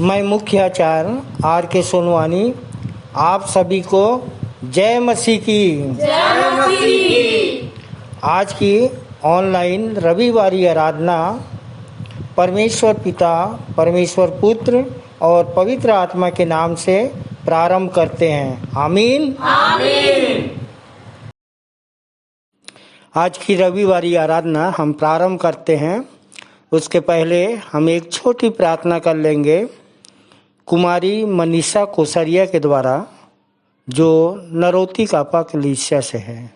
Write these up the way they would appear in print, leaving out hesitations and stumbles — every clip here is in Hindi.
मैं मुख्य आचार्य आर के सोनवानी आप सभी को जय मसीह की। जय मसीह। आज की ऑनलाइन रविवारी आराधना परमेश्वर पिता, परमेश्वर पुत्र और पवित्र आत्मा के नाम से प्रारंभ करते हैं। आमीन आमीन। आज की रविवारी आराधना हम प्रारंभ करते हैं, उसके पहले हम एक छोटी प्रार्थना कर लेंगे कुमारी मनीषा कोसरिया के द्वारा, जो नरोती कापा कलीसिया से है।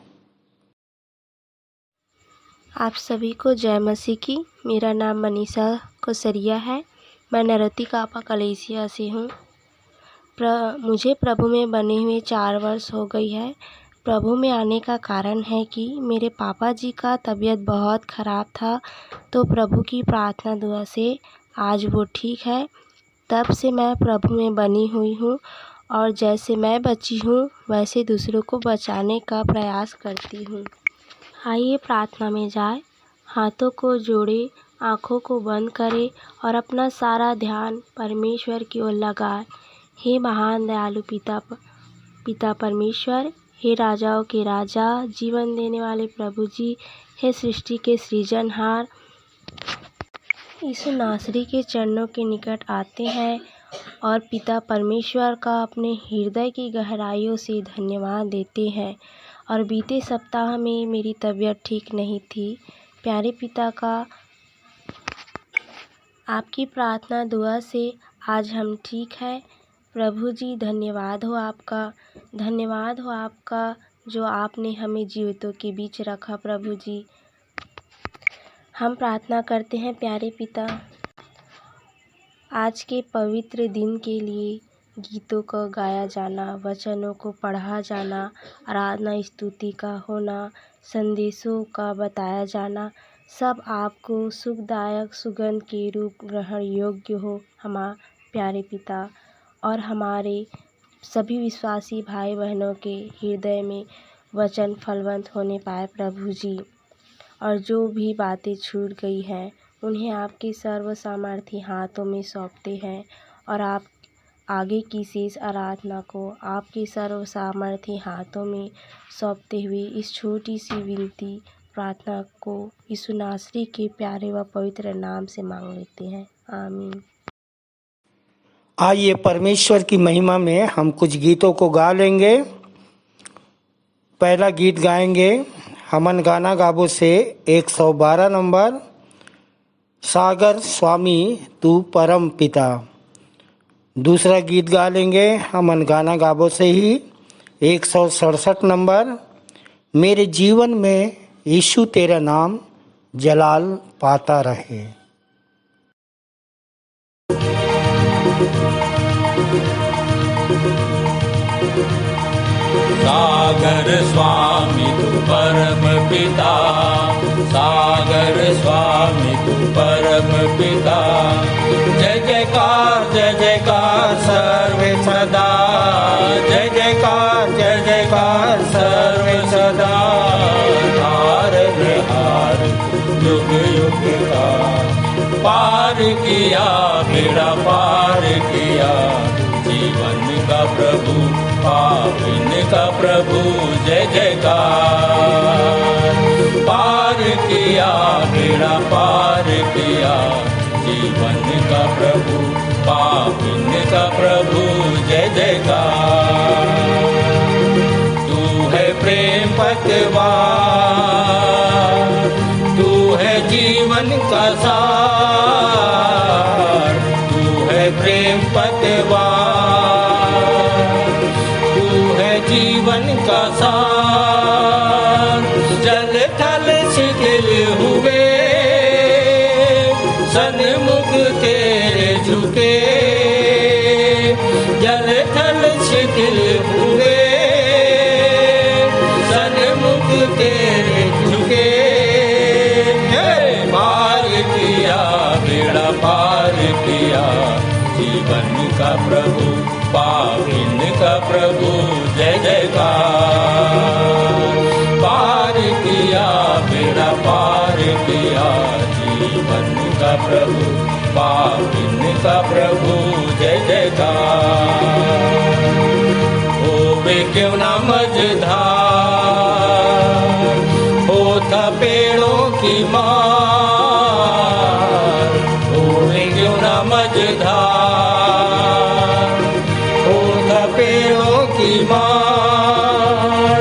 आप सभी को जय मसीह की। मेरा नाम मनीषा कोसरिया है। मैं नरोती कापा कलीसिया से हूँ। मुझे प्रभु में बने हुए 4 वर्ष हो गई है। प्रभु में आने का कारण है कि मेरे पापा जी का तबीयत बहुत ख़राब था, तो प्रभु की प्रार्थना दुआ से आज वो ठीक है। तब से मैं प्रभु में बनी हुई हूँ और जैसे मैं बची हूँ वैसे दूसरों को बचाने का प्रयास करती हूँ। आइए प्रार्थना में जाए। हाथों को जोड़े, आँखों को बंद करें और अपना सारा ध्यान परमेश्वर की ओर लगाए। हे महान दयालु पिता परमेश्वर, हे राजाओं के राजा, जीवन देने वाले प्रभु जी, हे सृष्टि के सृजनहार, यीशु नासरी के चरणों के निकट आते हैं और पिता परमेश्वर का अपने हृदय की गहराइयों से धन्यवाद देते हैं। और बीते सप्ताह में मेरी तबीयत ठीक नहीं थी। प्यारे पिता का आपकी प्रार्थना दुआ से आज हम ठीक है। प्रभु जी धन्यवाद हो आपका जो आपने हमें जीवितों के बीच रखा। प्रभु जी हम प्रार्थना करते हैं प्यारे पिता, आज के पवित्र दिन के लिए गीतों का गाया जाना, वचनों को पढ़ा जाना, आराधना स्तुति का होना, संदेशों का बताया जाना, सब आपको सुखदायक सुगंध के रूप ग्रहण योग्य हो हमारे प्यारे पिता। और हमारे सभी विश्वासी भाई बहनों के हृदय में वचन फलवंत होने पाए प्रभु जी। और जो भी बातें छूट गई हैं उन्हें आपके सर्व सामर्थी हाथों में सौंपते हैं और आप आगे की शेष आराधना को आपके सर्व सामर्थी हाथों में सौंपते हुए इस छोटी सी विनती प्रार्थना को यीशु नासरी के प्यारे व पवित्र नाम से मांग लेते हैं। आमीन। आइए परमेश्वर की महिमा में हम कुछ गीतों को गा लेंगे। पहला गीत गाएंगे हमन गाना गाबो से 112 नंबर, सागर स्वामी तू परम पिता। दूसरा गीत गा लेंगे हमन गाना गाबो से ही 167 नंबर, मेरे जीवन में यीशु तेरा नाम जलाल पाता रहे। सागर स्वामी तू परम पिता, सागर स्वामी तू परम पिता। जय जयकार सर्वे सदा, जय जयकार सर्वे सदा। हार हार युग युग का पार किया, बेड़ा पार किया, जीवन का प्रभु पापिन का प्रभु। जय जयकार पार किया, बेड़ा पार किया, जीवन का प्रभु पापिन का प्रभु। जय जयकार तू है प्रेम पतवार, तू है जीवन का सार, तू है प्रेम पतवार, जीवन का सार। जल थल शिथिल हुए, सन्मुख तेरे झुके, जल थल शिथिल हुए, सन्मुख तेरे झुके। पार किया, बेड़ा पार किया, जीवन का प्रभु पापिन का प्रभु। जय जयकार पार किया, बेड़ा पार किया, जीवन का प्रभु पापिन का प्रभु। समझदार। ओढ़ पेड़ों की मार,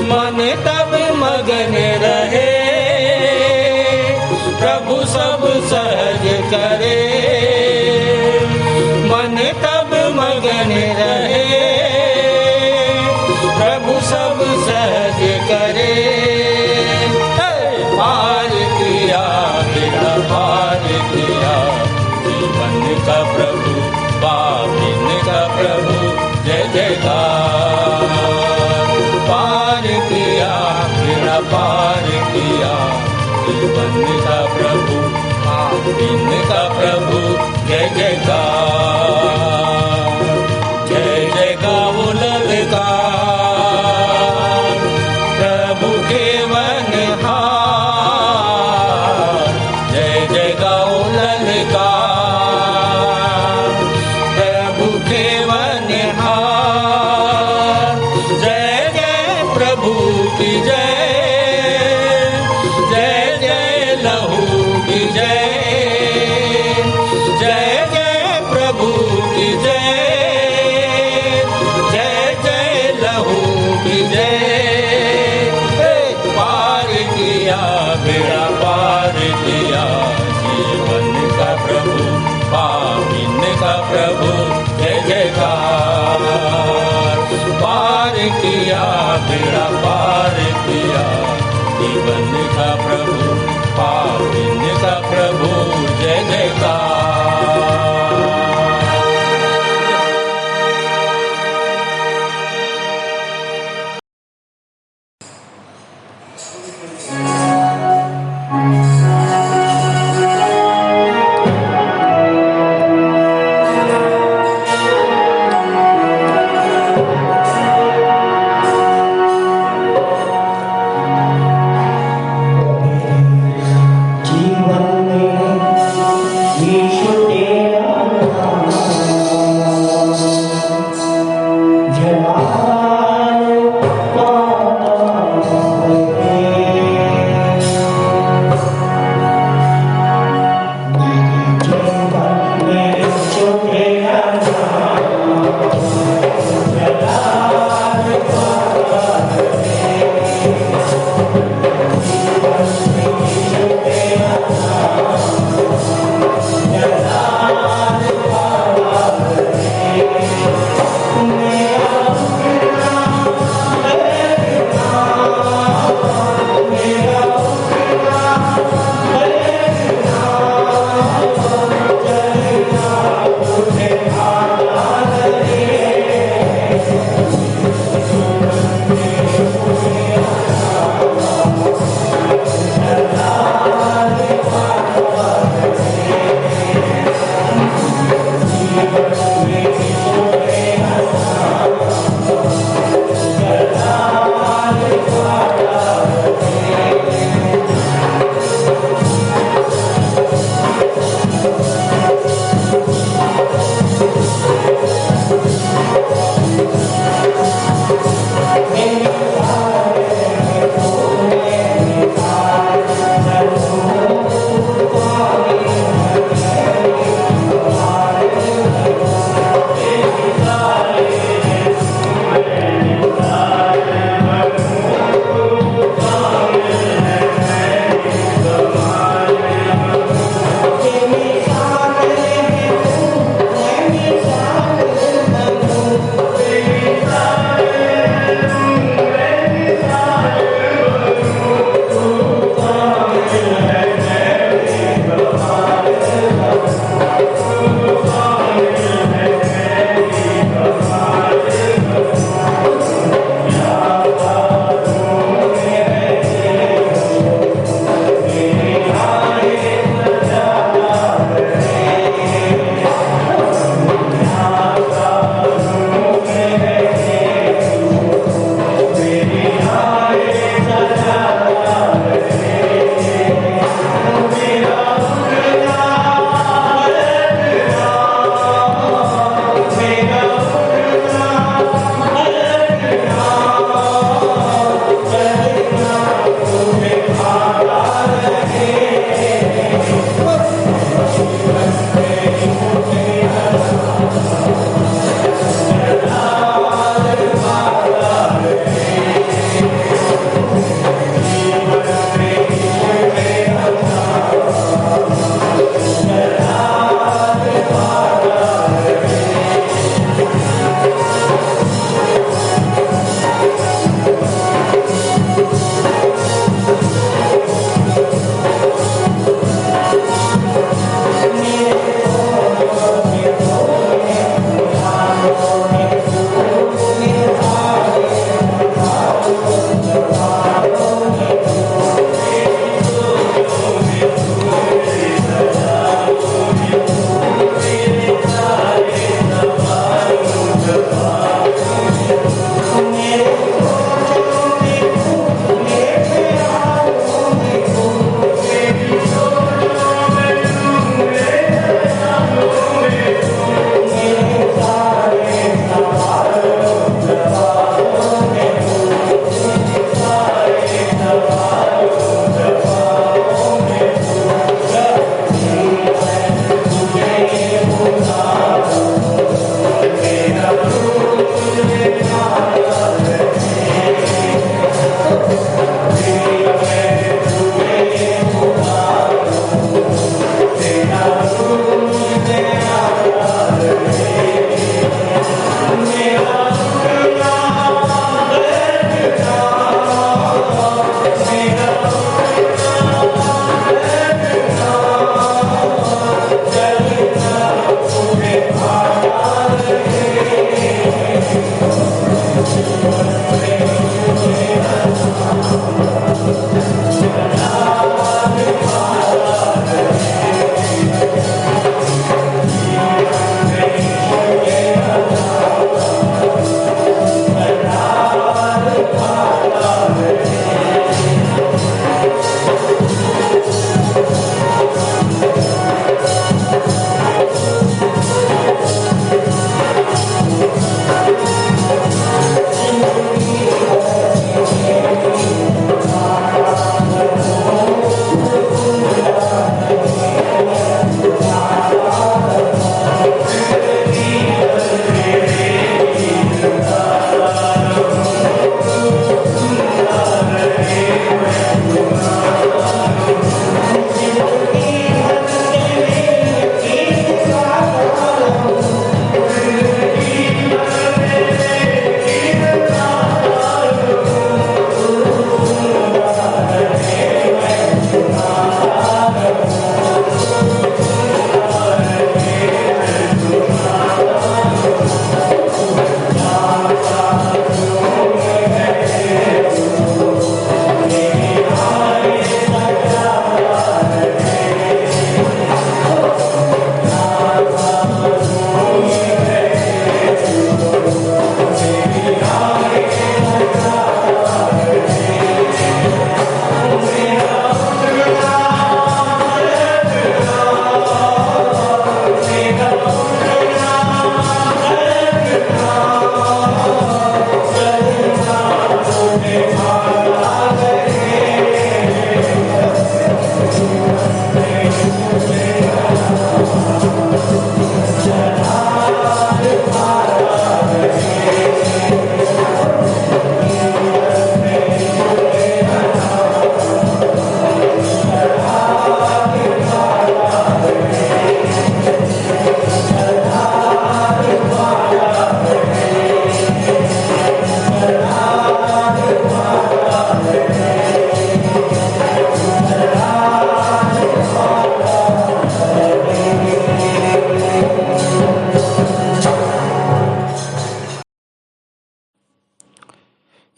मन तब मगन रहे, प्रभु सब सहज करे। मन तब मगन रहे, प्रभु सब सहज करे। पार किया बेड़ा पार किया, जीवन का प्रभु पापिन का प्रभु जय जयकार। पार किया बेड़ा पार किया, जीवन का प्रभु पापिन का प्रभु जय जयकार। जय जय गाओ ललकार, प्रभु के वनहार। जय जय गाओ ललकार, प्रभु के वनहार। जय जय प्रभु की जय, जय जय लहू की जय। जय जय प्रभु की जय, जय जय लहू की जय। पार किया बेड़ा पार किया, जीवन का प्रभु पापिन का प्रभु जय जयकार। पार किया बेड़ा पार किया, जीवन का प्रभु पापिन का प्रभु जय जयकार।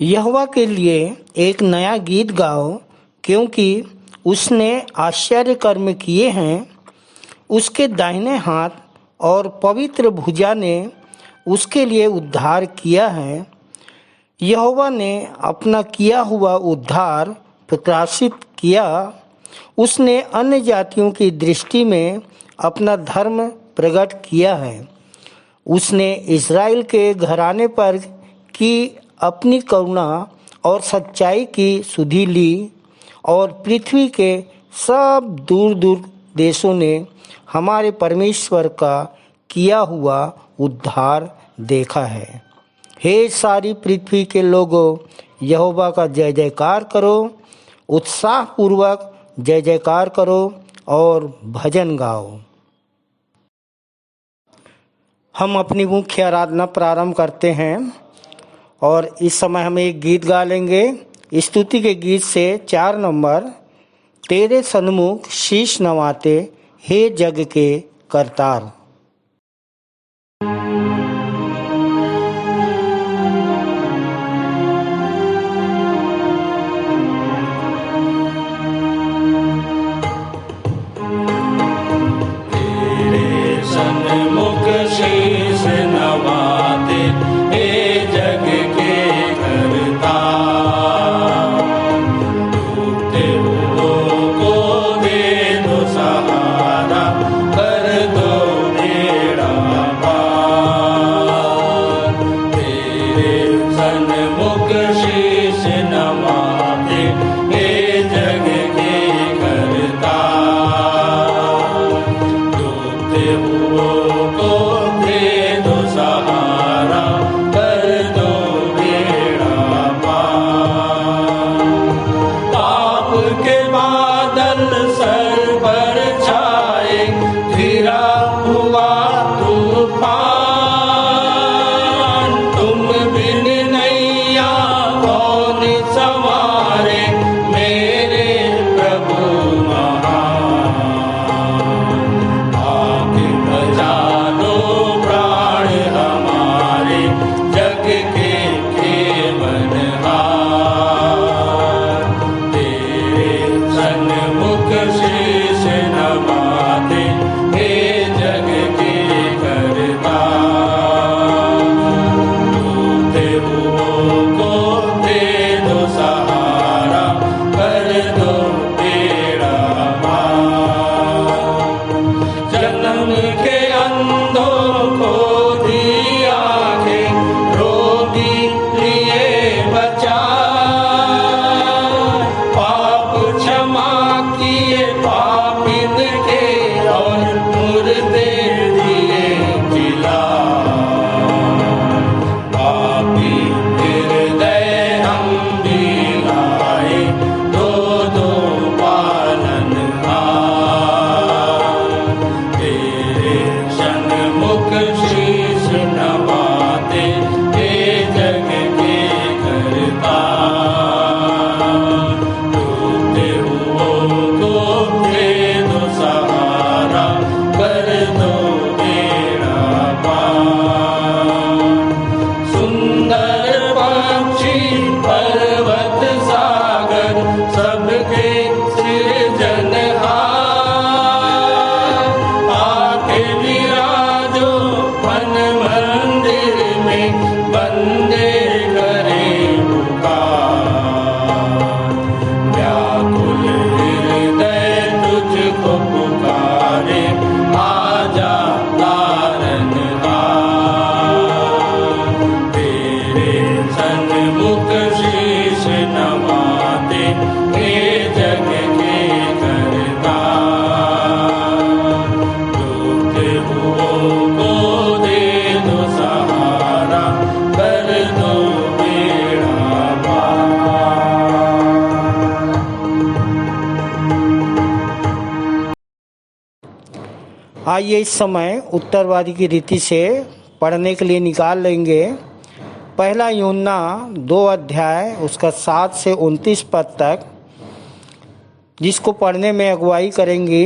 यहोवा के लिए एक नया गीत गाओ, क्योंकि उसने आश्चर्य कर्म किए हैं। उसके दाहिने हाथ और पवित्र भुजा ने उसके लिए उद्धार किया है। यहोवा ने अपना किया हुआ उद्धार प्रकाशित किया। उसने अन्य जातियों की दृष्टि में अपना धर्म प्रकट किया है। उसने इस्राएल के घराने पर की अपनी करुणा और सच्चाई की सुधि ली, और पृथ्वी के सब दूर दूर देशों ने हमारे परमेश्वर का किया हुआ उद्धार देखा है। हे सारी पृथ्वी के लोगों, यहोवा का जय जयकार करो, उत्साहपूर्वक जय जयकार करो और भजन गाओ। हम अपनी मुख्य आराधना प्रारंभ करते हैं और इस समय हम एक गीत गा लेंगे। स्तुति के गीत से 4 नंबर, तेरे सन्मुख शीश नवाते हे जग के करतार। सन्मुख शीश नवाते हे जग के करता, डूबते हुओं को दे दो सहारा, कर दो बेड़ा पार। तेरे सन्मुख शीश नवाते हे जग के करता, को दे दो सहारा, कर दो बेड़ा पार। पाप के बादल सर पर छाए, घिरा हुआ तूफान, तुम बिन नैया कौन संवारे, मेरे प्रभु जानो प्राण हमारे, जग के केवनहार। तेरे सन्मुख शीश नवाते हे जग के करतार, डूबते हुओं को दे दो सहारा, कर दो बेड़ा पार। जन्म के अंधों को दी आँखें, रोगी लिए बचा, पाप क्षमा किए पापिन के, और मुर्दे दिए जिला। पापी हृदय हम भी लाए, दो दो पालनहार। तेरे सन्मुख शीश नवाते हे जग के करतार, डूबते हुओं को दे दो सहारा, कर दो बेड़ा पार। सुंदर पक्षी पर्वत सागर, सबके सृजनहार, आके विराजो मन मंदिर में, बंदे करे पुकार। व्याकुल हृदय तुझको पुकारे, आजा तारनहार। तेरे सन्मुख शीश नवाते हे जग के करतार, डूबते हुओं को दे दो सहारा, कर दो बेड़ा पार। आइए इस समय उत्तरवादी की रीति से पढ़ने के लिए निकाल लेंगे। पहला यूहन्ना 2 अध्याय उसका 7 से 29 पद तक, जिसको पढ़ने में अगुवाई करेंगी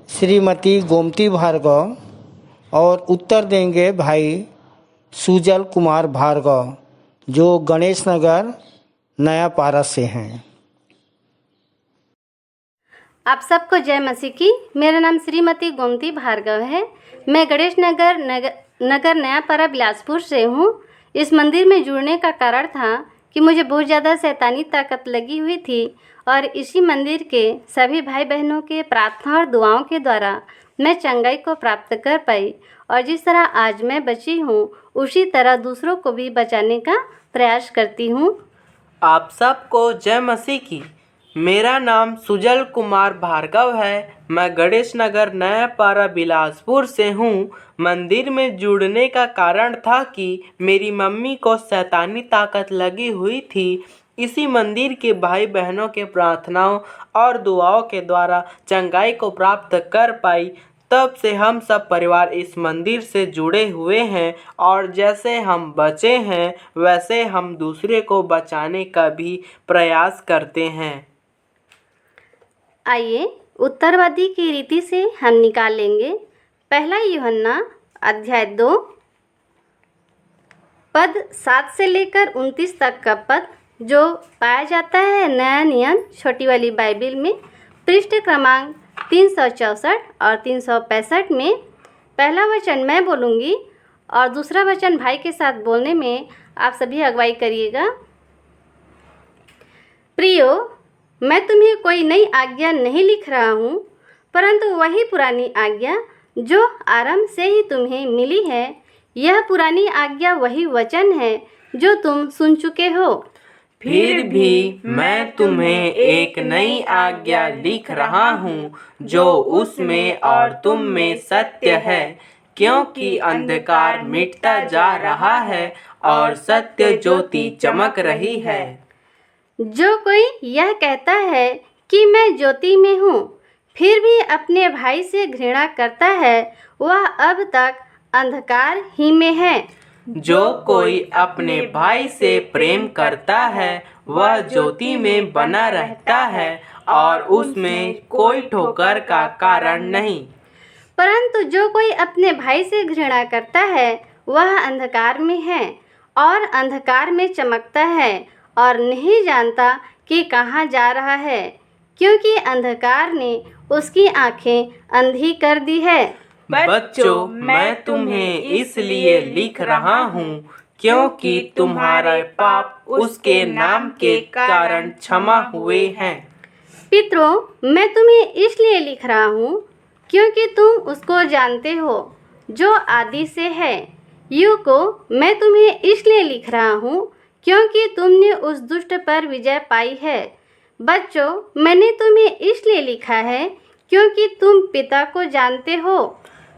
श्रीमती गोमती भार्गव और उत्तर देंगे भाई सुजल कुमार भार्गव। जो गणेश नगर नया पारा से हैं। आप सबको जय मसीह की। मेरा नाम श्रीमती गोमती भार्गव है। मैं गणेश नगर नया पारा बिलासपुर से हूँ। इस मंदिर में जुड़ने का कारण था कि मुझे बहुत ज़्यादा शैतानी ताकत लगी हुई थी और इसी मंदिर के सभी भाई बहनों के प्रार्थना और दुआओं के द्वारा मैं चंगाई को प्राप्त कर पाई और जिस तरह आज मैं बची हूँ उसी तरह दूसरों को भी बचाने का प्रयास करती हूँ। आप सबको जय मसीह की। मेरा नाम सुजल कुमार भार्गव है। मैं गणेश नगर नया पारा बिलासपुर से हूँ। मंदिर में जुड़ने का कारण था कि मेरी मम्मी को शैतानी ताकत लगी हुई थी। इसी मंदिर के भाई बहनों के प्रार्थनाओं और दुआओं के द्वारा चंगाई को प्राप्त कर पाई। तब से हम सब परिवार इस मंदिर से जुड़े हुए हैं और जैसे हम बचे हैं वैसे हम दूसरे को बचाने का भी प्रयास करते हैं। आइए उत्तरवादी की रीति से हम निकालेंगे पहला यूहन्ना अध्याय 2 पद 7 से लेकर 29 तक का पद जो पाया जाता है नया नियम छोटी वाली बाइबिल में पृष्ठ क्रमांक 364 और 365 में। पहला वचन मैं बोलूँगी और दूसरा वचन भाई के साथ बोलने में आप सभी अगुवाई करिएगा। प्रियो, मैं तुम्हें कोई नई आज्ञा नहीं लिख रहा हूँ परंतु वही पुरानी आज्ञा जो आरंभ से ही तुम्हें मिली है। यह पुरानी आज्ञा वही वचन है जो तुम सुन चुके हो। फिर भी मैं तुम्हें एक नई आज्ञा लिख रहा हूँ जो उसमें और तुम में सत्य है, क्योंकि अंधकार मिटता जा रहा है और सत्य ज्योति चमक रही है। जो कोई यह कहता है कि मैं ज्योति में हूँ फिर भी अपने भाई से घृणा करता है वह अब तक अंधकार ही में है। जो कोई अपने भाई से प्रेम करता है वह ज्योति में बना रहता है और उसमें कोई ठोकर का कारण नहीं। परंतु जो कोई अपने भाई से घृणा करता है वह अंधकार में है और अंधकार में चमकता है और नहीं जानता कि कहाँ जा रहा है, क्योंकि अंधकार ने उसकी आंखें अंधी कर दी है। बच्चों, मैं तुम्हें इसलिए लिख रहा हूँ क्योंकि तुम्हारे पाप उसके नाम के कारण क्षमा हुए हैं। पितरों, मैं तुम्हें इसलिए लिख रहा हूँ क्योंकि तुम उसको जानते हो जो आदि से है। यू को मैं तुम्हें इसलिए लिख रहा हूँ क्योंकि तुमने उस दुष्ट पर विजय पाई है। बच्चों, मैंने तुम्हें इसलिए लिखा है क्योंकि तुम पिता को जानते हो।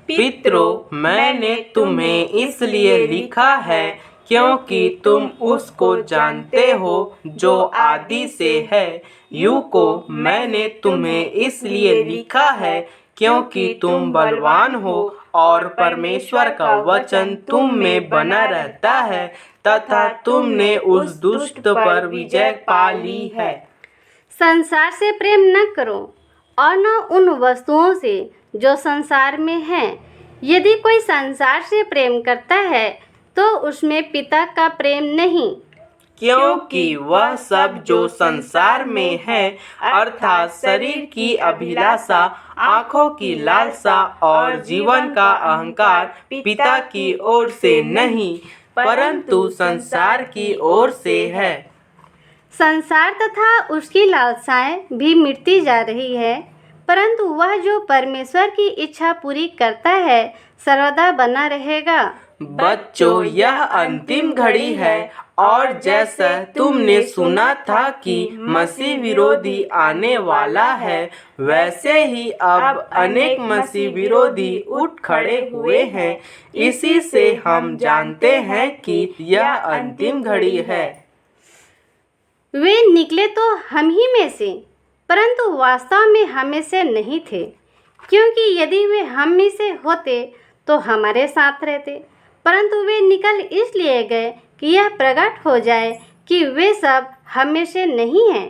पितरों, मैंने तुम्हें इसलिए लिखा है क्योंकि तुम उसको जानते हो जो आदि से है। यू को मैंने तुम्हें इसलिए लिखा है क्योंकि तुम बलवान हो और परमेश्वर का वचन तुम में बना रहता है तथा तुमने उस दुष्ट पर विजय पा ली है। संसार से प्रेम न करो और न उन वस्तुओं से जो संसार में हैं। यदि कोई संसार से प्रेम करता है तो उसमें पिता का प्रेम नहीं, क्योंकि वह सब जो संसार में है अर्थात शरीर की अभिलाषा, आँखों की लालसा और जीवन का अहंकार पिता की ओर से नहीं परंतु संसार की ओर से है। संसार तथा उसकी लालसाएं भी मिटती जा रही है परंतु वह जो परमेश्वर की इच्छा पूरी करता है सर्वदा बना रहेगा। बच्चों, यह अंतिम घड़ी है और जैसा तुमने सुना था कि मसीह विरोधी आने वाला है वैसे ही अब अनेक मसीह विरोधी उठ खड़े हुए हैं। इसी से हम जानते हैं कि यह अंतिम घड़ी है। वे निकले तो हम ही में से परंतु वास्तव में हम में से नहीं थे, क्योंकि यदि वे हम में से होते तो हमारे साथ रहते, परंतु वे निकल इसलिए गए कि यह प्रकट हो जाए कि वे सब हम में से नहीं हैं।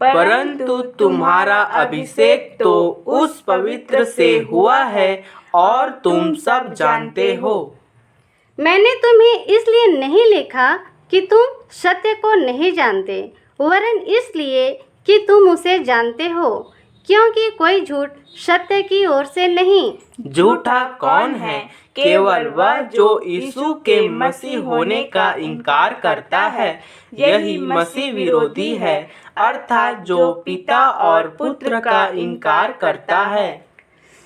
परंतु तुम्हारा अभिषेक तो उस पवित्र से हुआ है और तुम सब जानते हो। मैंने तुम्हें इसलिए नहीं लिखा कि तुम सत्य को नहीं जानते, वरन इसलिए कि तुम उसे जानते हो, क्योंकि कोई झूठ सत्य की ओर से नहीं। झूठा कौन है? केवल वह जो यीशु के मसीह होने का इनकार करता है, यही मसीह विरोधी है, अर्थात जो पिता और पुत्र का इनकार करता है।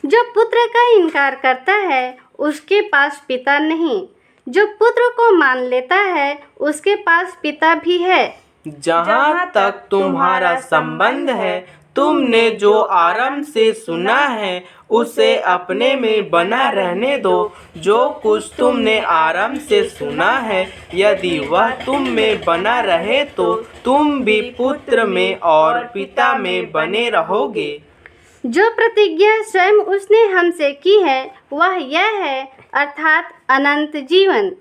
जो पुत्र का इनकार करता है उसके पास पिता नहीं, जो पुत्र को मान लेता है उसके पास पिता भी है। जहाँ तक तुम्हारा संबंध है, तुमने जो आरंभ से सुना है उसे अपने में बना रहने दो। जो कुछ तुमने आरंभ से सुना है, यदि वह तुम में बना रहे तो तुम भी पुत्र में और पिता में बने रहोगे। जो प्रतिज्ञा स्वयं उसने हमसे की है वह यह है, अर्थात अनंत जीवन।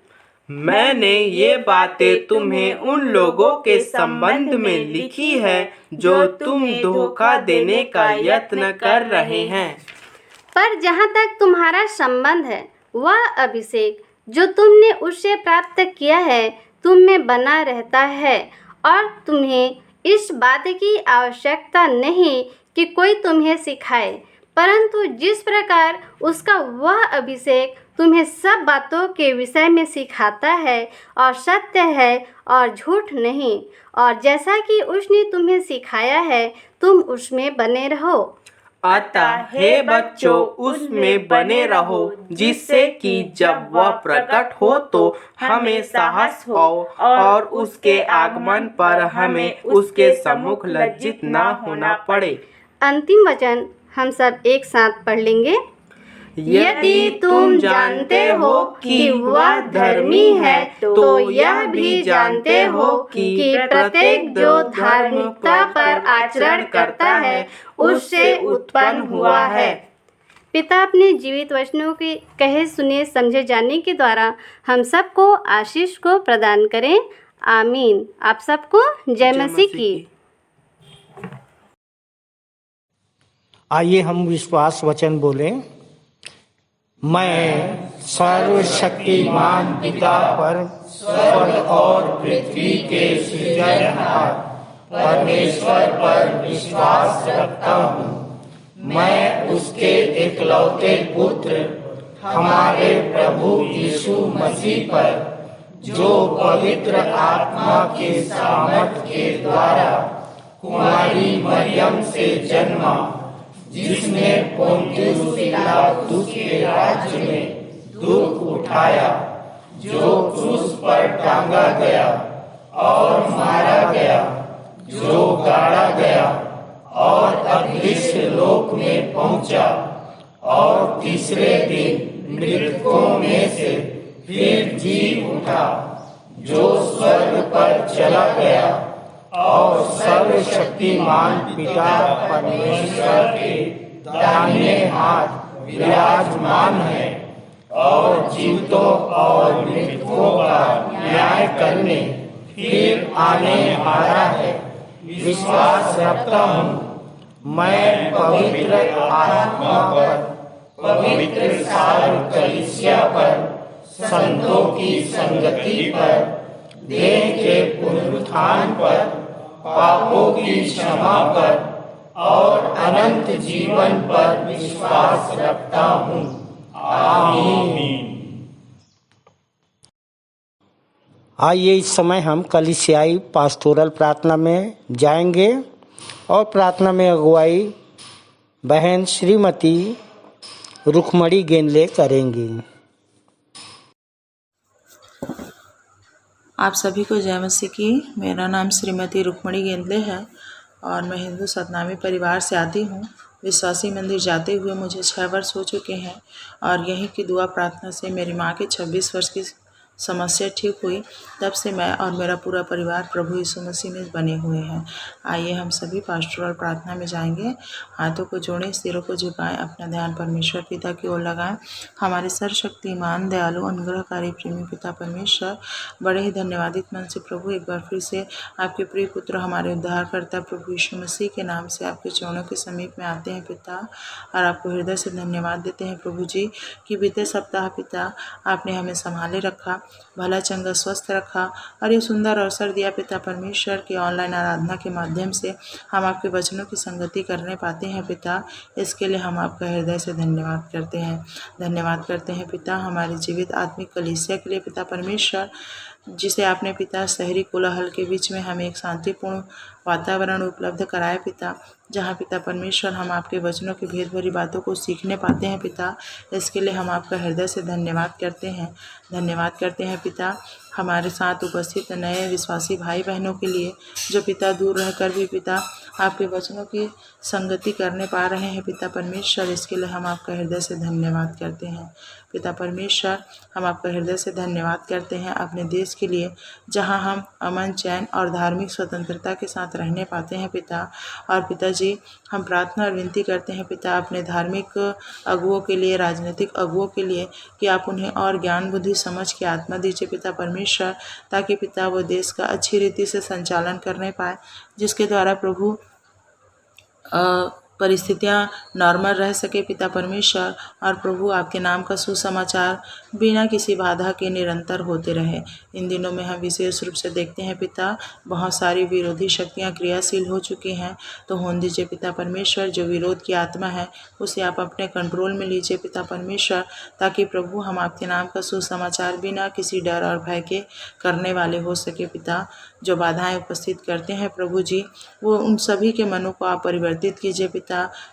मैंने ये बातें तुम्हें उन लोगों के संबंध में लिखी है जो तुम धोखा देने का यत्न कर रहे हैं। पर जहाँ तक तुम्हारा संबंध है, वह अभिषेक जो तुमने उससे प्राप्त किया है तुम में बना रहता है, और तुम्हें इस बात की आवश्यकता नहीं कि कोई तुम्हें सिखाए, परंतु जिस प्रकार उसका वह अभिषेक तुम्हें सब बातों के विषय में सिखाता है और सत्य है और झूठ नहीं, और जैसा कि उसने तुम्हें सिखाया है तुम उसमें बने रहो। अतः हे बच्चों, उसमें बने रहो, जिससे कि जब वह प्रकट हो तो हमें साहस हो और उसके आगमन पर हमें उसके सम्मुख लज्जित न होना पड़े। अंतिम वचन हम सब एक साथ पढ़ लेंगे। यदि तुम जानते हो कि वह धर्मी है, तो यह भी जानते हो कि प्रत्येक जो धार्मिकता पर आचरण करता है उससे उत्पन्न हुआ है। पिता अपने जीवित वचनों के कहे सुने समझे जाने के द्वारा हम सबको आशीष को प्रदान करें। आमीन। आप सबको जय मसीह की। आइए हम विश्वास वचन बोलें। मैं सर्वशक्तिमान पिता पर स्वर्ग और पृथ्वी के सृजनहार परमेश्वर पर विश्वास रखता हूँ। मैं उसके एकलौते पुत्र हमारे प्रभु यीशु मसीह पर, जो पवित्र आत्मा के सामर्थ के द्वारा कुमारी मरियम से जन्मा, जिसने पोंतियुस पिलातुस के राज्य में दुख उठाया, जो क्रूस पर टांगा गया और मारा गया, जो गाड़ा गया और अदृश्य लोक में पहुंचा, और तीसरे दिन मृतकों में से फिर जी उठा, जो स्वर्ग पर चला गया और सर्वशक्तिमान पिता परमेश्वर के दाहिने हाथ विराजमान है, और जीवितों और मृतकों का न्याय करने फिर आने वाला है। विश्वास रखता हूँ मैं पवित्र आत्मा पर, पवित्र सारी कलीसिया पर, संतों की संगति पर, देह के पुनरुत्थान पर, पापों की क्षमा पर और अनंत जीवन पर विश्वास रखता हूँ। आमीन। आइए इस समय हम कलीसियाई पास्टोरल प्रार्थना में जाएंगे और प्रार्थना में अगुवाई बहन श्रीमती रुक्मणी गेंदले करेंगी। आप सभी को जय मसीह की। मेरा नाम श्रीमती रुक्मणी गेंदले है और मैं हिंदू सतनामी परिवार से आती हूँ। विश्वासी मंदिर जाते हुए मुझे 6 वर्ष हो चुके हैं और यहीं की दुआ प्रार्थना से मेरी माँ के 26 वर्ष की समस्या ठीक हुई। तब से मैं और मेरा पूरा परिवार प्रभु यीशु मसीह में बने हुए हैं। आइए हम सभी पास्टोरल प्रार्थना में जाएंगे। हाथों को जोड़ें, सिरों को झुकाएं, अपना ध्यान परमेश्वर पिता की ओर लगाएं। हमारे सर्वशक्तिमान दयालु अनुग्रहकारी प्रेमी पिता परमेश्वर, बड़े ही धन्यवादित मन से प्रभु एक बार फिर से आपके प्रिय पुत्र हमारे उद्धारकर्ता प्रभु यीशु मसीह के नाम से आपके चरणों के समीप में आते हैं पिता, और आपको हृदय से धन्यवाद देते हैं प्रभु जी कि बीते सप्ताह पिता आपने हमें संभाले रखा। भला चंगा स्वस्थ रखा और ये सुंदर अवसर दिया पिता परमेश्वर की ऑनलाइन आराधना के माध्यम से हम आपके वचनों की संगति करने पाते हैं पिता। इसके लिए हम आपका हृदय से धन्यवाद करते हैं। धन्यवाद करते हैं पिता हमारे जीवित आत्मिक कलीसिया के लिए पिता परमेश्वर, जिसे आपने पिता शहरी कोलाहल के बीच में हमें एक शांतिपूर्ण वातावरण उपलब्ध कराए पिता, जहाँ पिता परमेश्वर हम आपके वचनों की भेद भरी बातों को सीखने पाते हैं पिता। इसके लिए हम आपका हृदय से धन्यवाद करते हैं। धन्यवाद करते हैं पिता हमारे साथ उपस्थित नए विश्वासी भाई बहनों के लिए, जो पिता दूर रहकर भी पिता आपके वचनों की संगति करने पा रहे हैं पिता परमेश्वर। इसके लिए हम आपका हृदय से धन्यवाद करते हैं पिता परमेश्वर। हम आपका हृदय से धन्यवाद करते हैं अपने देश के लिए, जहां हम अमन, चैन और धार्मिक स्वतंत्रता के साथ रहने पाते हैं पिता। और पिताजी, हम प्रार्थना और विनती करते हैं पिता अपने धार्मिक अगुओं के लिए, राजनीतिक अगुओं के लिए, कि आप उन्हें और ज्ञान, बुद्धि, समझ की आत्मा दीजिए पिता परमेश्वर, ताकि पिता वो देश का अच्छी रीति से संचालन करने पाए, जिसके द्वारा प्रभु परिस्थितियाँ नॉर्मल रह सके पिता परमेश्वर। और प्रभु आपके नाम का सुसमाचार बिना किसी बाधा के निरंतर होते रहे। इन दिनों में हम विशेष रूप से देखते हैं पिता बहुत सारी विरोधी शक्तियाँ क्रियाशील हो चुकी हैं। तो होने दीजिए पिता परमेश्वर, जो विरोध की आत्मा है उसे आप अपने कंट्रोल में लीजिए पिता परमेश्वर, ताकि प्रभु हम आपके नाम का सुसमाचार बिना किसी डर और भय के करने वाले हो सके पिता। जो बाधाएं उपस्थित करते हैं प्रभु जी, वो उन सभी के मनों को आप परिवर्तित कीजिए पिता।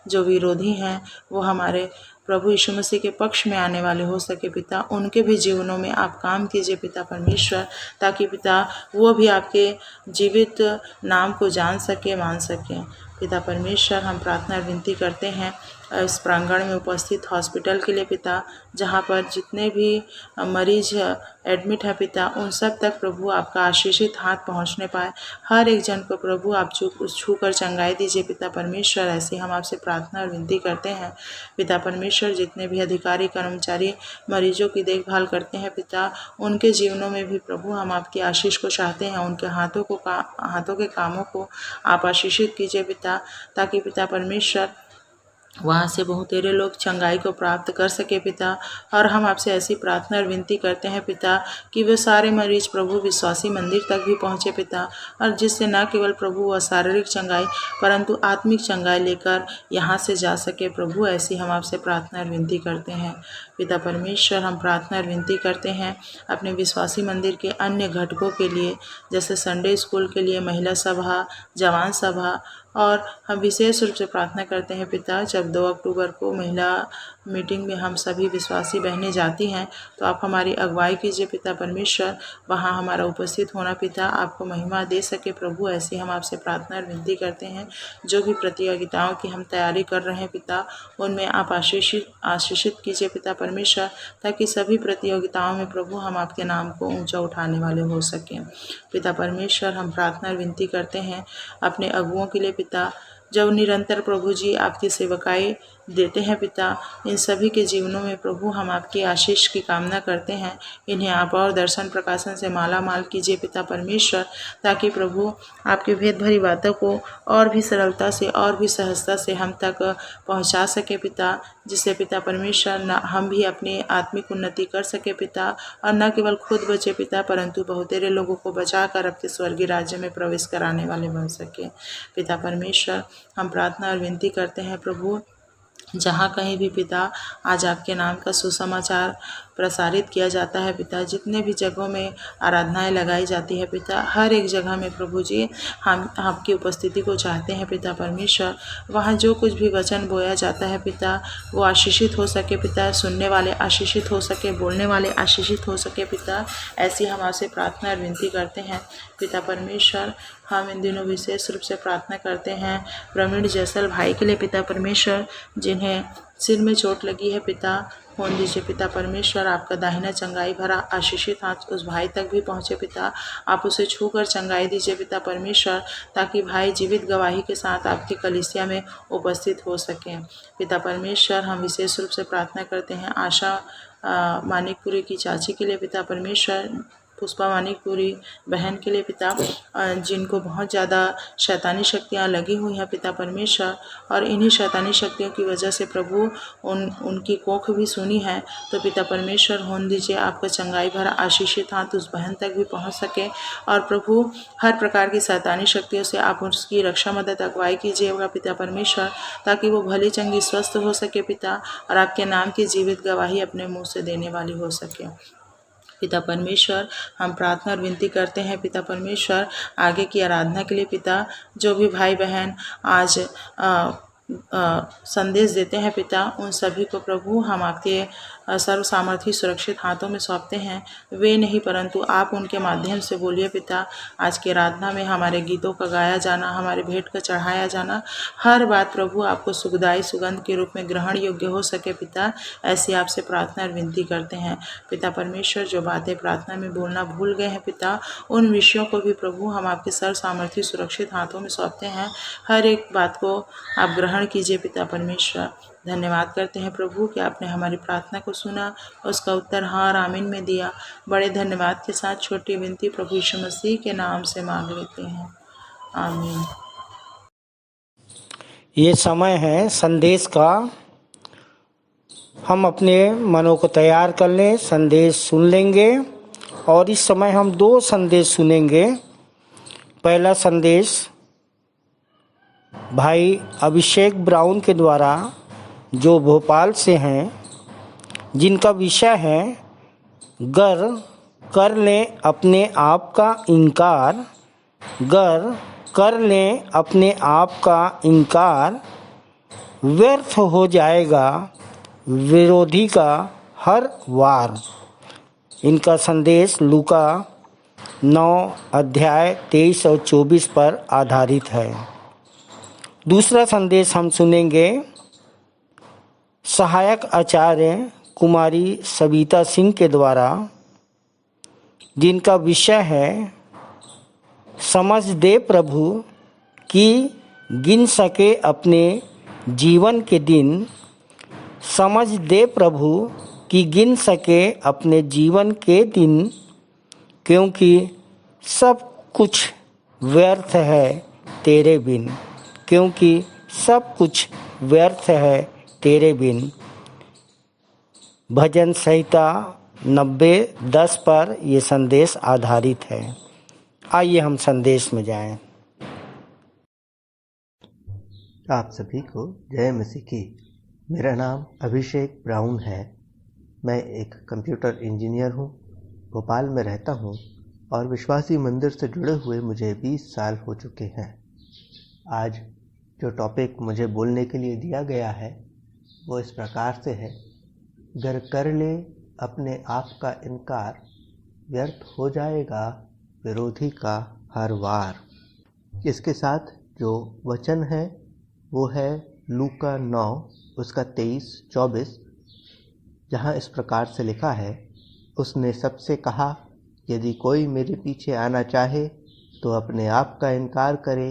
जो विरोधी हैं वो हमारे प्रभु यीशु मसीह के पक्ष में आने वाले हो सके पिता। उनके भी जीवनों में आप काम कीजिए पिता परमेश्वर, ताकि पिता वो भी आपके जीवित नाम को जान सके, मान सकें पिता परमेश्वर। हम प्रार्थना और विनती करते हैं इस प्रांगण में उपस्थित हॉस्पिटल के लिए पिता, जहाँ पर जितने भी मरीज एडमिट है पिता, उन सब तक प्रभु आपका आशीषित हाथ पहुँचने पाए। हर एक जन को प्रभु आप छू कर चंगाई दीजिए पिता परमेश्वर। ऐसे हम आपसे प्रार्थना और विनती करते हैं पिता परमेश्वर। जितने भी अधिकारी, कर्मचारी मरीजों की देखभाल करते हैं पिता, उनके जीवनों में भी प्रभु हम आपकी आशीष को चाहते हैं। उनके हाथों के कामों को आप आशीषित कीजिए पिता, ताकि पिता परमेश्वर वहाँ से बहुतेरे लोग चंगाई को प्राप्त कर सके पिता। और हम आपसे ऐसी प्रार्थना और विनती करते हैं पिता कि वे सारे मरीज प्रभु विश्वासी मंदिर तक भी पहुँचे पिता, और जिससे न केवल प्रभु वह शारीरिक चंगाई परंतु आत्मिक चंगाई लेकर यहाँ से जा सके प्रभु। ऐसी हम आपसे प्रार्थना और विनती करते हैं पिता परमेश्वर। हम प्रार्थना और विनती करते हैं अपने विश्वासी मंदिर के अन्य घटकों के लिए, जैसे संडे स्कूल के लिए, महिला सभा, जवान सभा। और हम विशेष रूप से प्रार्थना करते हैं पिता, जब 2 अक्टूबर को महिला मीटिंग में हम सभी विश्वासी बहनें जाती हैं, तो आप हमारी अगुवाई कीजिए पिता परमेश्वर। वहाँ हमारा उपस्थित होना पिता आपको महिमा दे सके प्रभु। ऐसे हम आपसे प्रार्थना और विनती करते हैं। जो भी प्रतियोगिताओं की हम तैयारी कर रहे हैं पिता, उनमें आप आशीषित कीजिए पिता परमेश्वर, ताकि सभी प्रतियोगिताओं में प्रभु हम आपके नाम को ऊंचा उठाने वाले हो सकें पिता परमेश्वर। हम प्रार्थना और विनती करते हैं अपने अगुओं के लिए पिता, जब निरंतर प्रभु जी आपकी सेवकाई देते हैं पिता। इन सभी के जीवनों में प्रभु हम आपकी आशीष की कामना करते हैं। इन्हें आप और दर्शन प्रकाशन से माला माल कीजिए पिता परमेश्वर, ताकि प्रभु आपकी भेद भरी बातों को और भी सरलता से और भी सहजता से हम तक पहुंचा सके पिता, जिससे पिता परमेश्वर हम भी अपनी आत्मिक उन्नति कर सके पिता, और न केवल खुद बचे पिता, परंतु बहुतेरे लोगों को बचाकर आपके स्वर्गीय राज्य में प्रवेश कराने वाले बन सके पिता परमेश्वर। हम प्रार्थना और विनती करते हैं प्रभु, जहाँ कहीं भी पिता आज आपके नाम का सुसमाचार प्रसारित किया जाता है पिता, जितने भी जगहों में आराधनाएं लगाई जाती है पिता, हर एक जगह में प्रभु जी हम आपकी उपस्थिति को चाहते हैं पिता परमेश्वर। वहाँ जो कुछ भी वचन बोया जाता है पिता, वो आशीषित हो सके पिता, सुनने वाले आशीषित हो सके, बोलने वाले आशीषित हो सके पिता। ऐसी हम आपसे प्रार्थना और विनती करते हैं पिता परमेश्वर। हम इन दिनों विशेष रूप से प्रार्थना करते हैं प्रवीण जैसल भाई के लिए पिता परमेश्वर, जिन्हें सिर में चोट लगी है पिता। होने दीजिए पिता परमेश्वर, आपका दाहिना चंगाई भरा आशीषित हाथ उस भाई तक भी पहुँचे पिता। आप उसे छूकर चंगाई दीजिए पिता परमेश्वर, ताकि भाई जीवित गवाही के साथ आपकी कलीसिया में उपस्थित हो सकें पिता परमेश्वर। हम विशेष रूप से प्रार्थना करते हैं आशा मानिकपुरी की चाची के लिए पिता परमेश्वर। पुष्पा मानिकपुरी बहन के लिए पिता, जिनको बहुत ज़्यादा शैतानी शक्तियाँ लगी हुई हैं पिता परमेश्वर, और इन्हीं शैतानी शक्तियों की वजह से प्रभु उनकी कोख भी सुनी है। तो पिता परमेश्वर होने दीजिए आपका चंगाई भरा आशीषित हाथ उस बहन तक भी पहुंच सके, और प्रभु हर प्रकार की शैतानी शक्तियों से आप उसकी रक्षा मदद अगुवाई कीजिएगा पिता परमेश्वर, ताकि वो भली चंगी स्वस्थ हो सके पिता, और आपके नाम की जीवित गवाही अपने मुंह से देने वाली हो सके। पिता परमेश्वर, हम प्रार्थना और विनती करते हैं पिता परमेश्वर आगे की आराधना के लिए पिता, जो भी भाई बहन आज संदेश देते हैं पिता, उन सभी को प्रभु हम आपके सर्व सामर्थी सुरक्षित हाथों में सौंपते हैं। वे नहीं परंतु आप उनके माध्यम से बोलिए पिता। आज की आराधना में हमारे गीतों का गाया जाना, हमारे भेंट का चढ़ाया जाना, हर बात प्रभु आपको सुखदायी सुगंध के रूप में ग्रहण योग्य हो सके पिता, ऐसी आपसे प्रार्थना और विनती करते हैं पिता परमेश्वर। जो बातें प्रार्थना में बोलना भूल गए हैं पिता, उन विषयों को भी प्रभु हम आपके सर्व सामर्थी सुरक्षित हाथों में सौंपते हैं। हर एक बात को आप ग्रहण कीजिए पिता परमेश्वर। धन्यवाद करते हैं प्रभु कि आपने हमारी प्रार्थना को सुना, उसका उत्तर हाँ और आमीन में दिया। बड़े धन्यवाद के साथ छोटी विनती प्रभु यीशु मसीह के नाम से मांग लेते हैं, आमीन। ये समय है संदेश का। हम अपने मनों को तैयार कर लें, संदेश सुन लेंगे। और इस समय हम 2 संदेश सुनेंगे। पहला संदेश भाई अभिषेक ब्राउन के द्वारा, जो भोपाल से हैं, जिनका विषय है गर कर लें अपने आप का इनकार, गर कर लें अपने आप का इनकार, व्यर्थ हो जाएगा विरोधी का हर वार। इनका संदेश लूका 9 अध्याय 23 और 24 पर आधारित है। दूसरा संदेश हम सुनेंगे सहायक आचार्य कुमारी सविता सिंह के द्वारा, जिनका विषय है समझ दे प्रभु कि गिन सके अपने जीवन के दिन, समझ दे प्रभु कि गिन सके अपने जीवन के दिन, क्योंकि सब कुछ व्यर्थ है तेरे बिन, क्योंकि सब कुछ व्यर्थ है तेरे बिन। भजन संहिता 90:10 पर ये संदेश आधारित है। आइए हम संदेश में जाएं। आप सभी को जय मसीह की। मेरा नाम अभिषेक ब्राउन है। मैं एक कंप्यूटर इंजीनियर हूँ, भोपाल में रहता हूँ और विश्वासी मंदिर से जुड़े हुए मुझे 20 साल हो चुके हैं। आज जो टॉपिक मुझे बोलने के लिए दिया गया है वो इस प्रकार से है, गर कर ले अपने आप का इनकार, व्यर्थ हो जाएगा विरोधी का हर वार। इसके साथ जो वचन है वो है लूका 9 उसका 23-24, जहाँ इस प्रकार से लिखा है, उसने सबसे कहा, यदि कोई मेरे पीछे आना चाहे तो अपने आप का इनकार करे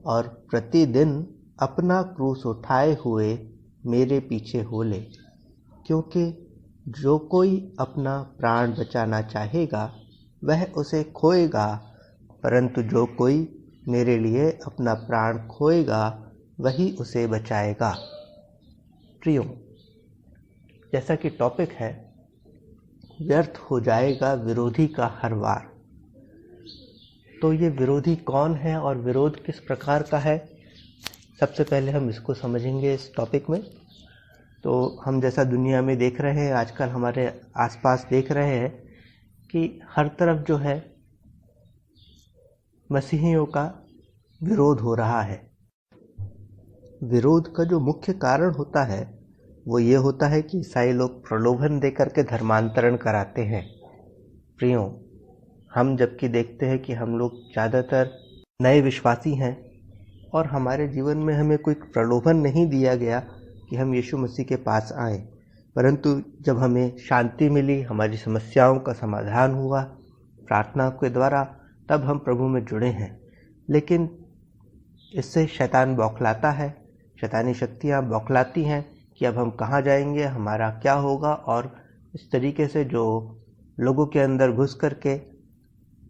और प्रतिदिन अपना क्रूस उठाए हुए मेरे पीछे हो ले। क्योंकि जो कोई अपना प्राण बचाना चाहेगा वह उसे खोएगा, परंतु जो कोई मेरे लिए अपना प्राण खोएगा वही उसे बचाएगा। प्रियो, जैसा कि टॉपिक है व्यर्थ हो जाएगा विरोधी का हर वार, तो ये विरोधी कौन है और विरोध किस प्रकार का है, सबसे पहले हम इसको समझेंगे इस टॉपिक में। तो हम जैसा दुनिया में देख रहे हैं, आजकल हमारे आसपास देख रहे हैं कि हर तरफ जो है मसीहियों का विरोध हो रहा है। विरोध का जो मुख्य कारण होता है वो ये होता है कि ईसाई लोग प्रलोभन देकर के धर्मांतरण कराते हैं। प्रियो, हम जबकि देखते हैं कि हम लोग ज़्यादातर नए विश्वासी हैं और हमारे जीवन में हमें कोई प्रलोभन नहीं दिया गया कि हम यीशु मसीह के पास आएं, परंतु जब हमें शांति मिली, हमारी समस्याओं का समाधान हुआ प्रार्थना के द्वारा, तब हम प्रभु में जुड़े हैं। लेकिन इससे शैतान बौखलाता है, शैतानी शक्तियाँ बौखलाती हैं कि अब हम कहाँ जाएंगे, हमारा क्या होगा, और इस तरीके से जो लोगों के अंदर घुस करके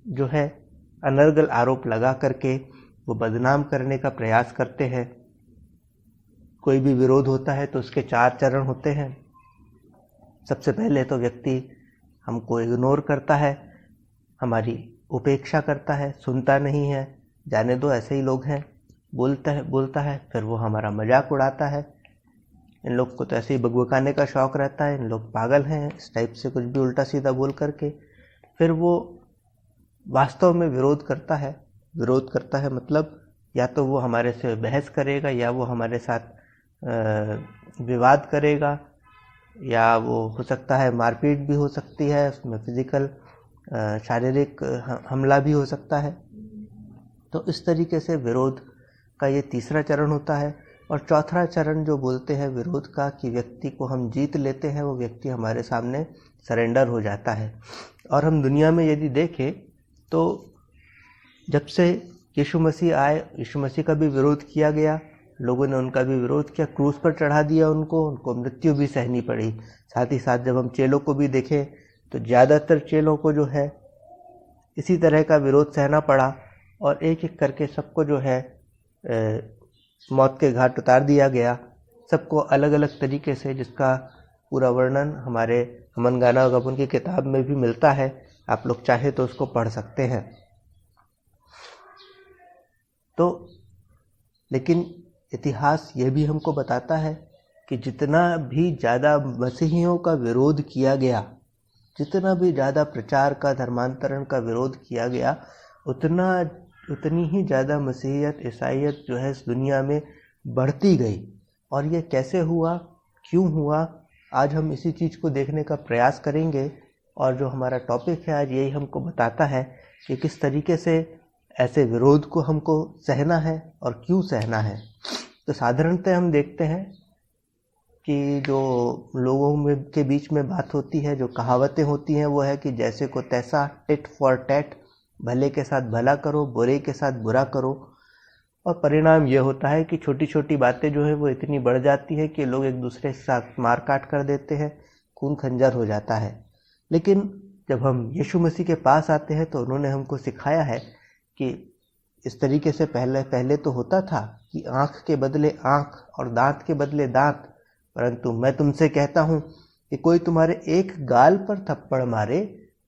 जो है अनर्गल आरोप लगा करके वो बदनाम करने का प्रयास करते हैं। कोई भी विरोध होता है तो उसके 4 चरण होते हैं। सबसे पहले तो व्यक्ति हमको इग्नोर करता है, हमारी उपेक्षा करता है, सुनता नहीं है, जाने दो ऐसे ही लोग हैं, बोलता है। फिर वो हमारा मजाक उड़ाता है। इन लोग को तो ऐसे ही बकबकाने का शौक़ रहता है, इन लोग पागल हैं, इस टाइप से कुछ भी उल्टा सीधा बोल करके। फिर वो वास्तव में विरोध करता है मतलब या तो वो हमारे से बहस करेगा, या वो हमारे साथ विवाद करेगा, या वो हो सकता है मारपीट भी हो सकती है, उसमें फिजिकल शारीरिक हमला भी हो सकता है। तो इस तरीके से विरोध का ये तीसरा चरण होता है। और चौथा चरण जो बोलते हैं विरोध का, कि व्यक्ति को हम जीत लेते हैं, वो व्यक्ति हमारे सामने सरेंडर हो जाता है। और हम दुनिया में यदि देखें तो जब से यीशु मसीह आए, यीशु मसीह का भी विरोध किया गया, लोगों ने उनका भी विरोध किया, क्रूस पर चढ़ा दिया उनको मृत्यु भी सहनी पड़ी। साथ ही साथ जब हम चेलों को भी देखें तो ज़्यादातर चेलों को जो है इसी तरह का विरोध सहना पड़ा, और एक एक करके सबको जो है मौत के घाट उतार दिया गया, सबको अलग अलग तरीके से, जिसका पूरा वर्णन हमारे हमन गाना गबन की किताब में भी मिलता है। आप लोग चाहे तो उसको पढ़ सकते हैं। तो लेकिन इतिहास ये भी हमको बताता है कि जितना भी ज़्यादा मसीहियों का विरोध किया गया, जितना भी ज़्यादा प्रचार का, धर्मांतरण का विरोध किया गया, उतनी ही ज़्यादा मसीहियत, ईसाईयत जो है इस दुनिया में बढ़ती गई। और ये कैसे हुआ, क्यों हुआ, आज हम इसी चीज़ को देखने का प्रयास करेंगे। और जो हमारा टॉपिक है आज यही हमको बताता है कि किस तरीके से ऐसे विरोध को हमको सहना है और क्यों सहना है। तो साधारणतः हम देखते हैं कि जो लोगों में के बीच में बात होती है, जो कहावतें होती हैं, वो है कि जैसे को तैसा, टिट फॉर टैट, भले के साथ भला करो, बुरे के साथ बुरा करो। और परिणाम ये होता है कि छोटी छोटी बातें जो है वो इतनी बढ़ जाती है कि लोग एक दूसरे के साथ मार काट कर देते हैं, खून खंजर हो जाता है। लेकिन जब हम यीशु मसीह के पास आते हैं तो उन्होंने हमको सिखाया है कि इस तरीके से पहले तो होता था कि आँख के बदले आँख और दांत के बदले दांत, परंतु मैं तुमसे कहता हूँ कि कोई तुम्हारे एक गाल पर थप्पड़ मारे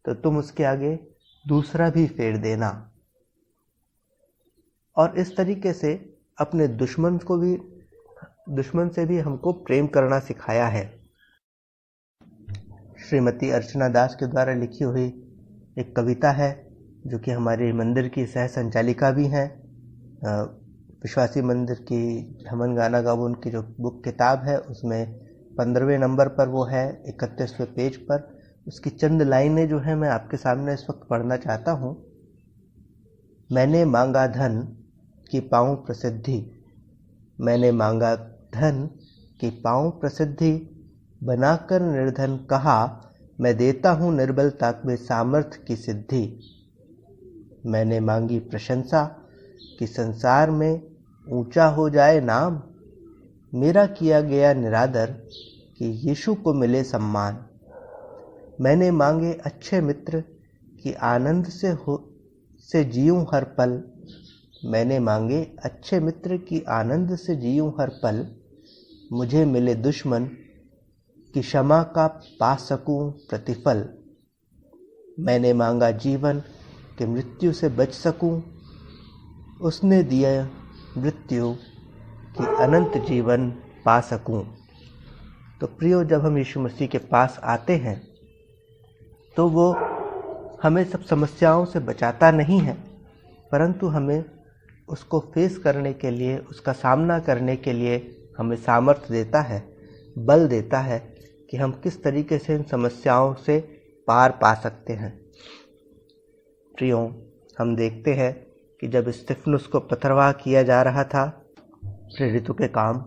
तो तुम उसके आगे दूसरा भी फेर देना। और इस तरीके से अपने दुश्मन से भी हमको प्रेम करना सिखाया है। श्रीमती अर्चना दास के द्वारा लिखी हुई एक कविता है, जो कि हमारे मंदिर की सह संचालिका भी हैं। विश्वासी मंदिर की हमन गाना गावन की जो बुक किताब है, उसमें 15वें नंबर पर वो है, 31वें पेज पर। उसकी चंद लाइनें जो है मैं आपके सामने इस वक्त पढ़ना चाहता हूँ। मैंने मांगा धन कि पाऊँ प्रसिद्धि, मैंने मांगा धन कि पाऊँ प्रसिद्धि, बनाकर निर्धन कहा मैं देता हूँ निर्बलता में सामर्थ्य की सिद्धि। मैंने मांगी प्रशंसा कि संसार में ऊंचा हो जाए नाम, मेरा किया गया निरादर कि यीशु को मिले सम्मान। मैंने मांगे अच्छे मित्र कि आनंद से जीऊं हर पल, मैंने मांगे अच्छे मित्र की आनंद से जीऊं हर पल। मुझे मिले दुश्मन कि क्षमा का पा सकूं प्रतिफल। मैंने मांगा जीवन कि मृत्यु से बच सकूं, उसने दिया मृत्यु कि अनंत जीवन पा सकूं। तो प्रियो, जब हम यीशु मसीह के पास आते हैं तो वो हमें सब समस्याओं से बचाता नहीं है, परंतु हमें उसको फेस करने के लिए, उसका सामना करने के लिए हमें सामर्थ्य देता है, बल देता है कि हम किस तरीके से इन समस्याओं से पार पा सकते हैं। प्रियो, हम देखते हैं कि जब स्तिफनुस को पथरवाह किया जा रहा था, प्रेरितों के काम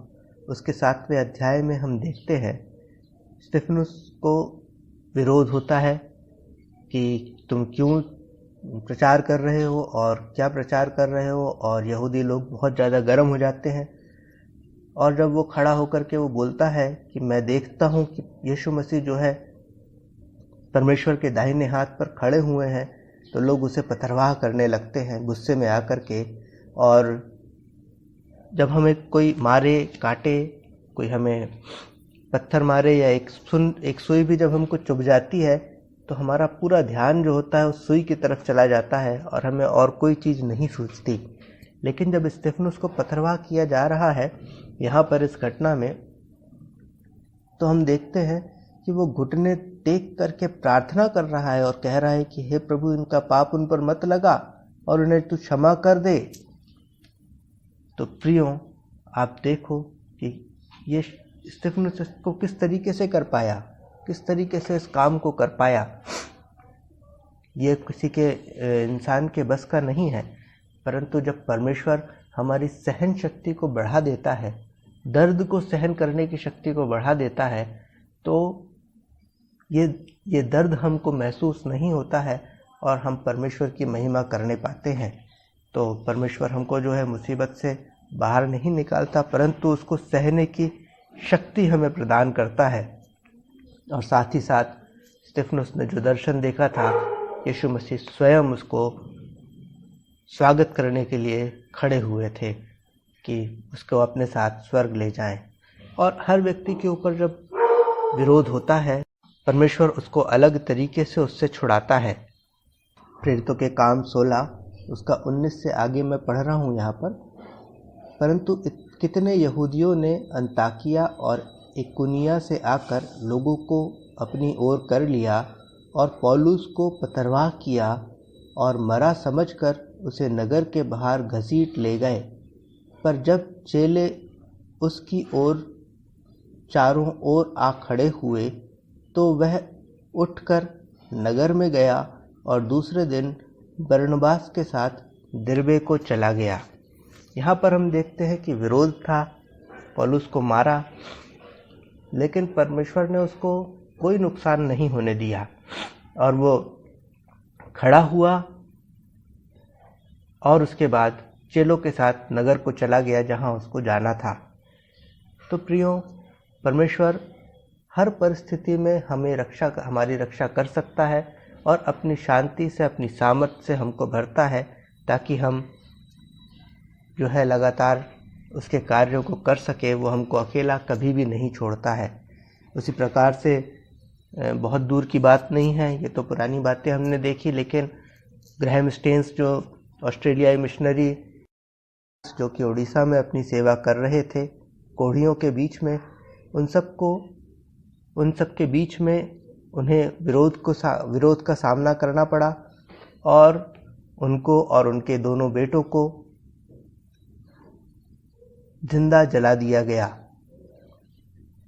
उसके 7वें अध्याय में हम देखते हैं स्तिफनुस को विरोध होता है कि तुम क्यों प्रचार कर रहे हो और क्या प्रचार कर रहे हो, और यहूदी लोग बहुत ज़्यादा गर्म हो जाते हैं। और जब वो खड़ा होकर के वो बोलता है कि मैं देखता हूँ कि यीशु मसीह जो है परमेश्वर के दाहिने हाथ पर खड़े हुए हैं, तो लोग उसे पथरवाह करने लगते हैं गुस्से में आकर के। और जब हमें कोई मारे काटे, कोई हमें पत्थर मारे या एक सुई भी जब हमको चुभ जाती है तो हमारा पूरा ध्यान जो होता है उस सुई की तरफ चला जाता है और हमें और कोई चीज़ नहीं सूझती। लेकिन जब स्टेफनुस को पथरवाह किया जा रहा है यहाँ पर इस घटना में, तो हम देखते हैं कि वो घुटने टेक करके प्रार्थना कर रहा है और कह रहा है कि हे प्रभु, इनका पाप उन पर मत लगा और उन्हें तू क्षमा कर दे। तो प्रियो, आप देखो कि ये स्टेफनुस को किस तरीके से कर पाया, किस तरीके से इस काम को कर पाया। ये किसी के इंसान के बस का नहीं है, परंतु जब परमेश्वर हमारी सहन शक्ति को बढ़ा देता है, दर्द को सहन करने की शक्ति को बढ़ा देता है, तो ये दर्द हमको महसूस नहीं होता है और हम परमेश्वर की महिमा करने पाते हैं। तो परमेश्वर हमको जो है मुसीबत से बाहर नहीं निकालता, परंतु उसको सहने की शक्ति हमें प्रदान करता है। और साथ ही साथ स्टेफनुस ने जो दर्शन देखा था, यीशु मसीह स्वयं उसको स्वागत करने के लिए खड़े हुए थे कि उसको अपने साथ स्वर्ग ले जाएं। और हर व्यक्ति के ऊपर जब विरोध होता है, परमेश्वर उसको अलग तरीके से उससे छुड़ाता है। प्रेरितों के काम 16 उसका 19 से आगे मैं पढ़ रहा हूँ यहाँ पर। परंतु कितने यहूदियों ने अंताकिया और इकुनिया से आकर लोगों को अपनी ओर कर लिया और पौलुस को पथरवाह किया और मरा समझकर उसे नगर के बाहर घसीट ले गए। पर जब चेले उसकी ओर चारों ओर आ खड़े हुए तो वह उठकर नगर में गया और दूसरे दिन बरनबास के साथ दिरबे को चला गया। यहाँ पर हम देखते हैं कि विरोध था, पौलुस को मारा, लेकिन परमेश्वर ने उसको कोई नुकसान नहीं होने दिया और वो खड़ा हुआ और उसके बाद चेलों के साथ नगर को चला गया जहाँ उसको जाना था। तो प्रियो, परमेश्वर हर परिस्थिति में हमारी रक्षा कर सकता है और अपनी शांति से, अपनी सामर्थ्य से हमको भरता है, ताकि हम जो है लगातार उसके कार्यों को कर सके। वो हमको अकेला कभी भी नहीं छोड़ता है। उसी प्रकार से बहुत दूर की बात नहीं है, ये तो पुरानी बातें हमने देखी, लेकिन ग्रैहम स्टेन्स जो ऑस्ट्रेलियाई मिशनरी जो कि उड़ीसा में अपनी सेवा कर रहे थे, कोढ़ियों के बीच में, उन सब के बीच में उन्हें विरोध का सामना करना पड़ा और उनको और उनके दोनों बेटों को जिंदा जला दिया गया।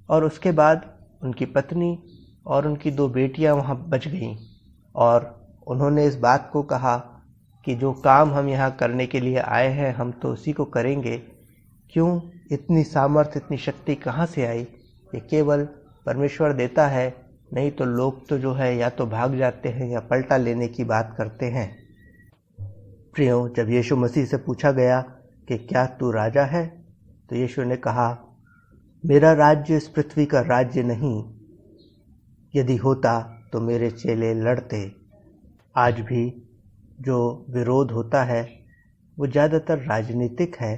और उसके बाद उनकी पत्नी और उनकी 2 बेटियां वहां बच गईं और उन्होंने इस बात को कहा कि जो काम हम यहाँ करने के लिए आए हैं, हम तो उसी को करेंगे। क्यों? इतनी सामर्थ्य, इतनी शक्ति कहाँ से आई? ये केवल परमेश्वर देता है, नहीं तो लोग तो जो है या तो भाग जाते हैं या पलटा लेने की बात करते हैं। प्रियो, जब यीशु मसीह से पूछा गया कि क्या तू राजा है, तो यीशु ने कहा, मेरा राज्य इस पृथ्वी का राज्य नहीं, यदि होता तो मेरे चेले लड़ते। आज भी जो विरोध होता है वो ज़्यादातर राजनीतिक है,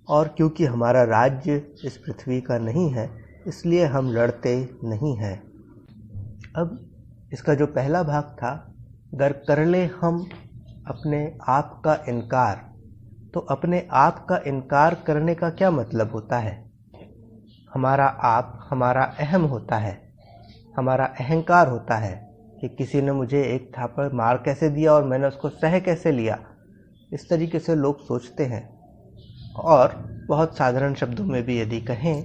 और क्योंकि हमारा राज्य इस पृथ्वी का नहीं है, इसलिए हम लड़ते नहीं हैं। अब इसका जो पहला भाग था, अगर कर ले हम अपने आप का इनकार, तो अपने आप का इनकार करने का क्या मतलब होता है? हमारा आप हमारा अहम होता है, हमारा अहंकार होता है कि किसी ने मुझे एक थापड़ मार कैसे दिया और मैंने उसको सह कैसे लिया। इस तरीके से लोग सोचते हैं। और बहुत साधारण शब्दों में भी यदि कहें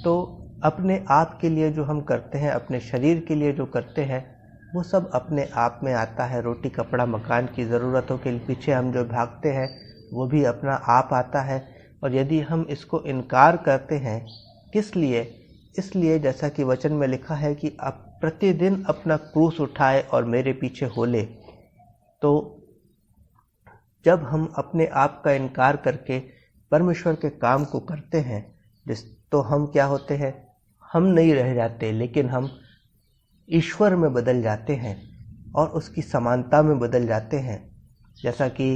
तो अपने आप के लिए जो हम करते हैं, अपने शरीर के लिए जो करते हैं, वो सब अपने आप में आता है। रोटी कपड़ा मकान की ज़रूरतों के पीछे हम जो भागते हैं वो भी अपना आप आता है। और यदि हम इसको इनकार करते हैं, किस लिए? इसलिए जैसा कि वचन में लिखा है कि आप प्रतिदिन अपना क्रूस उठाए और मेरे पीछे हो ले। तो जब हम अपने आप का इनकार करके परमेश्वर के काम को करते हैं, तो हम क्या होते हैं? हम नहीं रह जाते, लेकिन हम ईश्वर में बदल जाते हैं। और उसकी समानता में बदल जाते हैं। जैसा कि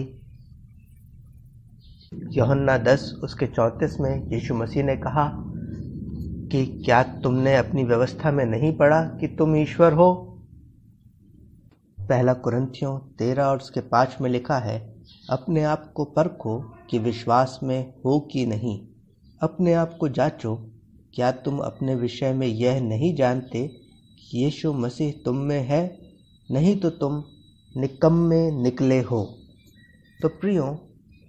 यूहन्ना 10 उसके 34 में यीशु मसीह ने कहा कि क्या तुमने अपनी व्यवस्था में नहीं पढ़ा कि तुम ईश्वर हो। पहला कुरिन्थियों 13 और उसके 5 में लिखा है, अपने आप को परखो कि विश्वास में हो कि नहीं, अपने आप को जांचो, क्या तुम अपने विषय में यह नहीं जानते कि यीशु मसीह तुम में है, नहीं तो तुम निकम्मे निकले हो। तो प्रियो,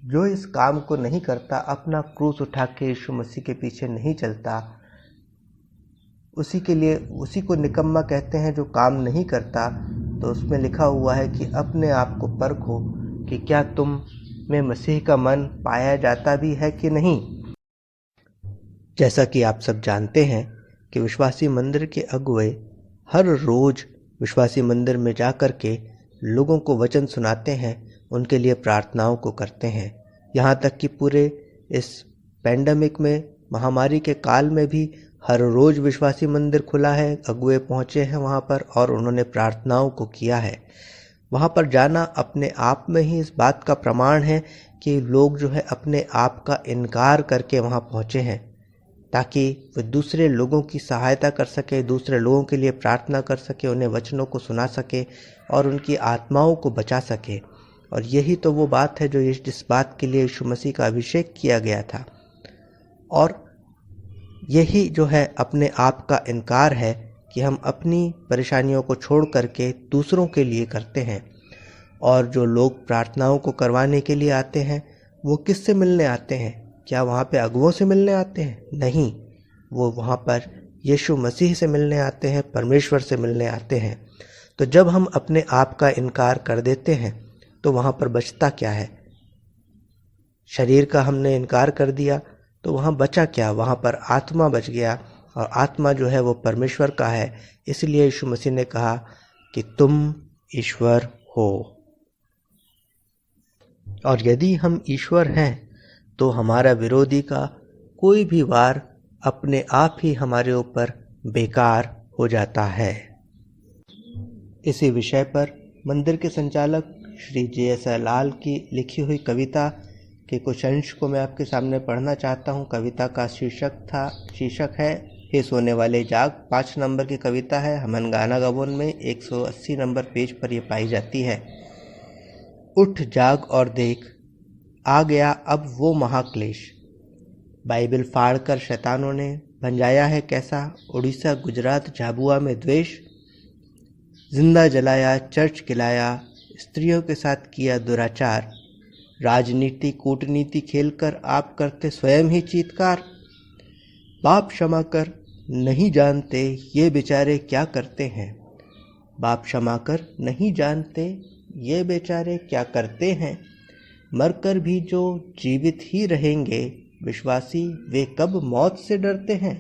जो इस काम को नहीं करता, अपना क्रूस उठा के यीशु मसीह के पीछे नहीं चलता, उसी को निकम्मा कहते हैं जो काम नहीं करता। तो उसमें लिखा हुआ है कि अपने आप को परखो कि क्या तुम में मसीह का मन पाया जाता भी है कि नहीं। जैसा कि आप सब जानते हैं कि विश्वासी मंदिर के अगुवे हर रोज विश्वासी मंदिर में जाकर के लोगों को वचन सुनाते हैं, उनके लिए प्रार्थनाओं को करते हैं। यहाँ तक कि पूरे इस पैंडेमिक में, महामारी के काल में भी हर रोज विश्वासी मंदिर खुला है, अगुवे पहुँचे हैं वहाँ पर और उन्होंने प्रार्थनाओं को किया है। वहाँ पर जाना अपने आप में ही इस बात का प्रमाण है कि लोग जो है अपने आप का इनकार करके वहाँ पहुँचे हैं, ताकि वे दूसरे लोगों की सहायता कर सके, दूसरे लोगों के लिए प्रार्थना कर सके, उन्हें वचनों को सुना सके और उनकी आत्माओं को बचा सके। और यही तो वो बात है जो जिस बात के लिए यीशु मसीह का अभिषेक किया गया था। और यही जो है अपने आप का इनकार है कि हम अपनी परेशानियों को छोड़ करके दूसरों के लिए करते हैं। और जो लोग प्रार्थनाओं को करवाने के लिए आते हैं, वो किससे मिलने आते हैं? क्या वहाँ पे अगुवों से मिलने आते हैं? नहीं, वो वहाँ पर यीशु मसीह से मिलने आते हैं, परमेश्वर से मिलने आते हैं। तो जब हम अपने आप का इनकार कर देते हैं तो वहाँ पर बचता क्या है? शरीर का हमने इनकार कर दिया तो वहाँ बचा क्या? वहाँ पर आत्मा बच गया, और आत्मा जो है वो परमेश्वर का है। इसलिए यीशु मसीह ने कहा कि तुम ईश्वर हो। और यदि हम ईश्वर हैं तो हमारा विरोधी का कोई भी वार अपने आप ही हमारे ऊपर बेकार हो जाता है। इसी विषय पर मंदिर के संचालक श्री JSR लाल की लिखी हुई कविता के कुछ अंश को मैं आपके सामने पढ़ना चाहता हूँ। कविता का शीर्षक है हे सोने वाले जाग। 5 नंबर की कविता है। हमन गाना गबोन में 180 नंबर पेज पर यह पाई जाती है। उठ जाग और देख, आ गया अब वो महाक्लेश। बाइबल फाड़कर शैतानों ने भंजाया है कैसा उड़ीसा गुजरात झाबुआ में द्वेष। जिंदा जलाया, चर्च गिलाया, स्त्रियों के साथ किया दुराचार। राजनीति कूटनीति खेलकर आप करते स्वयं ही चीत्कार। बाप क्षमा कर, नहीं जानते ये बेचारे क्या करते हैं। बाप क्षमा कर, नहीं जानते ये बेचारे क्या करते हैं। मरकर भी जो जीवित ही रहेंगे, विश्वासी वे कब मौत से डरते हैं।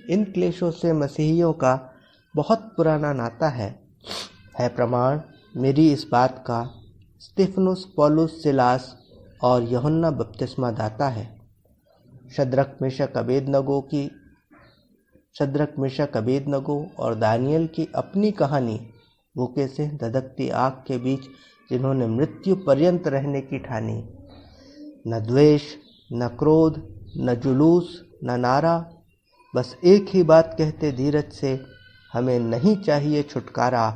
इन क्लेशों से मसीहियों का बहुत पुराना नाता है प्रमाण मेरी इस बात का स्तिफनुस, पौलुस, सिलास और यूहन्ना बपतिस्मा दाता है। शद्रक, मेशक, अबेदनगो और दानियल की अपनी कहानी, भूखे से धधकती आग के बीच जिन्होंने मृत्यु पर्यंत रहने की ठानी। न द्वेष, न क्रोध, न जुलूस, न नारा, बस एक ही बात कहते धीरज से, हमें नहीं चाहिए छुटकारा।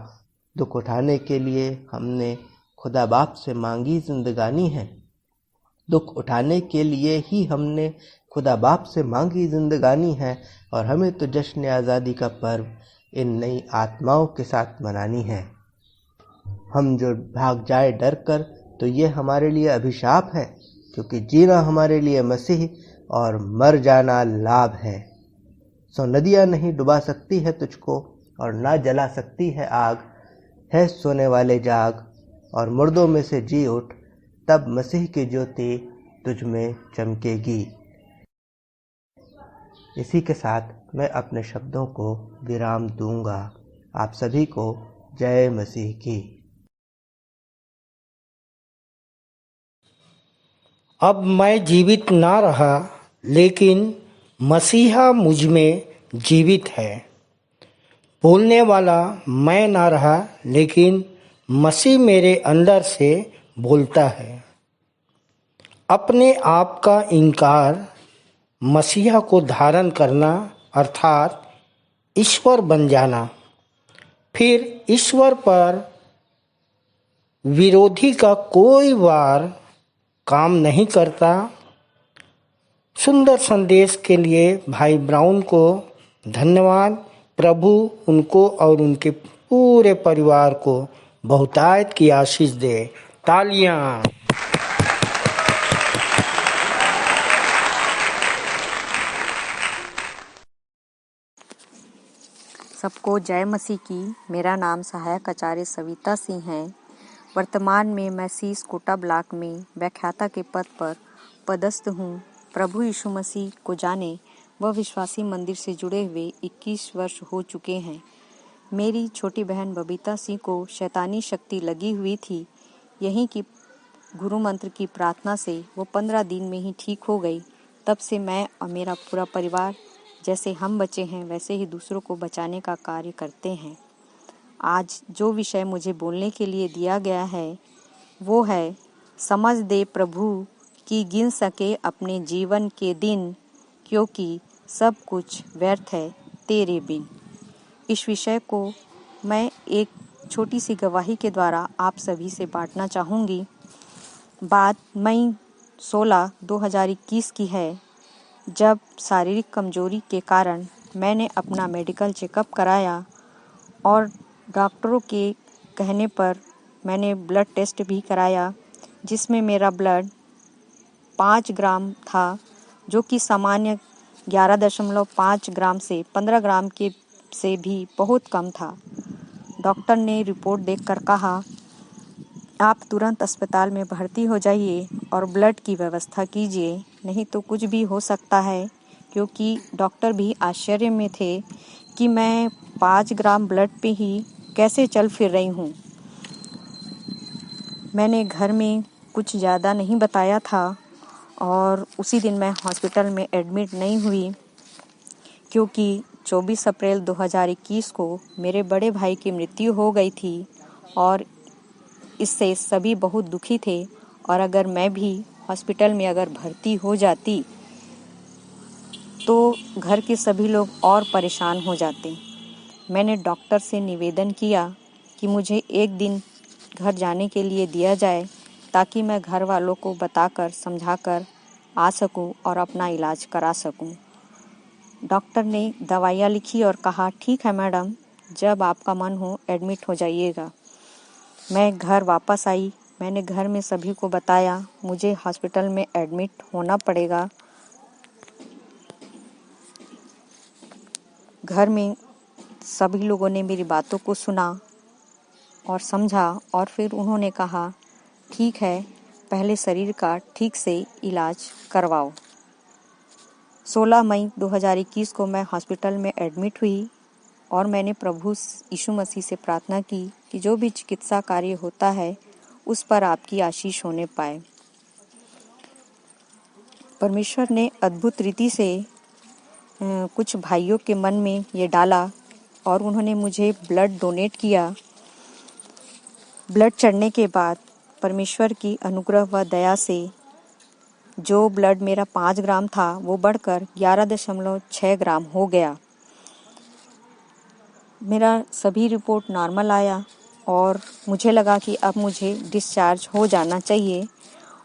दुख उठाने के लिए हमने खुदा बाप से मांगी जिंदगानी है। दुख उठाने के लिए ही हमने खुदा बाप से मांगी जिंदगानी है। और हमें तो जश्न आज़ादी का पर्व इन नई आत्माओं के साथ मनानी है। हम जो भाग जाए डर कर, तो ये हमारे लिए अभिशाप है, क्योंकि जीना हमारे लिए मसीह और मर जाना लाभ है। सो नदियाँ नहीं डुबा सकती है तुझको, और ना जला सकती है आग। है सोने वाले जाग और मुर्दों में से जी उठ, तब मसीह की ज्योति तुझ में चमकेगी। इसी के साथ मैं अपने शब्दों को विराम दूंगा। आप सभी को जय मसीह की। अब मैं जीवित ना रहा, लेकिन मसीहा मुझ में जीवित है। बोलने वाला मैं ना रहा, लेकिन मसीह मेरे अंदर से बोलता है। अपने आप का इनकार, मसीहा को धारण करना अर्थात ईश्वर बन जाना, फिर ईश्वर पर विरोधी का कोई वार काम नहीं करता। सुंदर संदेश के लिए भाई ब्राउन को धन्यवाद। प्रभु उनको और उनके पूरे परिवार को बहुतायत की आशीष दे। तालियां। सबको जय मसीह की। मेरा नाम सहायक आचार्य सविता सिंह है। वर्तमान में मैं सीस कोटा ब्लॉक में व्याख्याता के पद पर पदस्थ हूँ। प्रभु यीशु मसीह को जाने व विश्वासी मंदिर से जुड़े हुए 21 वर्ष हो चुके हैं। मेरी छोटी बहन बबीता सिंह को शैतानी शक्ति लगी हुई थी। यहीं की गुरु मंत्र की प्रार्थना से वो 15 दिन में ही ठीक हो गई। तब से मैं और मेरा पूरा परिवार जैसे हम बचे हैं वैसे ही दूसरों को बचाने का कार्य करते हैं। आज जो विषय मुझे बोलने के लिए दिया गया है वो है समझ दे प्रभु कि गिन सके अपने जीवन के दिन, क्योंकि सब कुछ व्यर्थ है तेरे बिन। इस विषय को मैं एक छोटी सी गवाही के द्वारा आप सभी से बांटना चाहूँगी। बात मई 16, 2021 की है, जब शारीरिक कमजोरी के कारण मैंने अपना मेडिकल चेकअप कराया और डॉक्टरों के कहने पर मैंने ब्लड टेस्ट भी कराया, जिसमें मेरा ब्लड 5 ग्राम था, जो कि सामान्य 11.5 ग्राम से 15 ग्राम के से भी बहुत कम था। डॉक्टर ने रिपोर्ट देखकर कहा, आप तुरंत अस्पताल में भर्ती हो जाइए और ब्लड की व्यवस्था कीजिए, नहीं तो कुछ भी हो सकता है। क्योंकि डॉक्टर भी आश्चर्य में थे कि मैं 5 ग्राम ब्लड पे ही कैसे चल फिर रही हूँ। मैंने घर में कुछ ज़्यादा नहीं बताया था और उसी दिन मैं हॉस्पिटल में एडमिट नहीं हुई, क्योंकि 24 अप्रैल 2021 को मेरे बड़े भाई की मृत्यु हो गई थी और इससे सभी बहुत दुखी थे। और अगर मैं भी हॉस्पिटल में अगर भर्ती हो जाती तो घर के सभी लोग और परेशान हो जाते। मैंने डॉक्टर से निवेदन किया कि मुझे एक दिन घर जाने के लिए दिया जाए, ताकि मैं घर वालों को बताकर समझाकर आ सकूं और अपना इलाज करा सकूं। डॉक्टर ने दवाइयाँ लिखी और कहा, ठीक है मैडम, जब आपका मन हो एडमिट हो जाइएगा। मैं घर वापस आई। मैंने घर में सभी को बताया मुझे हॉस्पिटल में एडमिट होना पड़ेगा। घर में सभी लोगों ने मेरी बातों को सुना और समझा और फिर उन्होंने कहा, ठीक है, पहले शरीर का ठीक से इलाज करवाओ। 16 मई 2021 को मैं हॉस्पिटल में एडमिट हुई और मैंने प्रभु यीशु मसीह से प्रार्थना की कि जो भी चिकित्सा कार्य होता है उस पर आपकी आशीष होने पाए। परमेश्वर ने अद्भुत रीति से कुछ भाइयों के मन में ये डाला और उन्होंने मुझे ब्लड डोनेट किया। ब्लड चढ़ने के बाद परमेश्वर की अनुग्रह व दया से जो ब्लड मेरा 5 ग्राम था वो बढ़कर 11.6 ग्राम हो गया। मेरा सभी रिपोर्ट नॉर्मल आया और मुझे लगा कि अब मुझे डिस्चार्ज हो जाना चाहिए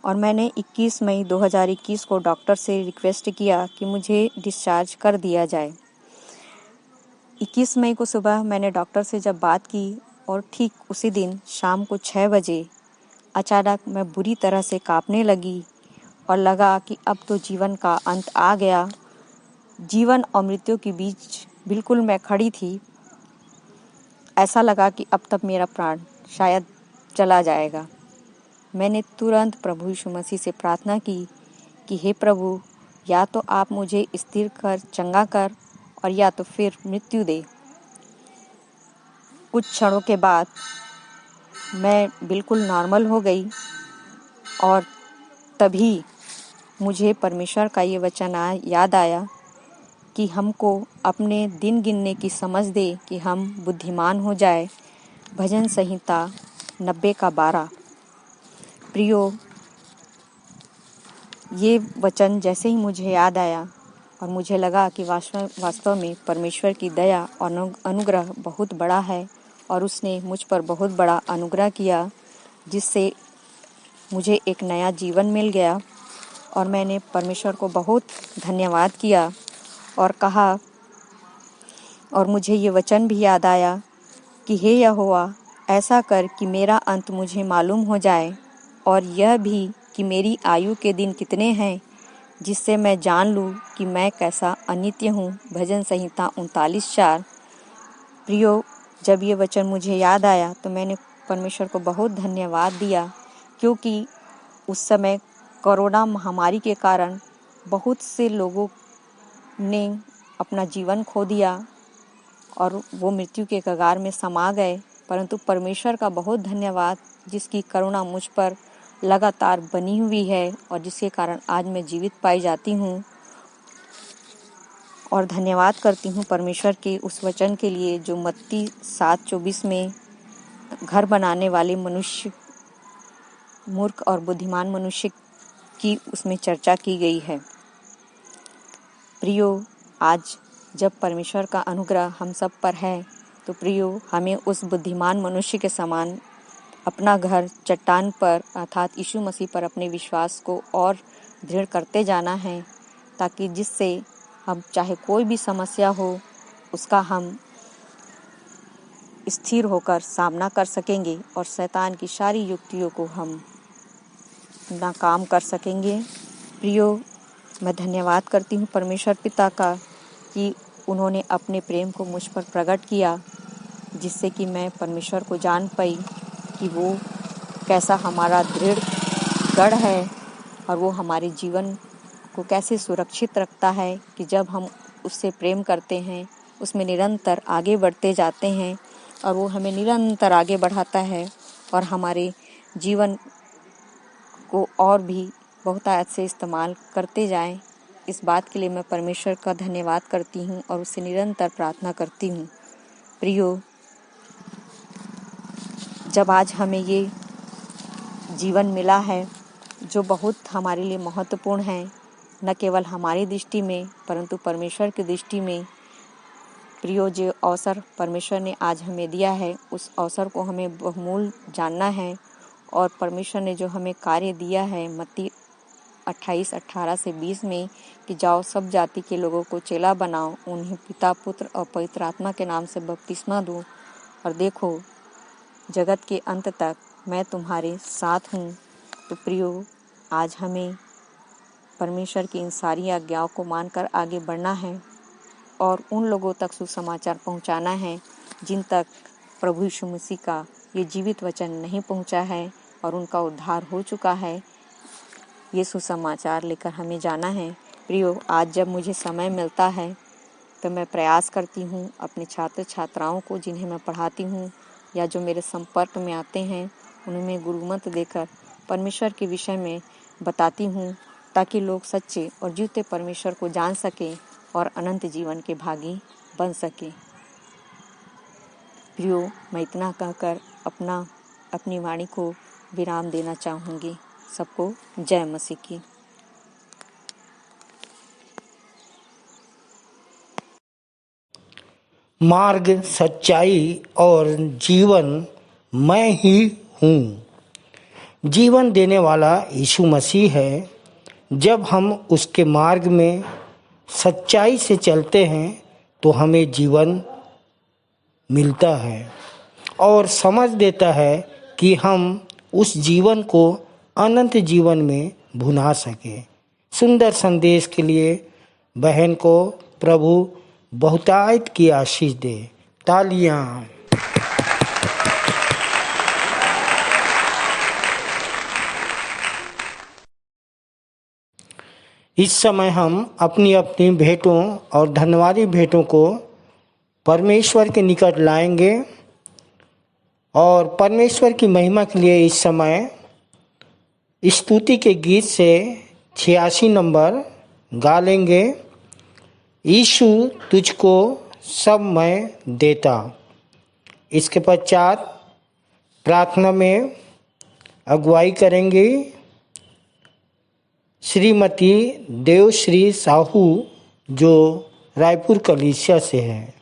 और मैंने 21 मई 2021 को डॉक्टर से रिक्वेस्ट किया कि मुझे डिस्चार्ज कर दिया जाए। 21 मई को सुबह मैंने डॉक्टर से जब बात की और ठीक उसी दिन शाम को 6 बजे अचानक मैं बुरी तरह से कांपने लगी और लगा कि अब तो जीवन का अंत आ गया। जीवन और मृत्यु के बीच बिल्कुल मैं खड़ी थी। ऐसा लगा कि अब तक मेरा प्राण शायद चला जाएगा। मैंने तुरंत प्रभु यीशु मसीह से प्रार्थना की कि हे प्रभु, या तो आप मुझे स्थिर कर, चंगा कर और या तो फिर मृत्यु दे। कुछ क्षणों के बाद मैं बिल्कुल नॉर्मल हो गई और तभी मुझे परमेश्वर का ये वचन याद आया कि हमको अपने दिन गिनने की समझ दे कि हम बुद्धिमान हो जाए। भजन संहिता 90 का 12। प्रियो, ये वचन जैसे ही मुझे याद आया और मुझे लगा कि वास्तव में परमेश्वर की दया और अनुग्रह बहुत बड़ा है और उसने मुझ पर बहुत बड़ा अनुग्रह किया, जिससे मुझे एक नया जीवन मिल गया। और मैंने परमेश्वर को बहुत धन्यवाद किया और कहा, और मुझे ये वचन भी याद आया कि हे यहोवा, ऐसा कर कि मेरा अंत मुझे मालूम हो जाए और यह भी कि मेरी आयु के दिन कितने हैं, जिससे मैं जान लूँ कि मैं कैसा अनित्य हूँ। भजन संहिता 39:4। प्रियो, जब ये वचन मुझे याद आया तो मैंने परमेश्वर को बहुत धन्यवाद दिया, क्योंकि उस समय कोरोना महामारी के कारण बहुत से लोगों ने अपना जीवन खो दिया और वो मृत्यु के कगार में समा गए। परंतु परमेश्वर का बहुत धन्यवाद, जिसकी करुणा मुझ पर लगातार बनी हुई है और जिसके कारण आज मैं जीवित पाई जाती हूँ। और धन्यवाद करती हूँ परमेश्वर के उस वचन के लिए जो मत्ती 7:24 में घर बनाने वाले मनुष्य, मूर्ख और बुद्धिमान मनुष्य की उसमें चर्चा की गई है। प्रियो, आज जब परमेश्वर का अनुग्रह हम सब पर है तो प्रियो, हमें उस बुद्धिमान मनुष्य के समान अपना घर चट्टान पर अर्थात यीशु मसीह पर अपने विश्वास को और दृढ़ करते जाना है, ताकि जिससे हम चाहे कोई भी समस्या हो उसका हम स्थिर होकर सामना कर सकेंगे और शैतान की सारी युक्तियों को हम नाकाम कर सकेंगे। प्रियो, मैं धन्यवाद करती हूँ परमेश्वर पिता का कि उन्होंने अपने प्रेम को मुझ पर प्रकट किया, जिससे कि मैं परमेश्वर को जान पाई कि वो कैसा हमारा दृढ़ गढ़ है और वो हमारे जीवन को कैसे सुरक्षित रखता है कि जब हम उससे प्रेम करते हैं, उसमें निरंतर आगे बढ़ते जाते हैं और वो हमें निरंतर आगे बढ़ाता है और हमारे जीवन को और भी बहुतायत से इस्तेमाल करते जाएं। इस बात के लिए मैं परमेश्वर का धन्यवाद करती हूँ और उससे निरंतर प्रार्थना करती हूँ। प्रियो, जब आज हमें ये जीवन मिला है जो बहुत हमारे लिए महत्वपूर्ण है, न केवल हमारी दृष्टि में परंतु परमेश्वर की दृष्टि में, प्रियो, जो अवसर परमेश्वर ने आज हमें दिया है उस अवसर को हमें बहुमूल्य जानना है। और परमेश्वर ने जो हमें कार्य दिया है मत्ती 28:18-20 में कि जाओ सब जाति के लोगों को चेला बनाओ, उन्हें पिता, पुत्र और पवित्र आत्मा के नाम से बपतिस्मा दो और देखो जगत के अंत तक मैं तुम्हारे साथ हूँ। तो प्रियो, आज हमें परमेश्वर की इन सारी आज्ञाओं को मानकर आगे बढ़ना है और उन लोगों तक सुसमाचार पहुँचाना है जिन तक प्रभु यीशु मसीह का ये जीवित वचन नहीं पहुँचा है और उनका उद्धार हो चुका है। ये सुसमाचार लेकर हमें जाना है। प्रियो, आज जब मुझे समय मिलता है तो मैं प्रयास करती हूँ अपने छात्र छात्राओं को जिन्हें मैं पढ़ाती हूँ या जो मेरे संपर्क में आते हैं उन्हें गुरुमत देकर परमेश्वर के विषय में बताती हूँ, ताकि लोग सच्चे और जीते परमेश्वर को जान सकें और अनंत जीवन के भागी बन सकें। प्रियो, मैं इतना कहकर अपनी वाणी को विराम देना चाहूँगी। सबको जय मसीह की। मार्ग, सच्चाई और जीवन मैं ही हूँ। जीवन देने वाला यीशु मसीह है। जब हम उसके मार्ग में सच्चाई से चलते हैं तो हमें जीवन मिलता है और समझ देता है कि हम उस जीवन को अनंत जीवन में भुना सके। सुंदर संदेश के लिए बहन को प्रभु बहुतायत की आशीष दे। तालियां। इस समय हम अपनी अपनी भेंटों और धन्यवादी भेंटों को परमेश्वर के निकट लाएंगे और परमेश्वर की महिमा के लिए इस समय स्तुति के गीत से 86 नंबर गा लेंगे। यीशु तुझको सब मैं देता। इसके पश्चात प्रार्थना में अगुवाई करेंगी श्रीमती देवश्री साहू, जो रायपुर कलीसिया से हैं।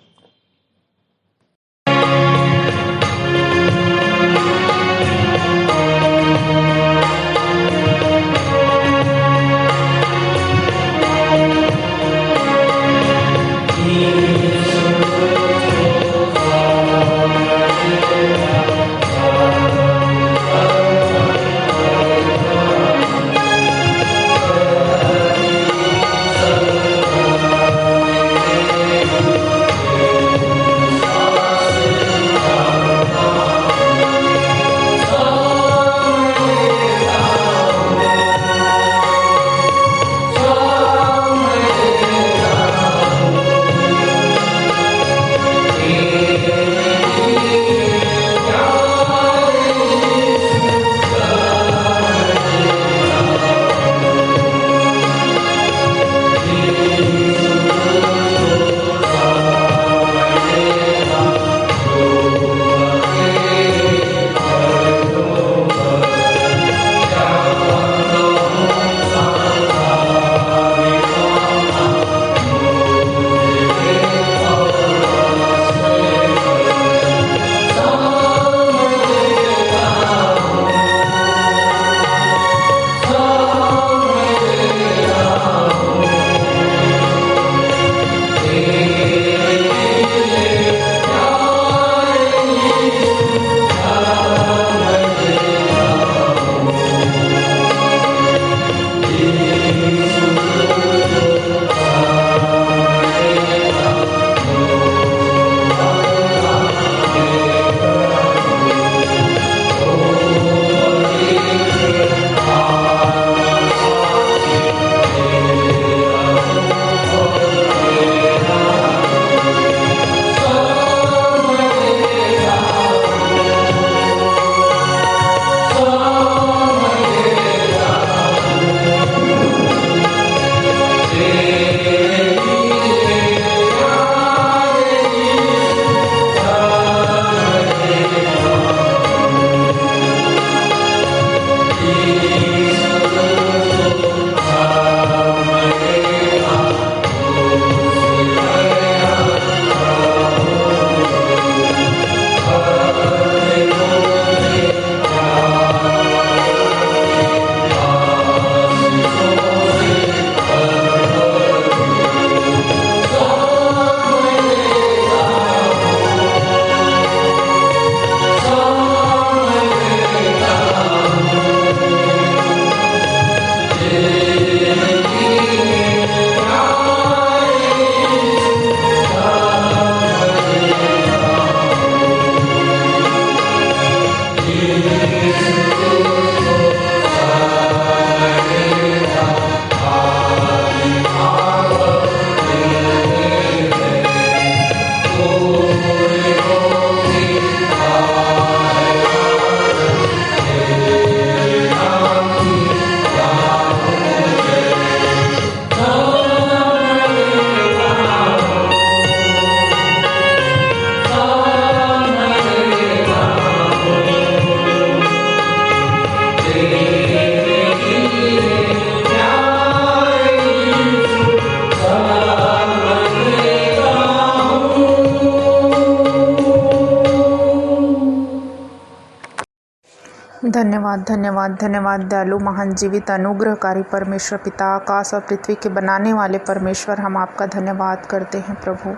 धन्यवाद धन्यवाद धन्यवाद दयालु महान जीवित अनुग्रहकारी परमेश्वर पिता, आकाश और पृथ्वी के बनाने वाले परमेश्वर, हम आपका धन्यवाद करते हैं प्रभु।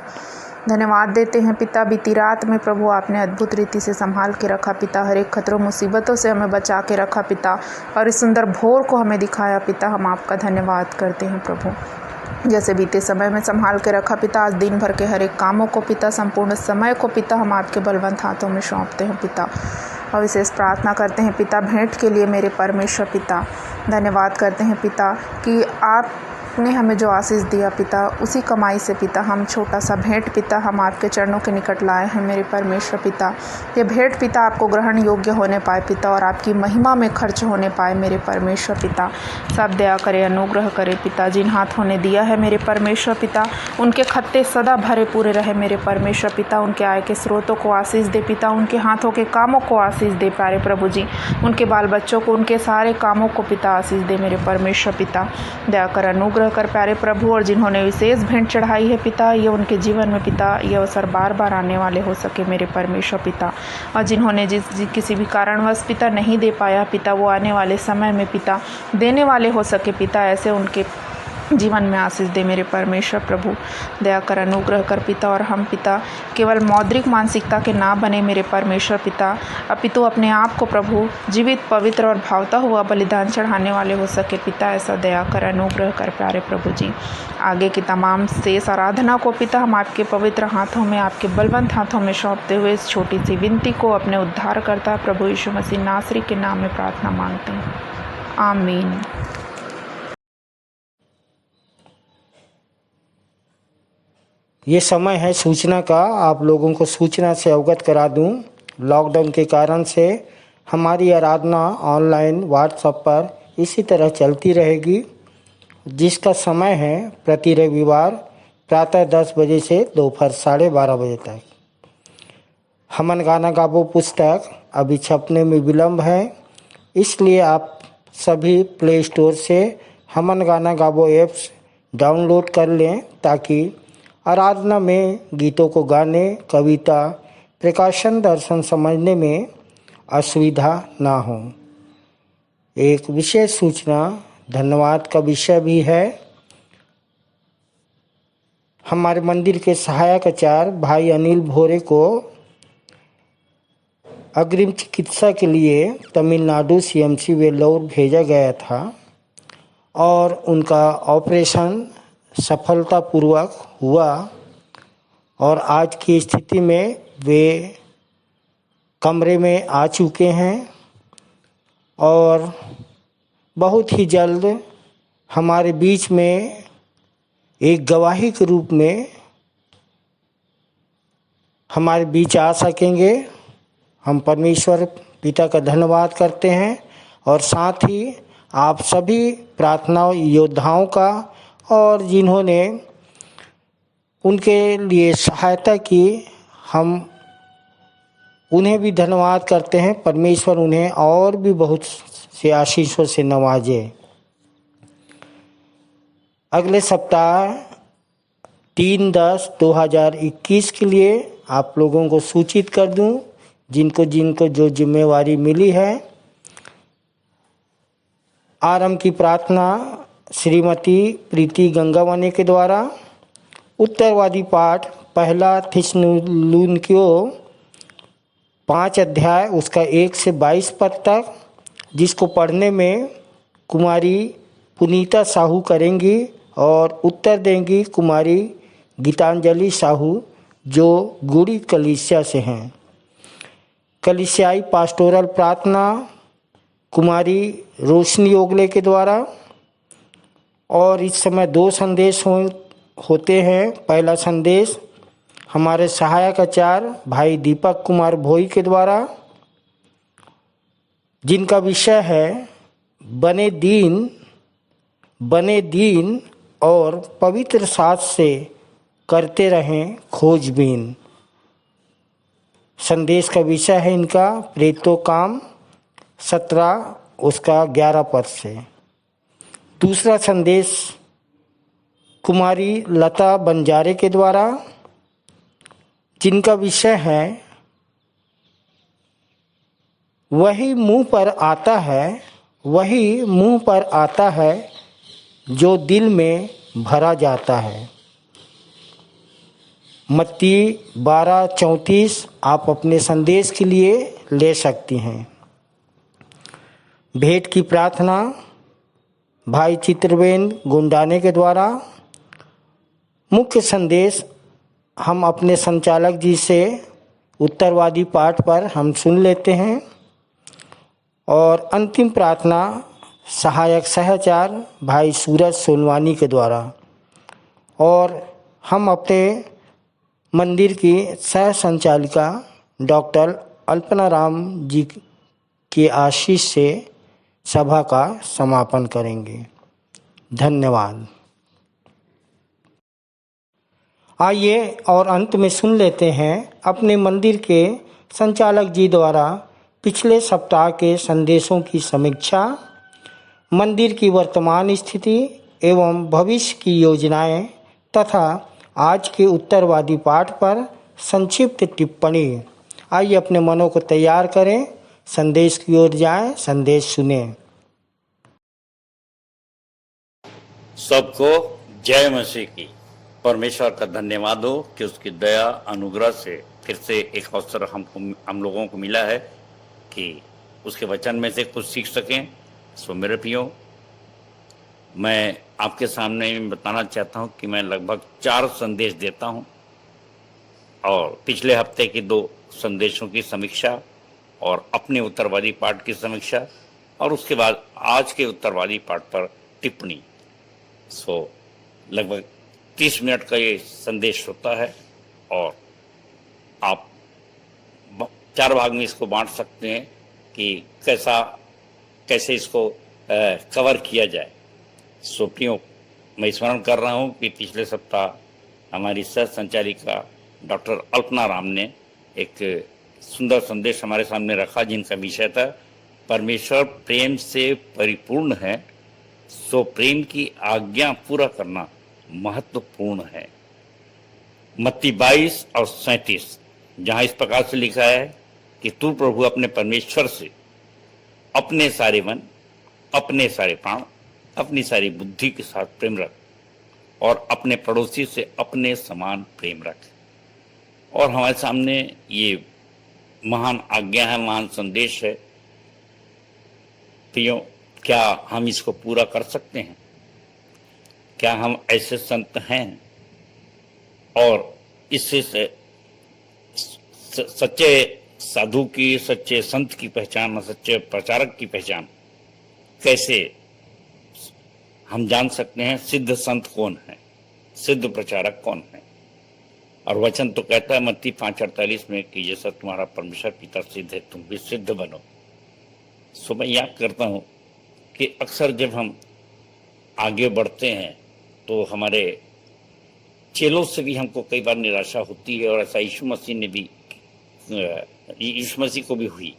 धन्यवाद देते हैं पिता, बीती रात में प्रभु आपने अद्भुत रीति से संभाल के रखा पिता, हर एक खतरों मुसीबतों से हमें बचा के रखा पिता, और इस सुंदर भोर को हमें दिखाया पिता। हम आपका धन्यवाद करते हैं प्रभु। जैसे बीते समय में संभाल के रखा पिता, आज दिन भर के हर एक कामों को पिता, संपूर्ण समय को पिता, हम आपके बलवंत हाथों में सौंपते हैं पिता, और विशेष प्रार्थना करते हैं पिता भेंट के लिए मेरे परमेश्वर पिता। धन्यवाद करते हैं पिता कि आप आपने हमें जो आशीष दिया पिता, उसी कमाई से पिता हम छोटा सा भेंट पिता हम आपके चरणों के निकट लाए हैं मेरे परमेश्वर पिता। ये भेंट पिता आपको ग्रहण योग्य होने पाए पिता और आपकी महिमा में खर्च होने पाए मेरे परमेश्वर पिता। सब दया करे, अनुग्रह करे पिता। जिन हाथों ने दिया है मेरे परमेश्वर पिता, उनके खत्ते सदा भरे पूरे रहे मेरे परमेश्वर पिता। उनके आय के स्रोतों को आशीष दे पिता, उनके हाथों के कामों को आशीष दे प्यारे प्रभु जी। उनके बाल बच्चों को, उनके सारे कामों को पिता आशीष दे मेरे परमेश्वर पिता। दया कर, अनुग्रह कर प्यारे प्रभु। और जिन्होंने विशेष भेंट चढ़ाई है पिता, ये उनके जीवन में पिता ये अवसर बार बार आने वाले हो सके मेरे परमेश्वर पिता। और जिन्होंने किसी भी कारणवश पिता नहीं दे पाया पिता, वो आने वाले समय में पिता देने वाले हो सके पिता, ऐसे उनके जीवन में आशीष दे मेरे परमेश्वर प्रभु। दया कर, अनुग्रह कर पिता। और हम पिता केवल मौद्रिक मानसिकता के ना बने मेरे परमेश्वर पिता, अपितु अपने आप को प्रभु जीवित, पवित्र और भावता हुआ बलिदान चढ़ाने वाले हो सके पिता, ऐसा दया कर, अनुग्रह कर प्यारे प्रभु जी। आगे की तमाम शेष आराधना को पिता हम आपके पवित्र हाथों में, आपके बलवंत हाथों में सौंपते हुए इस छोटी सी विनती को अपने उद्धारकर्ता प्रभु यीशु मसीह नासरी के नाम में प्रार्थना मांगते हैं, आमीन। ये समय है सूचना का। आप लोगों को सूचना से अवगत करा दूं, लॉकडाउन के कारण से हमारी आराधना ऑनलाइन व्हाट्सएप पर इसी तरह चलती रहेगी, जिसका समय है प्रति रविवार प्रातः 10 बजे से दोपहर 12:30 बजे तक। हमन गाना गाबो पुस्तक अभी छपने में विलम्ब है, इसलिए आप सभी प्ले स्टोर से हमन गाना गाबो ऐप्स डाउनलोड कर लें, ताकि आराधना में गीतों को गाने, कविता, प्रकाशन, दर्शन समझने में असुविधा ना हो। एक विशेष सूचना धन्यवाद का विषय भी है। हमारे मंदिर के सहायक आचार्य भाई अनिल भोरे को अग्रिम चिकित्सा के लिए तमिलनाडु CMC वेल्लोर भेजा गया था और उनका ऑपरेशन सफलतापूर्वक हुआ और आज की स्थिति में वे कमरे में आ चुके हैं और बहुत ही जल्द हमारे बीच में एक गवाही के रूप में हमारे बीच आ सकेंगे। हम परमेश्वर पिता का धन्यवाद करते हैं और साथ ही आप सभी प्रार्थना योद्धाओं का और जिन्होंने उनके लिए सहायता की, हम उन्हें भी धन्यवाद करते हैं। परमेश्वर उन्हें और भी बहुत से आशीषों से नवाजे। अगले सप्ताह 3/10/2021 के लिए आप लोगों को सूचित कर दूं, जिनको जिनको जो जिम्मेवारी मिली है। आरंभ की प्रार्थना श्रीमती प्रीति गंगावानी के द्वारा, उत्तरवादी पाठ पहला थिस्सलुनीकियों 5 अध्याय उसका 1 से 22 पद तक, जिसको पढ़ने में कुमारी पुनीता साहू करेंगी और उत्तर देंगी कुमारी गीतांजलि साहू, जो गुड़ी कलीसिया से हैं। कलीसियाई पास्टोरल प्रार्थना कुमारी रोशनी ओगले के द्वारा। और इस समय 2 संदेश होते हैं। पहला संदेश हमारे सहायक आचार्य भाई दीपक कुमार भोई के द्वारा, जिनका विषय है बने दीन और पवित्र साथ से करते रहें खोजबीन। संदेश का विषय है इनका प्रेतो काम 17 उसका 11 पद से। दूसरा संदेश कुमारी लता बंजारे के द्वारा, जिनका विषय है वही मुंह पर आता है जो दिल में भरा जाता है। मत्ती 12:34 आप अपने संदेश के लिए ले सकती हैं। भेंट की प्रार्थना भाई चित्रबेन गुंडाने के द्वारा। मुख्य संदेश हम अपने संचालक जी से उत्तरवादी पाठ पर हम सुन लेते हैं और अंतिम प्रार्थना सहायक सहचार भाई सूरज सोनवानी के द्वारा। और हम अपने मंदिर की सह संचालिका डॉक्टर अल्पना राम जी के आशीष से सभा का समापन करेंगे। धन्यवाद। आइए और अंत में सुन लेते हैं अपने मंदिर के संचालक जी द्वारा पिछले सप्ताह के संदेशों की समीक्षा, मंदिर की वर्तमान स्थिति एवं भविष्य की योजनाएं तथा आज के उत्तरवादी पाठ पर संक्षिप्त टिप्पणी। आइए अपने मनों को तैयार करें, संदेश की ओर जाएं, संदेश सुने। सबको जय मसीह की। परमेश्वर का धन्यवाद हो कि उसकी दया अनुग्रह से फिर से एक अवसर हम लोगों को मिला है कि उसके वचन में से कुछ सीख सकें। सो मेरे प्रियो, मैं आपके सामने बताना चाहता हूं कि मैं लगभग 4 संदेश देता हूं और पिछले हफ्ते की 2 संदेशों की समीक्षा और अपने उत्तरवादी पाठ की समीक्षा और उसके बाद आज के उत्तरवादी पाठ पर टिप्पणी। सो लगभग 30 मिनट का ये संदेश होता है और आप 4 भाग में इसको बांट सकते हैं कि कैसे इसको कवर किया जाए। सो प्रियो, मैं स्मरण कर रहा हूँ कि पिछले सप्ताह हमारी सह संचालिका डॉक्टर अल्पना राम ने एक सुंदर संदेश हमारे सामने रखा जिनका विषय था परमेश्वर प्रेम से परिपूर्ण है, सो प्रेम की आज्ञा पूरा करना महत्वपूर्ण है। मत्ती 22 और 37 जहाँ इस प्रकार से लिखा है कि तू प्रभु अपने परमेश्वर से अपने सारे मन, अपने सारे प्राण, अपनी सारी बुद्धि के साथ प्रेम रख और अपने पड़ोसी से अपने समान प्रेम रख। और हमारे सामने ये महान आज्ञा है, महान संदेश है। प्रियो, क्या हम इसको पूरा कर सकते हैं? क्या हम ऐसे संत हैं और इससे सच्चे साधु की, सच्चे संत की पहचान और सच्चे प्रचारक की पहचान कैसे हम जान सकते हैं? सिद्ध संत कौन है, सिद्ध प्रचारक कौन है? और वचन तो कहता है मत्ती 5:48 में कि जैसा तुम्हारा परमेश्वर पिता सिद्ध है तुम भी सिद्ध बनो। सो मैं याद करता हूँ कि अक्सर जब हम आगे बढ़ते हैं तो हमारे चेलों से भी हमको कई बार निराशा होती है और ऐसा यीशु मसीह को भी हुई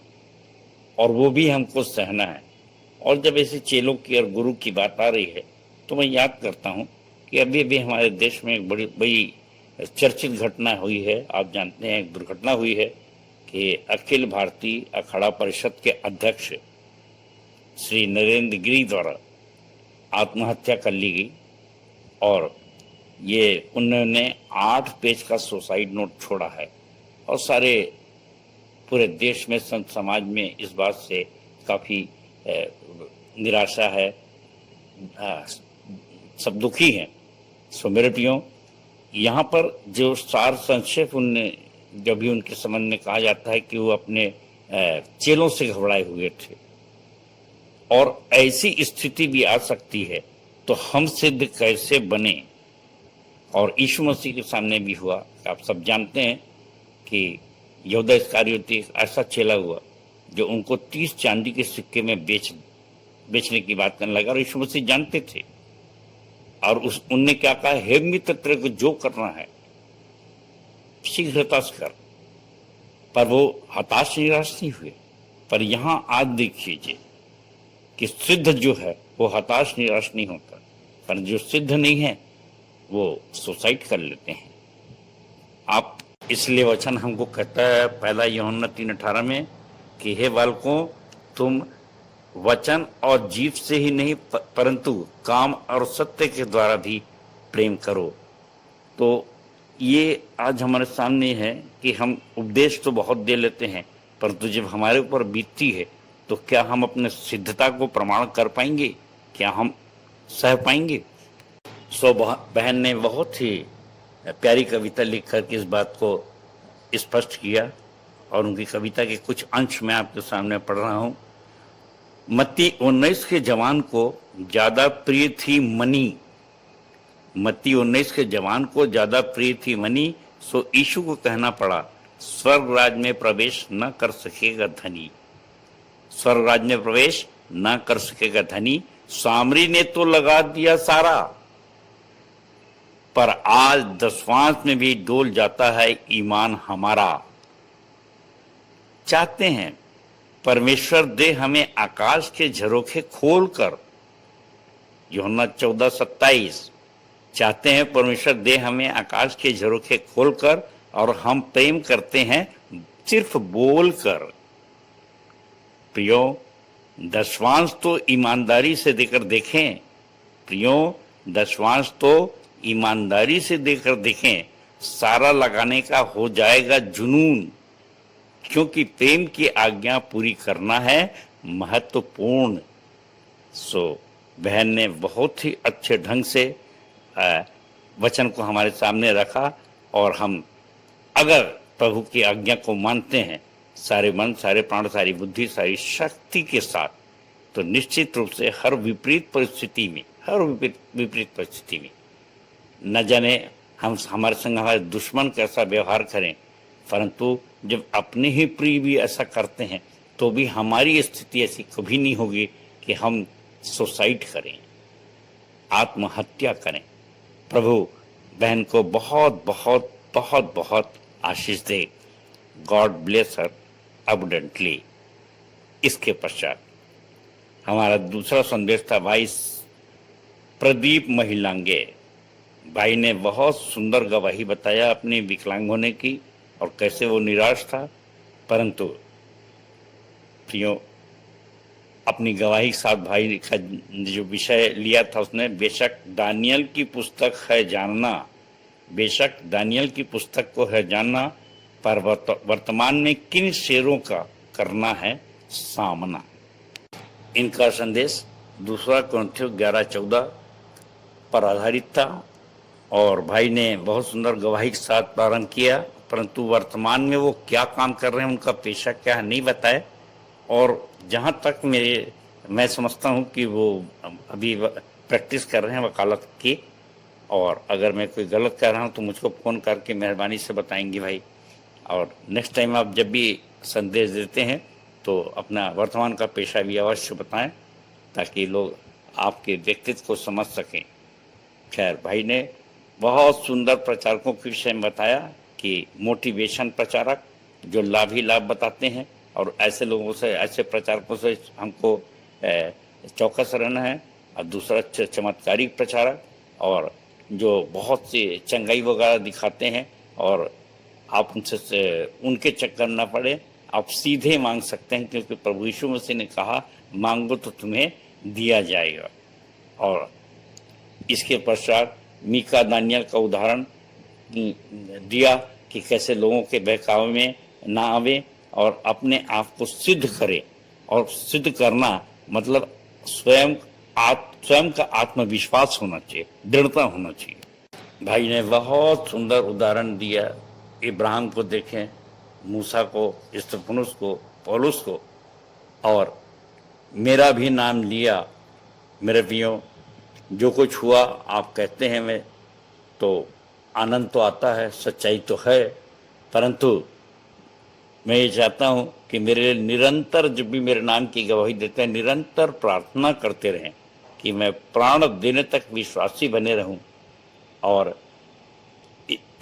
और वो भी हमको सहना है। और जब ऐसे चेलों की और गुरु की बात आ रही है तो मैं याद करता हूँ कि अभी अभी हमारे देश में एक बड़ी चर्चित घटना हुई है। आप जानते हैं, एक दुर्घटना हुई है कि अखिल भारतीय अखाड़ा परिषद के अध्यक्ष श्री नरेंद्र गिरी द्वारा आत्महत्या कर ली गई और ये उन्होंने 8 पेज का सुसाइड नोट छोड़ा है और सारे पूरे देश में, संत समाज में इस बात से काफ़ी निराशा है, सब दुखी हैं। सो मेरे प्रियो, यहाँ पर जो सार संक्षेप उनने जब भी उनके संबंध में कहा जाता है कि वो अपने चेलों से घबराए हुए थे और ऐसी स्थिति भी आ सकती है तो हम सिद्ध कैसे बने। और यीशु मसीह के सामने भी हुआ। आप सब जानते हैं कि यहूदा इस्करियोती ऐसा चेला हुआ जो उनको 30 चांदी के सिक्के में बेचने की बात करने लगा और यीशु मसीह जानते थे और उनने क्या कहा, हे मित्र तेरे को जो करना है शीघ्रता से कर। पर वो हताश निराश नहीं हुए। पर यहाँ आज देखिए कि सिद्ध जो है वो हताश निराश नहीं होता, पर जो सिद्ध नहीं है वो सुसाइड कर लेते हैं। आप इसलिए वचन हमको कहता है 1 यूहन्ना 3:18 में कि हे बालकों, तुम वचन और जीभ से ही नहीं परंतु काम और सत्य के द्वारा भी प्रेम करो। तो ये आज हमारे सामने है कि हम उपदेश तो बहुत दे लेते हैं, परंतु जब हमारे ऊपर बीतती है तो क्या हम अपने सिद्धता को प्रमाण कर पाएंगे? क्या हम सह पाएंगे? सो बहन ने बहुत ही प्यारी कविता लिख कर के इस बात को स्पष्ट किया और उनकी कविता के कुछ अंश मैं आपके सामने पढ़ रहा हूँ। मत्ती 19 के जवान को ज्यादा प्रिय थी मनी। मत्ती 19 के जवान को ज्यादा प्रिय थी मनी, सो यीशु को कहना पड़ा, स्वर्ग राज में प्रवेश न कर सकेगा धनी। स्वर्ग राज में प्रवेश न कर सकेगा धनी। सामरी ने तो लगा दिया सारा, पर आज दशवांश में भी डोल जाता है ईमान हमारा। चाहते हैं परमेश्वर दे हमें आकाश के झरोखे खोलकर, यूहन्ना 14:27। चाहते हैं परमेश्वर दे हमें आकाश के झरोखे खोलकर, और हम प्रेम करते हैं सिर्फ बोलकर। प्रियो, दशवांश तो ईमानदारी से देकर देखें। प्रियो, दशवांश तो ईमानदारी से देकर देखें। सारा लगाने का हो जाएगा जुनून, क्योंकि प्रेम की आज्ञा पूरी करना है महत्वपूर्ण। सो बहन ने बहुत ही अच्छे ढंग से वचन को हमारे सामने रखा, और हम अगर प्रभु की आज्ञा को मानते हैं सारे मन, सारे प्राण, सारी बुद्धि, सारी शक्ति के साथ, तो निश्चित रूप से हर विपरीत परिस्थिति में, हर विपरीत परिस्थिति में, न जाने हमारे संग हमारे दुश्मन कैसा व्यवहार करें, परंतु जब अपने ही प्रिय भी ऐसा करते हैं तो भी हमारी स्थिति ऐसी कभी नहीं होगी कि हम सुसाइड करें, आत्महत्या करें। प्रभु बहन को बहुत बहुत बहुत बहुत आशीष दे। गॉड ब्लेस हर अबडेंटली। इसके पश्चात हमारा दूसरा संदेश था भाई प्रदीप महिलांगे। भाई ने बहुत सुंदर गवाही बताया अपने विकलांग होने की और कैसे वो निराश था, परंतु प्रियो, अपनी गवाही के साथ भाई का जो विषय लिया था उसने, बेशक दानियल की पुस्तक है जानना, बेशक दानियल की पुस्तक को है जानना, पर वर्तमान में किन शेरों का करना है सामना। इनका संदेश दूसरा कोरिन्थियों 11:14 पर आधारित था, और भाई ने बहुत सुंदर गवाही के साथ प्रारंभ किया, परंतु वर्तमान में वो क्या काम कर रहे हैं, उनका पेशा क्या है नहीं बताए। और जहाँ तक मैं समझता हूँ कि वो अभी प्रैक्टिस कर रहे हैं वकालत की, और अगर मैं कोई गलत कर रहा हूँ तो मुझको फ़ोन करके मेहरबानी से बताएंगे भाई। और नेक्स्ट टाइम आप जब भी संदेश देते हैं तो अपना वर्तमान का पेशा भी अवश्य बताएं, ताकि लोग आपके व्यक्तित्व को समझ सकें। खैर, भाई ने बहुत सुंदर प्रचारकों के विषय में बताया कि मोटिवेशन प्रचारक जो लाभ ही लाभ बताते हैं, और ऐसे लोगों से, ऐसे प्रचारकों से हमको चौकस रहना है। और दूसरा चमत्कारिक प्रचारक, और जो बहुत सी चंगाई वगैरह दिखाते हैं, और आप उनसे उनके चक्कर न पड़े, आप सीधे मांग सकते हैं, क्योंकि प्रभु यीशु मसीह ने कहा मांगो तो तुम्हें दिया जाएगा। और इसके पश्चात मीका दानियल का उदाहरण दिया कि कैसे लोगों के बहकावे में ना आवे और अपने आप को सिद्ध करे। और सिद्ध करना मतलब स्वयं का आत्मविश्वास होना चाहिए, दृढ़ता होना चाहिए। भाई ने बहुत सुंदर उदाहरण दिया। इब्राहिम को देखें, मूसा को, स्तिफनुस को, पौलुस को, और मेरा भी नाम लिया। मेरे प्रियो, जो कुछ हुआ आप कहते हैं मैं, तो आनंद तो आता है, सच्चाई तो है, परंतु मैं ये चाहता हूँ कि मेरे निरंतर, जब भी मेरे नाम की गवाही देते हैं, निरंतर प्रार्थना करते रहें कि मैं प्राण देने तक विश्वासी बने रहूं, और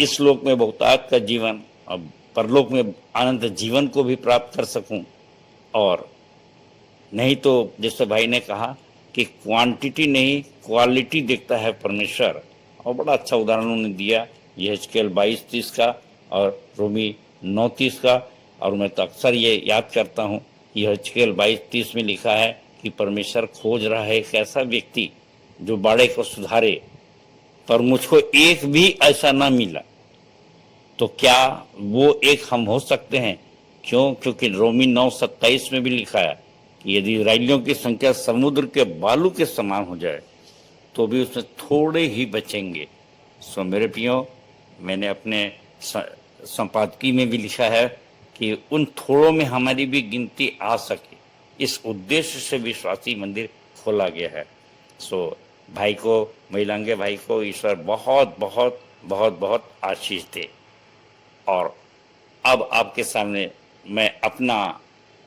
इस लोक में बहुतायत का जीवन और परलोक में आनंद जीवन को भी प्राप्त कर सकूं। और नहीं तो जैसे भाई ने कहा कि क्वांटिटी नहीं क्वालिटी देखता है परमेश्वर, और बड़ा अच्छा उदाहरण उन्होंने दिया यहेजकेल 22:30 का और रोमी 9:30 का। और मैं तो अक्सर ये याद करता हूँ, यहेजकेल 22:30 में लिखा है कि परमेश्वर खोज रहा है एक ऐसा व्यक्ति जो बाड़े को सुधारे, पर मुझको एक भी ऐसा ना मिला। तो क्या वो एक हम हो सकते हैं? क्यों? क्योंकि रोमी 9:27 में भी लिखा है कि यदि इस्राएलियों की संख्या समुद्र के बालू के समान हो जाए तो भी उसमें थोड़े ही बचेंगे। सो मेरे प्रियो, मैंने अपने संपादकी में भी लिखा है कि उन थोड़ों में हमारी भी गिनती आ सके, इस उद्देश्य से विश्वासी मंदिर खोला गया है। सो भाई को, महिलांगे भाई को ईश्वर बहुत बहुत बहुत बहुत आशीष दे। और अब आपके सामने मैं अपना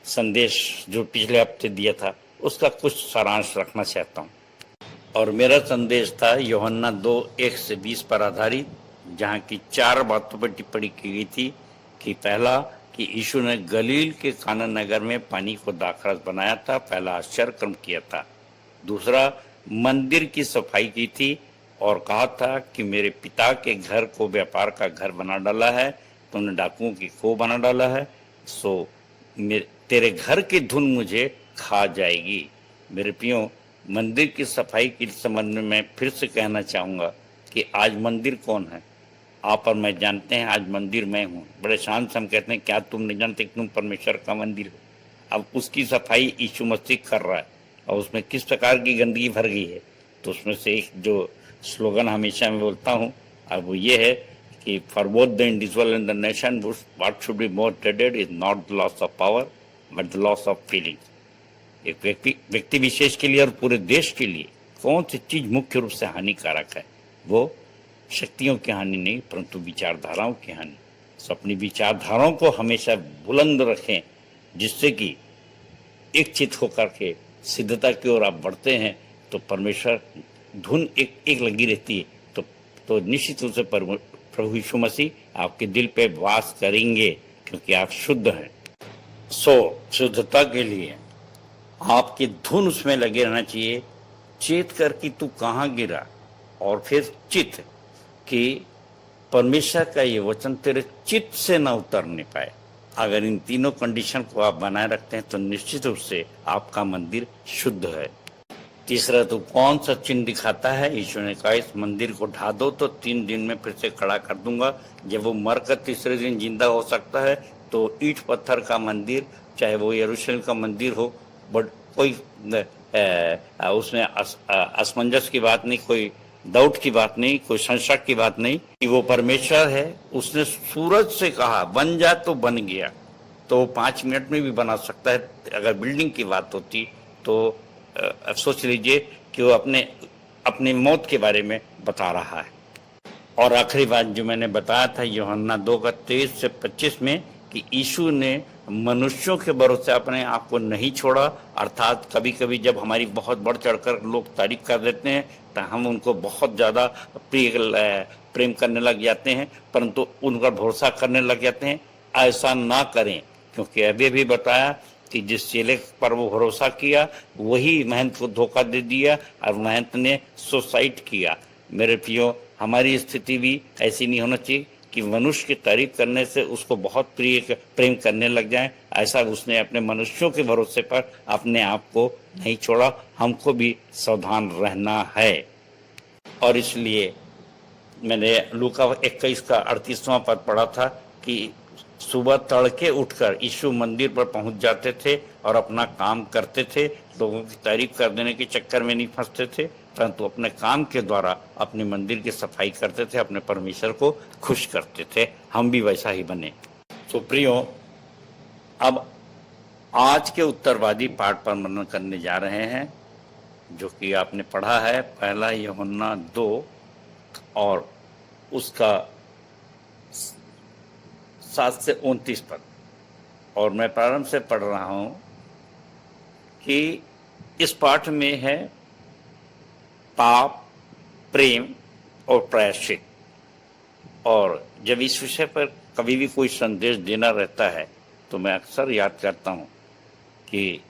संदेश जो पिछले हफ्ते दिया था उसका कुछ सारांश रखना चाहता हूँ। और मेरा संदेश था यूहन्ना 2:1-20 पर आधारित, जहाँ की 4 बातों पर टिप्पणी की गई थी कि पहला कि यीशु ने गलील के काना नगर में पानी को दाखरस बनाया था, पहला आश्चर्य कर्म किया था। दूसरा, मंदिर की सफाई की थी और कहा था कि मेरे पिता के घर को व्यापार का घर बना डाला है, तुमने डाकुओं की खो बना डाला है, सो तेरे घर की धुन मुझे खा जाएगी। मेरे प्रियो, मंदिर की सफाई के संबंध में मैं फिर से कहना चाहूँगा कि आज मंदिर कौन है? आप और मैं जानते हैं आज मंदिर मैं हूँ। बड़े शान से हम कहते हैं क्या तुम नहीं जानते कि तुम परमेश्वर का मंदिर हो? अब उसकी सफाई यीशु मसीह कर रहा है और उसमें किस प्रकार की गंदगी भर गई है। तो उसमें से एक जो स्लोगन हमेशा मैं बोलता हूँ अब वो ये है कि for both the individual and the nation what should be more dreaded is not the loss of power but the loss of feeling. एक व्यक्ति विशेष के लिए और पूरे देश के लिए कौन सी चीज मुख्य रूप से हानिकारक है? वो शक्तियों की हानि नहीं परंतु विचारधाराओं की हानि। तो अपनी विचारधाराओं को हमेशा बुलंद रखें जिससे कि एक चित होकर के सिद्धता की ओर आप बढ़ते हैं तो परमेश्वर धुन एक लगी रहती है तो निश्चित रूप से प्रभु यीशु मसीह आपके दिल पे वास करेंगे क्योंकि आप शुद्ध हैं। सो शुद्धता के लिए आपकी धुन उसमें लगे रहना चाहिए, चेत कर कि तू कहाँ गिरा, और फिर चित कि परमेश्वर का ये वचन तेरे चित्त से ना उतरने पाए। अगर इन तीनों कंडीशन को आप बनाए रखते हैं तो निश्चित रूप से आपका मंदिर शुद्ध है। तीसरा, तो कौन सा चिन्ह दिखाता है? यीशु ने कहा इस मंदिर को ढा दो तो 3 दिन में फिर से खड़ा कर दूंगा। जब वो मरकर तीसरे दिन जिंदा हो सकता है तो ईंट पत्थर का मंदिर, चाहे वो यरूशलेम का मंदिर हो, बट कोई उसमें असमंजस की बात नहीं, कोई डाउट की बात नहीं, कोई संशय की बात नहीं कि वो परमेश्वर है। उसने सूरज से कहा बन जा तो बन गया, तो 5 मिनट में भी बना सकता है। अगर बिल्डिंग की बात होती तो सोच लीजिए कि वो अपने मौत के बारे में बता रहा है। और आखिरी बात जो मैंने बताया था यूहन्ना 2:23-25 में कि यीशु ने मनुष्यों के भरोसे अपने आप को नहीं छोड़ा। अर्थात कभी कभी जब हमारी बहुत बढ़ चढ़कर लोग तारीफ कर देते हैं तो हम उनको बहुत ज़्यादा प्रेम करने लग जाते हैं, परंतु उनका भरोसा करने लग जाते हैं। ऐसा ना करें, क्योंकि अभी भी बताया कि जिस चेले पर वो भरोसा किया वही महंत को धोखा दे दिया और महंत ने सुसाइड किया। मेरे प्रियो, हमारी स्थिति भी ऐसी नहीं होना चाहिए कि मनुष्य की तारीफ करने से उसको बहुत प्रेम करने लग जाएं। ऐसा उसने अपने मनुष्यों के भरोसे पर अपने आप को नहीं छोड़ा। हमको भी सावधान रहना है। और इसलिए मैंने लूका 21 का 38वां पद पढ़ा था कि सुबह तड़के उठकर यीशु मंदिर पर पहुंच जाते थे और अपना काम करते थे। लोगों की तारीफ कर देने के चक्कर में नहीं फंसते थे, परंतु अपने काम के द्वारा अपने मंदिर की सफाई करते थे, अपने परमेश्वर को खुश करते थे। हम भी वैसा ही बने। तो प्रियो, अब आज के उत्तरवादी पाठ पर मनन करने जा रहे हैं, जो कि आपने पढ़ा है पहला यूहन्ना 2 और उसका 7 से 29 पद। और मैं प्रारंभ से पढ़ रहा हूँ कि इस पाठ में है पाप, प्रेम और प्रायश्चित। और जब इस विषय पर कभी भी कोई संदेश देना रहता है तो मैं अक्सर याद करता हूँ कि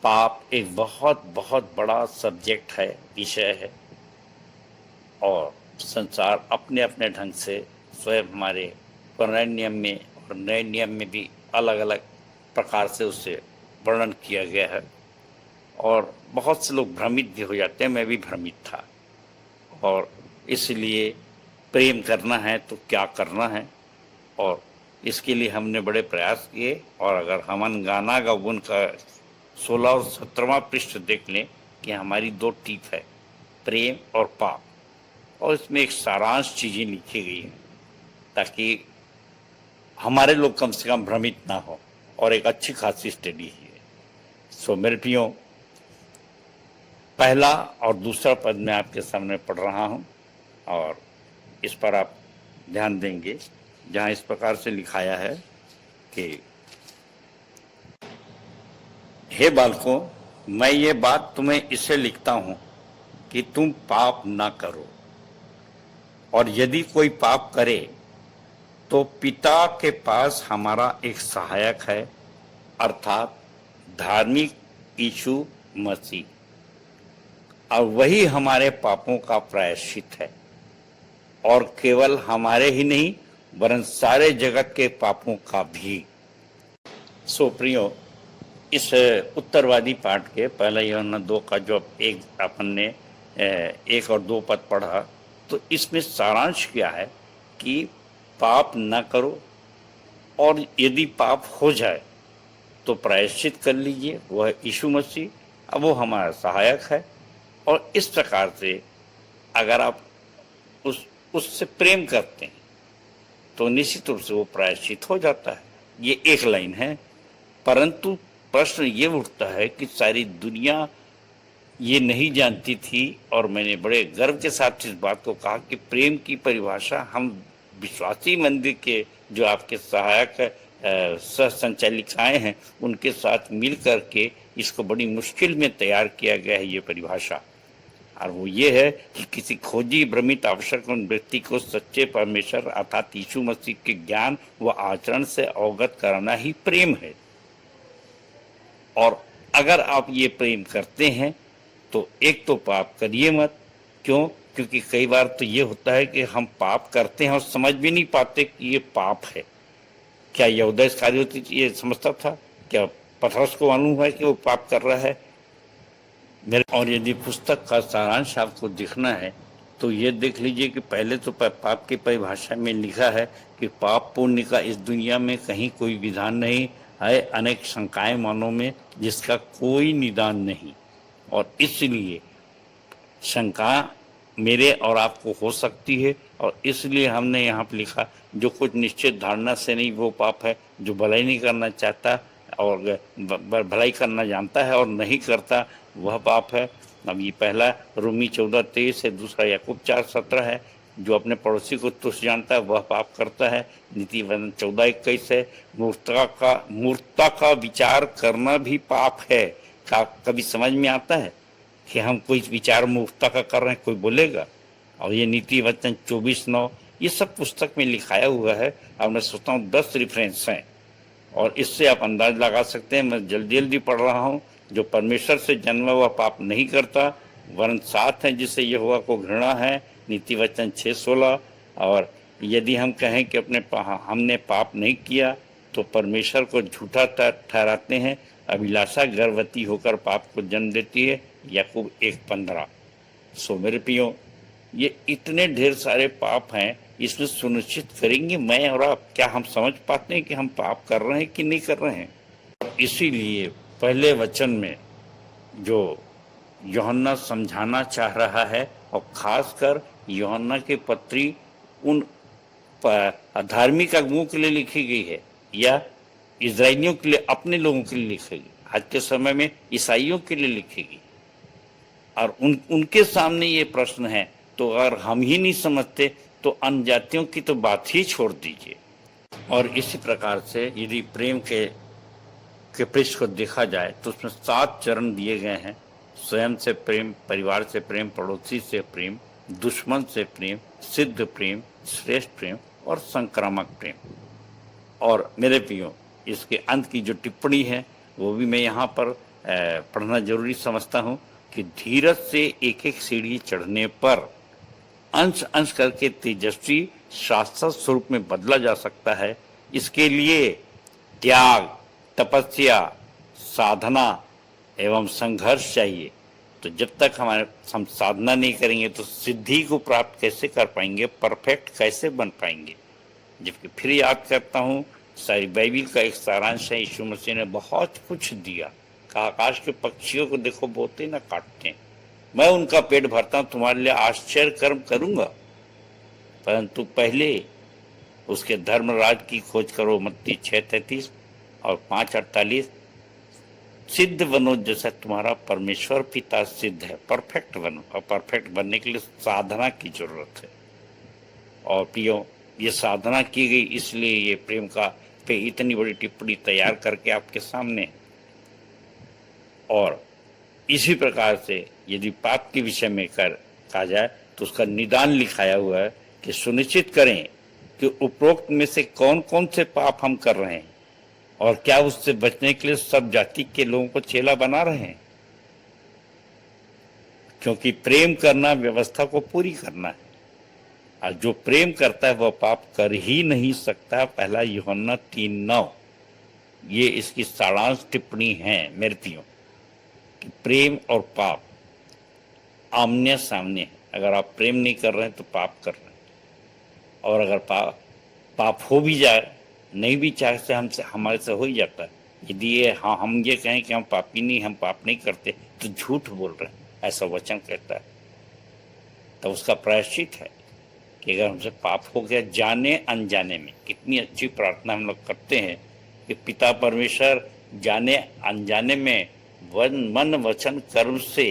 पाप एक बहुत बहुत बड़ा सब्जेक्ट है, विषय है, और संसार अपने अपने ढंग से स्वयं हमारे पुराने नियम में और नए नियम में भी अलग अलग प्रकार से उससे वर्णन किया गया है। और बहुत से लोग भ्रमित भी हो जाते हैं, मैं भी भ्रमित था। और इसलिए प्रेम करना है तो क्या करना है, और इसके लिए हमने बड़े प्रयास किए। और अगर हमन गाना गाउन का 16 और 17वां पृष्ठ देख लें कि हमारी 2 टीप है, प्रेम और पाप, और इसमें एक सारांश चीज़ें लिखी गई हैं ताकि हमारे लोग कम से कम भ्रमित ना हो और एक अच्छी खासी स्टडी है। सो मेरे प्रियो, पहला और दूसरा पद मैं आपके सामने पढ़ रहा हूँ और इस पर आप ध्यान देंगे, जहाँ इस प्रकार से लिखाया है कि हे बालकों, मैं ये बात तुम्हें इससे लिखता हूँ कि तुम पाप ना करो, और यदि कोई पाप करे तो पिता के पास हमारा एक सहायक है, अर्थात धार्मिक यीशु मसीह, और वही हमारे पापों का प्रायश्चित है, और केवल हमारे ही नहीं वरन सारे जगत के पापों का भी। सो प्रियो, इस उत्तरवादी पाठ के पहला यूहन्ना 2 का जो एक अपन ने 1 और 2 पद पढ़ा, तो इसमें सारांश क्या है कि पाप न करो, और यदि पाप हो जाए तो प्रायश्चित कर लीजिए, वह यीशु मसीह, अब वो हमारा सहायक है। और इस प्रकार से अगर आप उससे प्रेम करते हैं तो निश्चित रूप से वो प्रायश्चित हो जाता है। ये एक लाइन है, परंतु प्रश्न ये उठता है कि सारी दुनिया ये नहीं जानती थी, और मैंने बड़े गर्व के साथ इस बात को कहा कि प्रेम की परिभाषा हम विश्वासी मंदिर के जो आपके सहायक सह संचालिकाएँ हैं उनके साथ मिल करके इसको बड़ी मुश्किल में तैयार किया गया है ये परिभाषा। और वो ये है कि किसी खोजी भ्रमित आवश्यक व्यक्ति को सच्चे परमेश्वर अर्थात यीशु मसीह के ज्ञान व आचरण से अवगत कराना ही प्रेम है। और अगर आप ये प्रेम करते हैं तो एक तो पाप करिए मत। क्यों? क्योंकि कई बार तो ये होता है कि हम पाप करते हैं और समझ भी नहीं पाते कि ये पाप है। क्या यहूदा इस्करियोती ये समझता था? क्या पतरस को मालूम हुआ कि वो पाप कर रहा है? और यदि पुस्तक का सारांश आपको दिखना है तो ये देख लीजिए कि पहले तो पाप की परिभाषा में लिखा है कि पाप पुण्य का इस दुनिया में कहीं कोई विधान नहीं है, अनेक शंकाएं मानों में जिसका कोई निदान नहीं। और इसलिए शंका मेरे और आपको हो सकती है, और इसलिए हमने यहाँ पर लिखा जो कुछ निश्चित धारणा से नहीं वो पाप है, जो भलाई नहीं करना चाहता और भलाई करना जानता है और नहीं करता वह पाप है। अब ये पहला रोमी 14:23 है, दूसरा याकूब 4:17 है, जो अपने पड़ोसी को तुच्छ जानता है वह पाप करता है। नीति वचन 14:21 है, मूर्खता का विचार करना भी पाप है। कभी समझ में आता है कि हम कोई विचार मूर्खता का कर रहे हैं? कोई बोलेगा? और ये नीति वचन 24:9 ये सब पुस्तक में लिखाया हुआ है। अब मैं सोचता हूँ 10 रेफरेंस हैं और इससे आप अंदाज लगा सकते हैं। मैं जल्दी पढ़ रहा हूँ। जो परमेश्वर से जन्मा हुआ पाप नहीं करता, वरन साथ है जिसे यहोवा को घृणा है, नीति वचन 6:16। और यदि हम कहें कि हमने पाप नहीं किया तो परमेश्वर को झूठा ठहराते हैं, अभिलाषा गर्भवती होकर पाप को जन्म देती है, याकूब 1:15। सो मेरे प्रियो, ये इतने ढेर सारे पाप हैं, इसमें सुनिश्चित करेंगे मैं और आप, क्या हम समझ पाते हैं कि हम पाप कर रहे हैं कि नहीं कर रहे हैं? इसीलिए पहले वचन में जो यूहन्ना समझाना चाह रहा है, और खासकर यूहन्ना की पत्री उन धार्मिक अगुओं के लिए लिखी गई है या इजराइलियों के लिए, अपने लोगों के लिए लिखेगी, आज के समय में ईसाइयों के लिए लिखेगी। और उनके सामने ये प्रश्न है, तो अगर हम ही नहीं समझते तो अन्य जातियों की तो बात ही छोड़ दीजिए। और इसी प्रकार से यदि प्रेम के पृष्ठ को देखा जाए तो उसमें 7 चरण दिए गए हैं। स्वयं से प्रेम, परिवार से प्रेम, पड़ोसी से प्रेम, दुश्मन से प्रेम, सिद्ध प्रेम, श्रेष्ठ प्रेम और संक्रामक प्रेम। और मेरे प्रियो, इसके अंत की जो टिप्पणी है वो भी मैं यहाँ पर पढ़ना जरूरी समझता हूँ कि धीरज से एक एक सीढ़ी चढ़ने पर अंश अंश करके तेजस्वी शाश्वत स्वरूप में बदला जा सकता है। इसके लिए त्याग, तपस्या, साधना एवं संघर्ष चाहिए। तो जब तक हम साधना नहीं करेंगे तो सिद्धि को प्राप्त कैसे कर पाएंगे, परफेक्ट कैसे बन पाएंगे? जबकि फिर याद करता हूँ, सारी बाइबिल का एक सारांश है, यीशु मसीह ने बहुत कुछ दिया। कहा आकाश के पक्षियों को देखो, बोते ना काटते, मैं उनका पेट भरता हूँ, तुम्हारे लिए आश्चर्य कर्म करूंगा, परंतु पहले उसके धर्मराज की खोज करो, मत्ती 6:33। और 5:48 सिद्ध बनो जैसा तुम्हारा परमेश्वर पिता सिद्ध है, परफेक्ट बनो। और परफेक्ट बनने के लिए साधना की जरूरत है। और प्रियो, ये साधना की गई, इसलिए ये प्रेम का पे इतनी बड़ी टिप्पणी तैयार करके आपके सामने। और इसी प्रकार से यदि पाप के विषय में कहा जाए तो उसका निदान लिखाया हुआ है कि सुनिश्चित करें कि उपरोक्त में से कौन कौन से पाप हम कर रहे हैं और क्या उससे बचने के लिए सब जाति के लोगों को चेला बना रहे हैं। क्योंकि प्रेम करना व्यवस्था को पूरी करना है, और जो प्रेम करता है वह पाप कर ही नहीं सकता। पहला यूहन्ना 3:9 ये इसकी सारांश टिप्पणी है मेरे प्रियो, कि प्रेम और पाप आमने सामने है। अगर आप प्रेम नहीं कर रहे हैं तो पाप कर रहे हैं, और अगर पाप हो भी जाए, नहीं भी चाहे से हमसे हमारे से हो ही जाता है। यदि ये हम ये कहें कि हम पापी नहीं, हम पाप नहीं करते, तो झूठ बोल रहे हैं, ऐसा वचन कहता है। तो उसका प्रायश्चित है कि अगर हमसे पाप हो गया जाने अनजाने में, कितनी अच्छी प्रार्थना हम लोग करते हैं कि पिता परमेश्वर जाने अनजाने में मन वचन कर्म से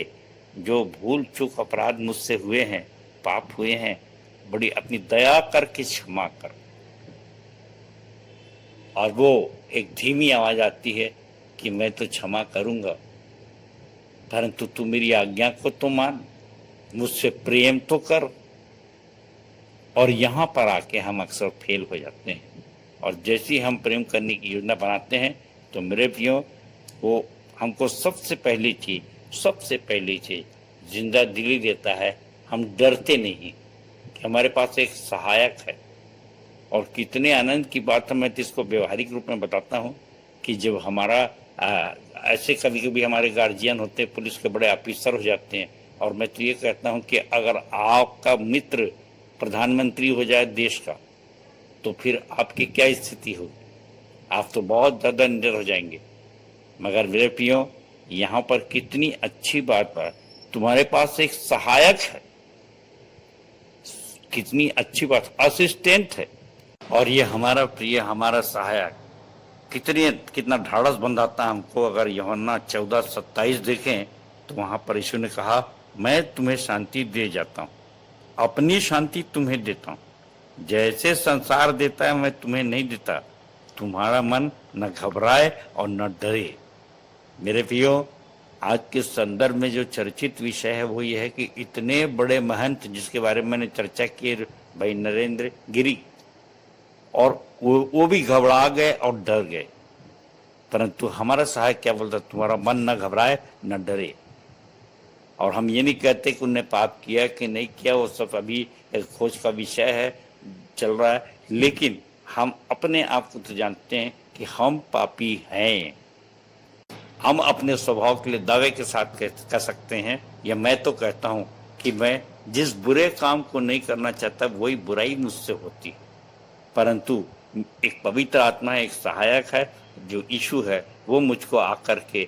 जो भूल चूक अपराध मुझसे हुए हैं, पाप हुए हैं, बड़ी अपनी दया करके क्षमा कर। और वो एक धीमी आवाज आती है कि मैं तो क्षमा करूंगा, परंतु तू मेरी आज्ञा को तो मान, मुझसे प्रेम तो कर। और यहाँ पर आके हम अक्सर फेल हो जाते हैं। और जैसे ही हम प्रेम करने की योजना बनाते हैं तो मेरे प्रियो, वो हमको सबसे पहली चीज जिंदा दिली देता है। हम डरते नहीं कि हमारे पास एक सहायक है। और कितने आनंद की बात है, मैं तो इसको व्यवहारिक रूप में बताता हूँ कि जब हमारा ऐसे कभी कभी हमारे गार्जियन होते हैं, पुलिस के बड़े ऑफिसर हो जाते हैं, और मैं तो ये कहता हूँ कि अगर आपका मित्र प्रधानमंत्री हो जाए देश का, तो फिर आपकी क्या स्थिति होगी? आप तो बहुत ज़्यादा निडर हो जाएंगे। मगर मेरे प्रियो, यहाँ पर कितनी अच्छी बात है, तुम्हारे पास एक सहायक है। कितनी अच्छी बात, असिस्टेंट है। और ये हमारा प्रिय, हमारा सहायक कितना ढाढ़स बंधाता है हमको। अगर यूहन्ना 14:27 देखें तो वहाँ पर यीशु ने कहा, मैं तुम्हें शांति दे जाता हूँ, अपनी शांति तुम्हें देता हूँ। जैसे संसार देता है मैं तुम्हें नहीं देता। तुम्हारा मन न घबराए और न डरे। मेरे प्रियो, आज के संदर्भ में जो चर्चित विषय है वो ये है कि इतने बड़े महंत जिसके बारे में मैंने चर्चा की, भाई नरेंद्र गिरी, और वो भी घबरा गए और डर गए। परंतु हमारा सहायक क्या बोलता, तुम्हारा मन न घबराए न डरे। और हम ये नहीं कहते कि उन्होंने पाप किया कि नहीं किया, वो सब अभी एक खोज का विषय है, चल रहा है। लेकिन हम अपने आप को तो जानते हैं कि हम पापी हैं। हम अपने स्वभाव के लिए दावे के साथ कह सकते हैं, या मैं तो कहता हूँ कि मैं जिस बुरे काम को नहीं करना चाहता वही बुराई मुझसे होती है। परंतु एक पवित्र आत्मा है, एक सहायक है जो यीशु है, वो मुझको आकर के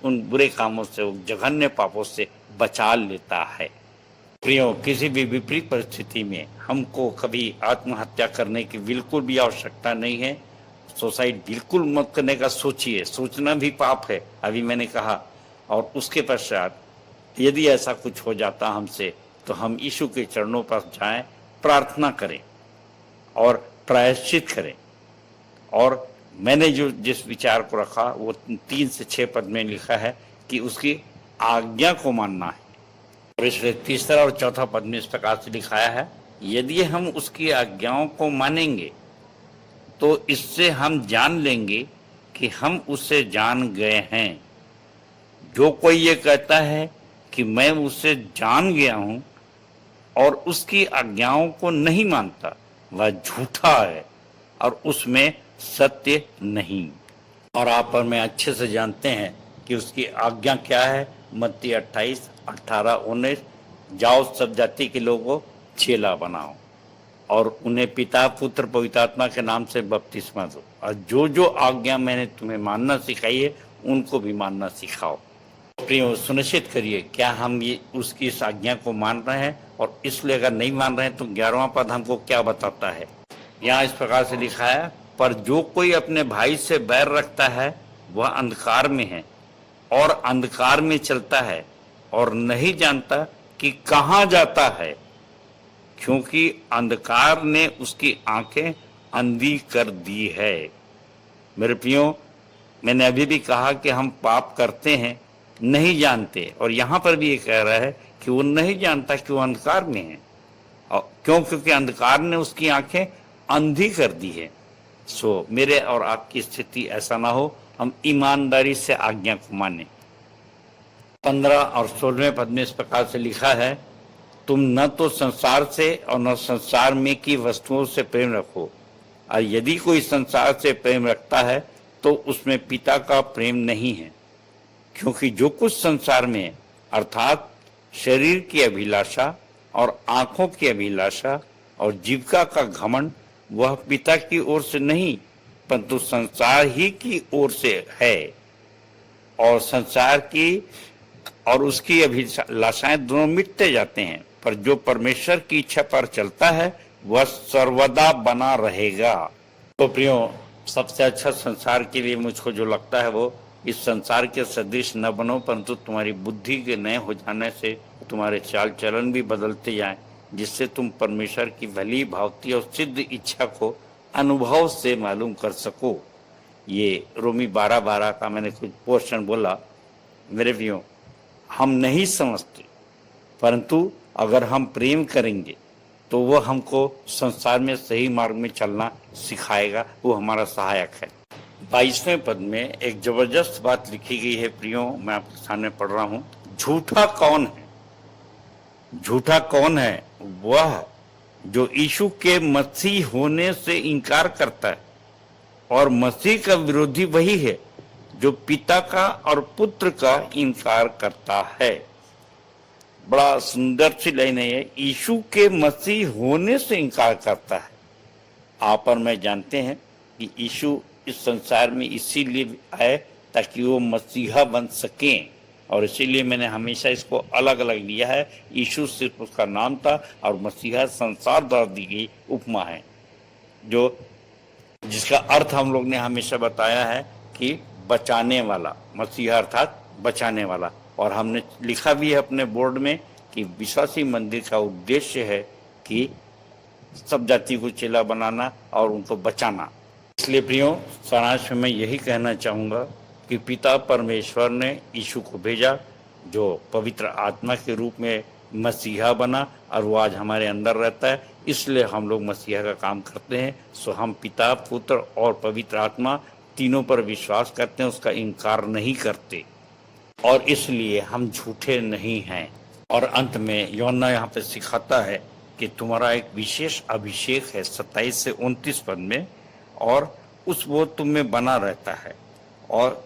उन बुरे कामों से, उन जघन्य पापों से बचा लेता है। प्रियो, किसी भी विपरीत परिस्थिति में हमको कभी आत्महत्या करने की बिल्कुल भी आवश्यकता नहीं है। सुसाइड बिल्कुल मत करने का सोचिए, सोचना भी पाप है, अभी मैंने कहा। और उसके पश्चात यदि ऐसा कुछ हो जाता हमसे तो हम यीशु के चरणों पर जाएं, प्रार्थना करें और प्रायश्चित करें। और मैंने जो जिस विचार को रखा वो 3 से 6 पद में लिखा है कि उसकी आज्ञा को मानना है। और इसलिए 3रा और 4था पद में इस प्रकार से लिखाया है, यदि हम उसकी आज्ञाओं को मानेंगे तो इससे हम जान लेंगे कि हम उससे जान गए हैं। जो कोई ये कहता है कि मैं उससे जान गया हूं और उसकी आज्ञाओं को नहीं मानता, वह झूठा है और उसमें सत्य नहीं। और आप और मैं अच्छे से जानते हैं कि उसकी आज्ञा क्या है। मत्ती 28:18-19, जाओ सब जाति के लोगों को चेला बनाओ और उन्हें पिता पुत्र पवित्र आत्मा के नाम से बपतिस्मा दो, और जो जो आज्ञा मैंने तुम्हें मानना सिखाई है उनको भी मानना सिखाओ। प्रियो, सुनिश्चित करिए क्या हम ये उसकी इस आज्ञा को मान रहे हैं। और इसलिए अगर नहीं मान रहे हैं तो 11वां पद हमको क्या बताता है। यहाँ इस प्रकार से लिखा है, पर जो कोई अपने भाई से बैर रखता है वह अंधकार में है और अंधकार में चलता है और नहीं जानता कि कहाँ जाता है, क्योंकि अंधकार ने उसकी आंखें अंधी कर दी है। मेरे प्रियो, मैंने अभी भी कहा कि हम पाप करते हैं, नहीं जानते, और यहाँ पर भी ये कह रहा है कि वो नहीं जानता कि वो अंधकार में है, और क्योंकि अंधकार ने उसकी आंखें अंधी कर दी है। सो मेरे और आपकी स्थिति ऐसा ना हो, हम ईमानदारी से आज्ञा को माने। 15 और 16वें पद में इस प्रकार से लिखा है, तुम न तो संसार से और न संसार में की वस्तुओं से प्रेम रखो, और यदि कोई संसार से प्रेम रखता है तो उसमें पिता का प्रेम नहीं है। क्योंकि जो कुछ संसार में है, अर्थात शरीर की अभिलाषा और आंखों की अभिलाषा और जीविका का घमंड, वह पिता की ओर से नहीं परंतु संसार ही की ओर से है। और संसार की और उसकी अभिलाषाएं दोनों मिटते जाते हैं, पर जो परमेश्वर की इच्छा पर चलता है वह सर्वदा बना रहेगा। तो प्रियो, सबसे अच्छा संसार के लिए मुझको जो लगता है वो इस संसार के सदृश न बनो, परंतु तुम्हारी बुद्धि के नए हो जाने से तुम्हारे चाल चलन भी बदलते जाएं, जिससे तुम परमेश्वर की भली भांति और सिद्ध इच्छा को अनुभव से मालूम कर सको। ये रोमी 12:12 का मैंने कुछ पोर्शन बोला। मेरे प्रियो, हम नहीं समझते, परंतु अगर हम प्रेम करेंगे तो वो हमको संसार में सही मार्ग में चलना सिखाएगा, वो हमारा सहायक है। 22वें पद में एक जबरदस्त बात लिखी गई है प्रियो, मैं आपके सामने पढ़ रहा हूं। झूठा कौन है? झूठा कौन है? वह जो यीशु के मसीह होने से इनकार करता है, और मसीह का विरोधी वही है जो पिता का और पुत्र का इनकार करता है। बड़ा सुंदर सी लाइन है, यीशु के मसीह होने से इनकार करता है। आप और मैं जानते हैं कि यीशु इस संसार में इसीलिए आए ताकि वो मसीहा बन सकें, और इसीलिए मैंने हमेशा इसको अलग अलग लिया है। यीशु सिर्फ उसका नाम था और मसीहा संसार द्वारा दी गई उपमा है, जो जिसका अर्थ हम लोग ने हमेशा बताया है कि बचाने वाला, मसीहा अर्थात बचाने वाला। और हमने लिखा भी है अपने बोर्ड में कि विश्वासी मंदिर का उद्देश्य है कि सब जाति को चेला बनाना और उनको बचाना। इसलिए प्रियो, सारांश में मैं यही कहना चाहूँगा कि पिता परमेश्वर ने यीशु को भेजा, जो पवित्र आत्मा के रूप में मसीहा बना, और वो आज हमारे अंदर रहता है। इसलिए हम लोग मसीहा का काम करते हैं। सो हम पिता, पुत्र और पवित्र आत्मा तीनों पर विश्वास करते हैं, उसका इनकार नहीं करते, और इसलिए हम झूठे नहीं हैं। और अंत में यूहन्ना यहाँ पे सिखाता है कि तुम्हारा एक विशेष अभिषेक है 27 से 29 पद में, और उस वो तुम में बना रहता है। और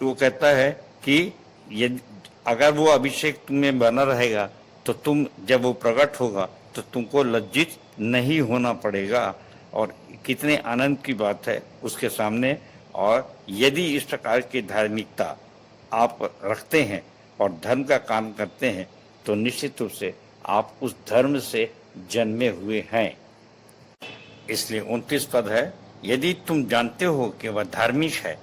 वो कहता है कि यदि अगर वो अभिषेक तुम में बना रहेगा तो तुम, जब वो प्रकट होगा तो तुमको लज्जित नहीं होना पड़ेगा। और कितने आनंद की बात है उसके सामने। और यदि इस प्रकार की धार्मिकता आप रखते हैं और धर्म का काम करते हैं तो निश्चित रूप से आप उस धर्म से जन्मे हुए हैं। इसलिए 29 पद है, यदि तुम जानते हो कि वह धार्मिक है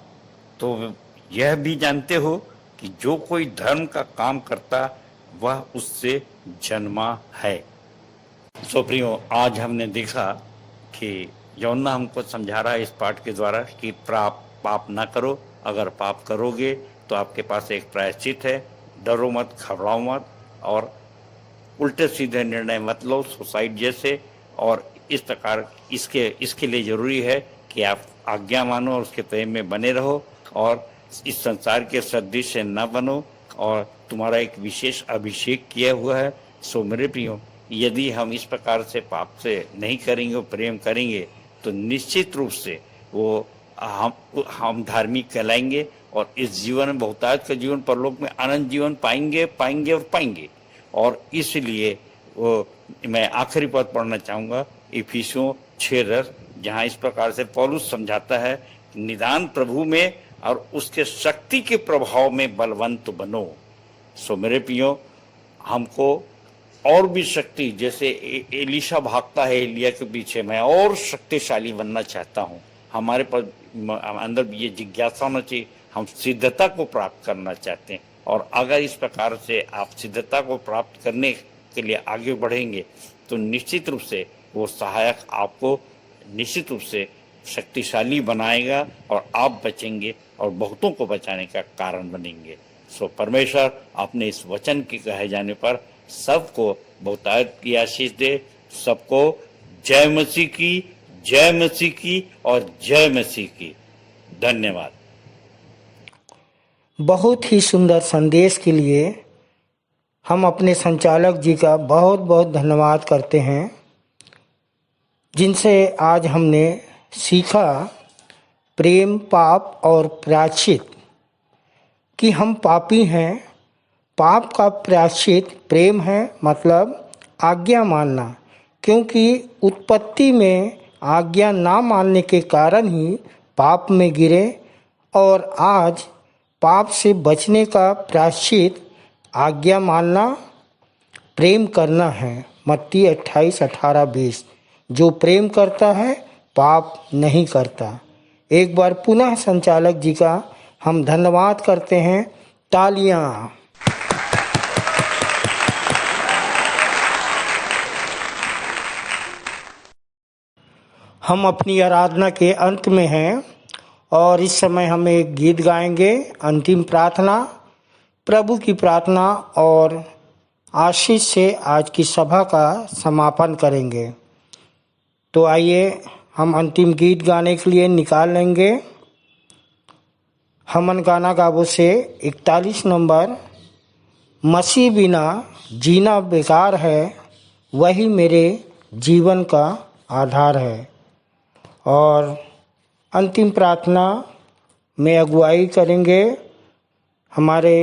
तो यह भी जानते हो कि जो कोई धर्म का काम करता वह उससे जन्मा है। सो प्रियो, आज हमने देखा कि यूहन्ना हमको समझा रहा है इस पाठ के द्वारा कि पाप ना करो। अगर पाप करोगे तो आपके पास एक प्रायश्चित है। डरो मत, घबराओ मत, और उल्टे सीधे निर्णय मत लो सुसाइड जैसे। और इस प्रकार इसके लिए जरूरी है कि आप आज्ञा मानो और उसके प्रेम में बने रहो, और इस संसार के सदृश से न बनो, और तुम्हारा एक विशेष अभिषेक किया हुआ है। सो मेरे प्रियो, यदि हम इस प्रकार से पाप से नहीं करेंगे और प्रेम करेंगे तो निश्चित रूप से वो हम धार्मिक कहलाएंगे, और इस जीवन में, बहुतायत का जीवन, परलोक में अनंत जीवन पाएंगे। और इसलिए वो मैं आखिरी पद पढ़ना चाहूँगा, इफिसियों 6:10, जहाँ इस प्रकार से पौलुस समझाता है, निदान प्रभु में और उसके शक्ति के प्रभाव में बलवंत बनो। सो मेरे प्रियो, हमको और भी शक्ति, जैसे एलीशा भागता है एलिया के पीछे, मैं और शक्तिशाली बनना चाहता हूँ। हमारे पास अंदर ये जिज्ञासा होना चाहिए, हम सिद्धता को प्राप्त करना चाहते हैं। और अगर इस प्रकार से आप सिद्धता को प्राप्त करने के लिए आगे बढ़ेंगे तो निश्चित रूप से वो सहायक आपको निश्चित रूप से शक्तिशाली बनाएगा और आप बचेंगे और बहुतों को बचाने का कारण बनेंगे। सो परमेश्वर अपने इस वचन के कहे जाने पर सबको बहुतायत की आशीष दे। सबको जय मसीह की, जय मसीह की और जय मसीह की। धन्यवाद। बहुत ही सुंदर संदेश के लिए हम अपने संचालक जी का बहुत बहुत धन्यवाद करते हैं, जिनसे आज हमने सीखा प्रेम, पाप और प्रायश्चित कि हम पापी हैं। पाप का प्रायश्चित प्रेम है, मतलब आज्ञा मानना, क्योंकि उत्पत्ति में आज्ञा ना मानने के कारण ही पाप में गिरे। और आज पाप से बचने का प्रायश्चित आज्ञा मानना, प्रेम करना है। मत्ती 28:18-20। जो प्रेम करता है पाप नहीं करता। एक बार पुनः संचालक जी का हम धन्यवाद करते हैं। तालियां। हम अपनी आराधना के अंत में हैं और इस समय हम एक गीत गाएंगे, अंतिम प्रार्थना, प्रभु की प्रार्थना, और आशीष से आज की सभा का समापन करेंगे। तो आइए हम अंतिम गीत गाने के लिए निकाल लेंगे। हमन गाना गाबो से 41 नंबर, मसीह बिना जीना बेकार है, वही मेरे जीवन का आधार है। और अंतिम प्रार्थना में अगुवाई करेंगे हमारे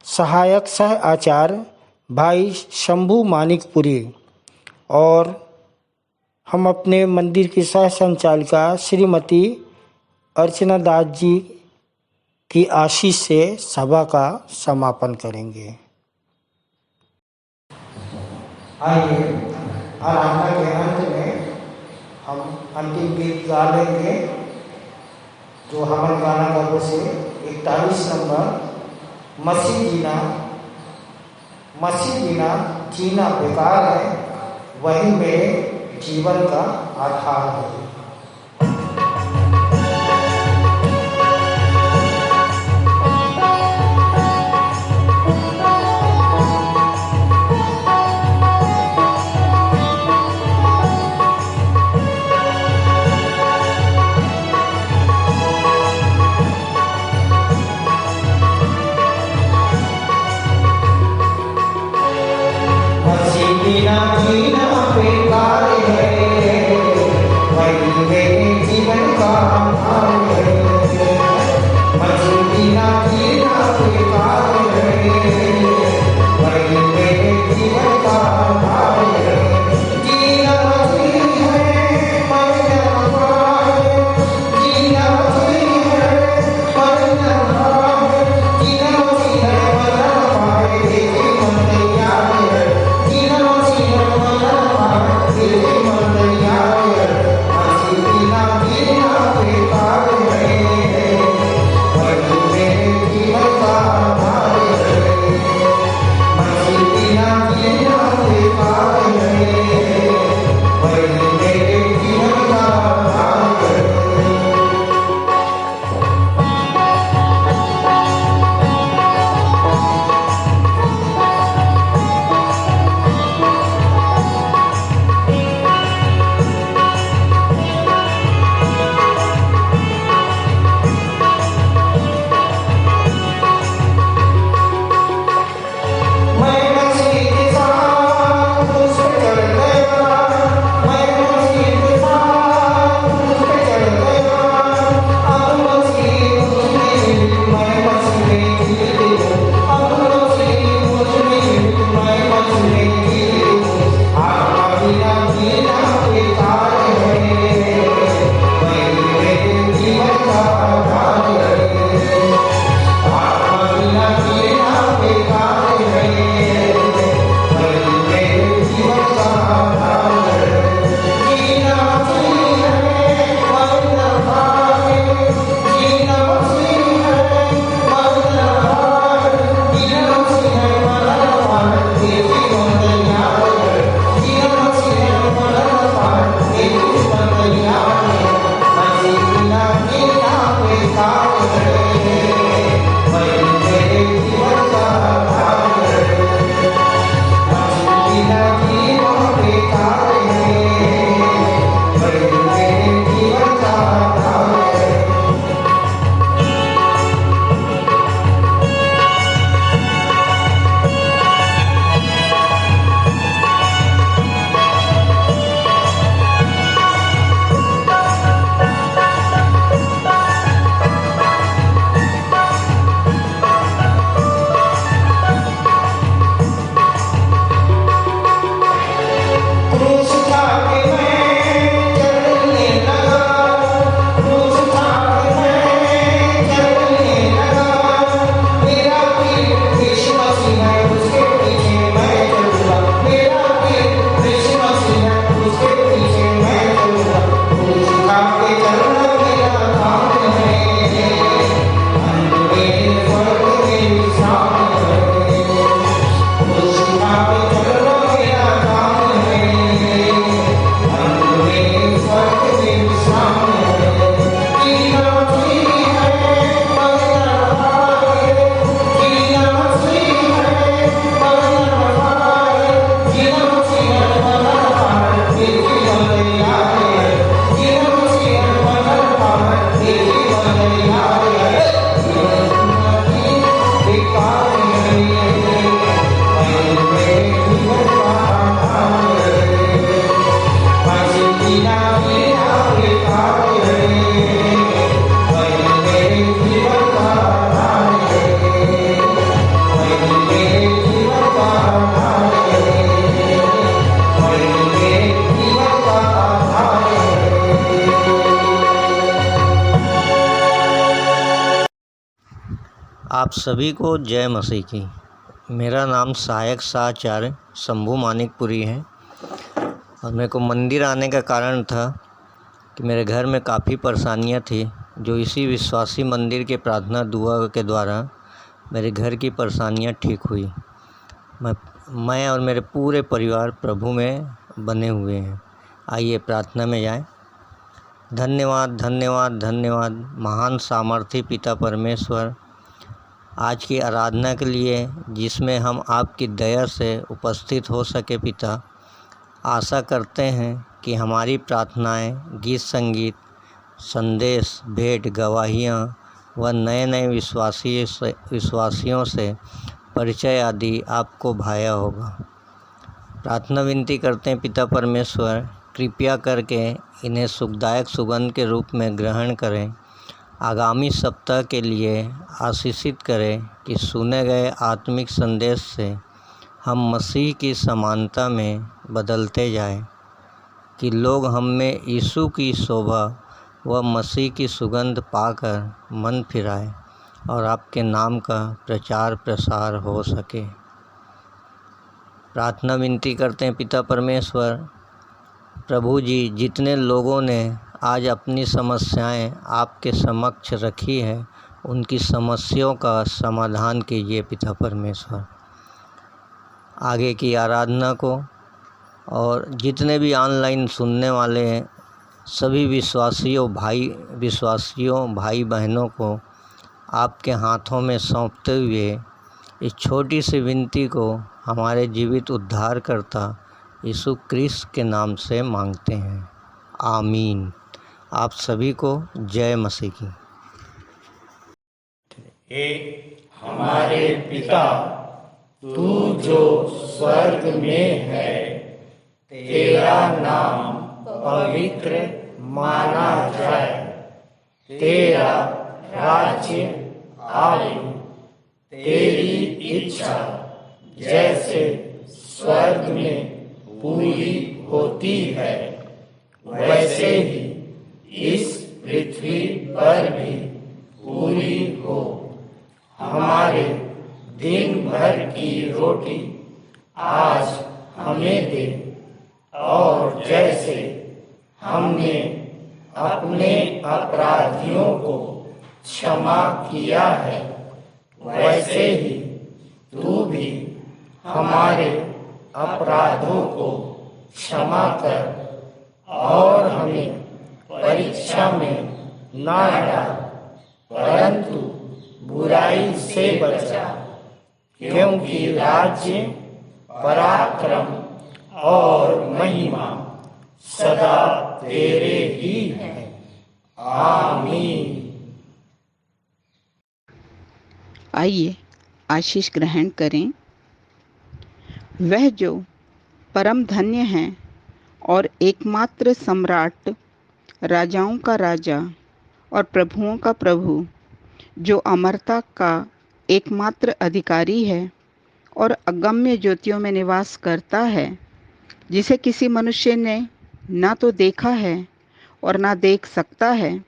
सहायक सह आचार्य भाई शंभू मानिकपुरी, और हम अपने मंदिर की सह संचालिका श्रीमती अर्चना दास जी की आशीष से सभा का समापन करेंगे। आइए आराधना के अंत में हम अंतिम गीत गा लेंगे, जो हमारे गाना गाबो से 41 नंबर, मसीह बिना जीना बेकार है, वही मेरे जीवन का आधार है। बिना जीना बेकार है, वही मेरे जीवन का आधार है। मसीह बिना जीना बेकार है, वही मेरे जीवन का आधार है। जीना मसीह है, मरना है, जीना मसीह है, मरना है, जीना मसीह है, मरना है, जीवन तैयार है। जीना मसीह है, आप सभी को जय मसीह की। मेरा नाम सहायक साचार्य शंभू मानिकपुरी है और मेरे को मंदिर आने का कारण था कि मेरे घर में काफ़ी परेशानियां थी, जो इसी विश्वासी मंदिर के प्रार्थना दुआ के द्वारा मेरे घर की परेशानियां ठीक हुई। मैं और मेरे पूरे परिवार प्रभु में बने हुए हैं। आइए प्रार्थना में जाएं। धन्यवाद धन्यवाद धन्यवाद महान सामर्थी पिता परमेश्वर, आज की आराधना के लिए जिसमें हम आपकी दया से उपस्थित हो सके। पिता, आशा करते हैं कि हमारी प्रार्थनाएं, गीत संगीत, संदेश, भेंट, गवाहियाँ व नए नए विश्वासियों से परिचय आदि आपको भाया होगा। प्रार्थना विनती करते हैं पिता परमेश्वर, कृपया करके इन्हें सुखदायक सुगंध के रूप में ग्रहण करें। आगामी सप्ताह के लिए आशीषित करें कि सुने गए आत्मिक संदेश से हम मसीह की समानता में बदलते जाएं, कि लोग हम में यीशु की शोभा व मसीह की सुगंध पाकर मन फिराए और आपके नाम का प्रचार प्रसार हो सके। प्रार्थना विनती करते हैं पिता परमेश्वर, प्रभु जी, जितने लोगों ने आज अपनी समस्याएं आपके समक्ष रखी है, उनकी समस्याओं का समाधान कीजिए पिता परमेश्वर। आगे की आराधना को और जितने भी ऑनलाइन सुनने वाले हैं सभी विश्वासियों भाई बहनों को आपके हाथों में सौंपते हुए इस छोटी सी विनती को हमारे जीवित उद्धारकर्ता यीशु क्रिस्त के नाम से मांगते हैं, आमीन। आप सभी को जय मसीह की। हे हमारे पिता, तू जो स्वर्ग में है, तेरा नाम पवित्र माना जाए, तेरा राज्य आए, तेरी इच्छा जैसे स्वर्ग में पूरी होती है वैसे ही इस पृथ्वी पर भी पूरी हो। हमारे दिन भर की रोटी आज हमें दे, और जैसे हमने अपने अपराधियों को क्षमा किया है, वैसे ही तू भी हमारे अपराधों को क्षमा कर, और हमें परीक्षा में ना डाल, परंतु बुराई से बचा, क्योंकि राज्य, पराक्रम और महिमा सदा तेरे ही है, आमीन। आइए आशीष ग्रहण करें। वह जो परम धन्य हैं और एकमात्र सम्राट, राजाओं का राजा और प्रभुओं का प्रभु, जो अमरता का एकमात्र अधिकारी है और अगम्य ज्योतियों में निवास करता है, जिसे किसी मनुष्य ने ना तो देखा है और ना देख सकता है,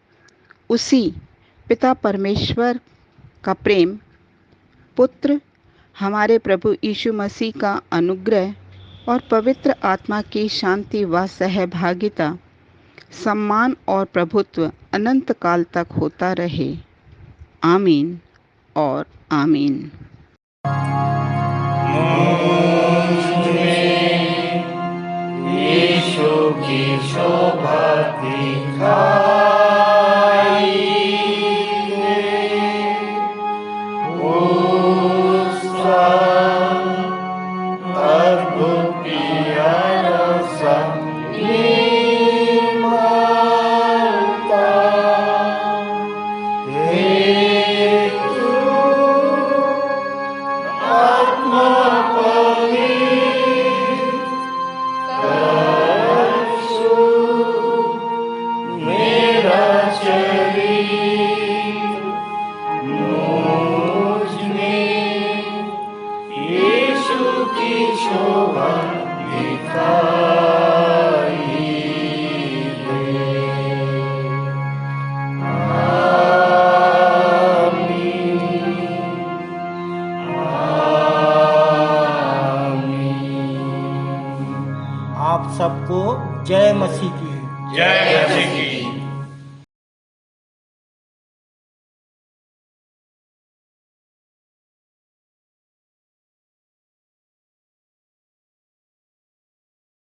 उसी पिता परमेश्वर का प्रेम, पुत्र हमारे प्रभु यीशु मसीह का अनुग्रह और पवित्र आत्मा की शांति व सहभागिता, सम्मान और प्रभुत्व अनंत काल तक होता रहे, आमीन और आमीन। यीशु की शोभा दिखाई, उसका अद्भुत प्यारा संगीत आप सबको जय मसीह की। जय मसीह की।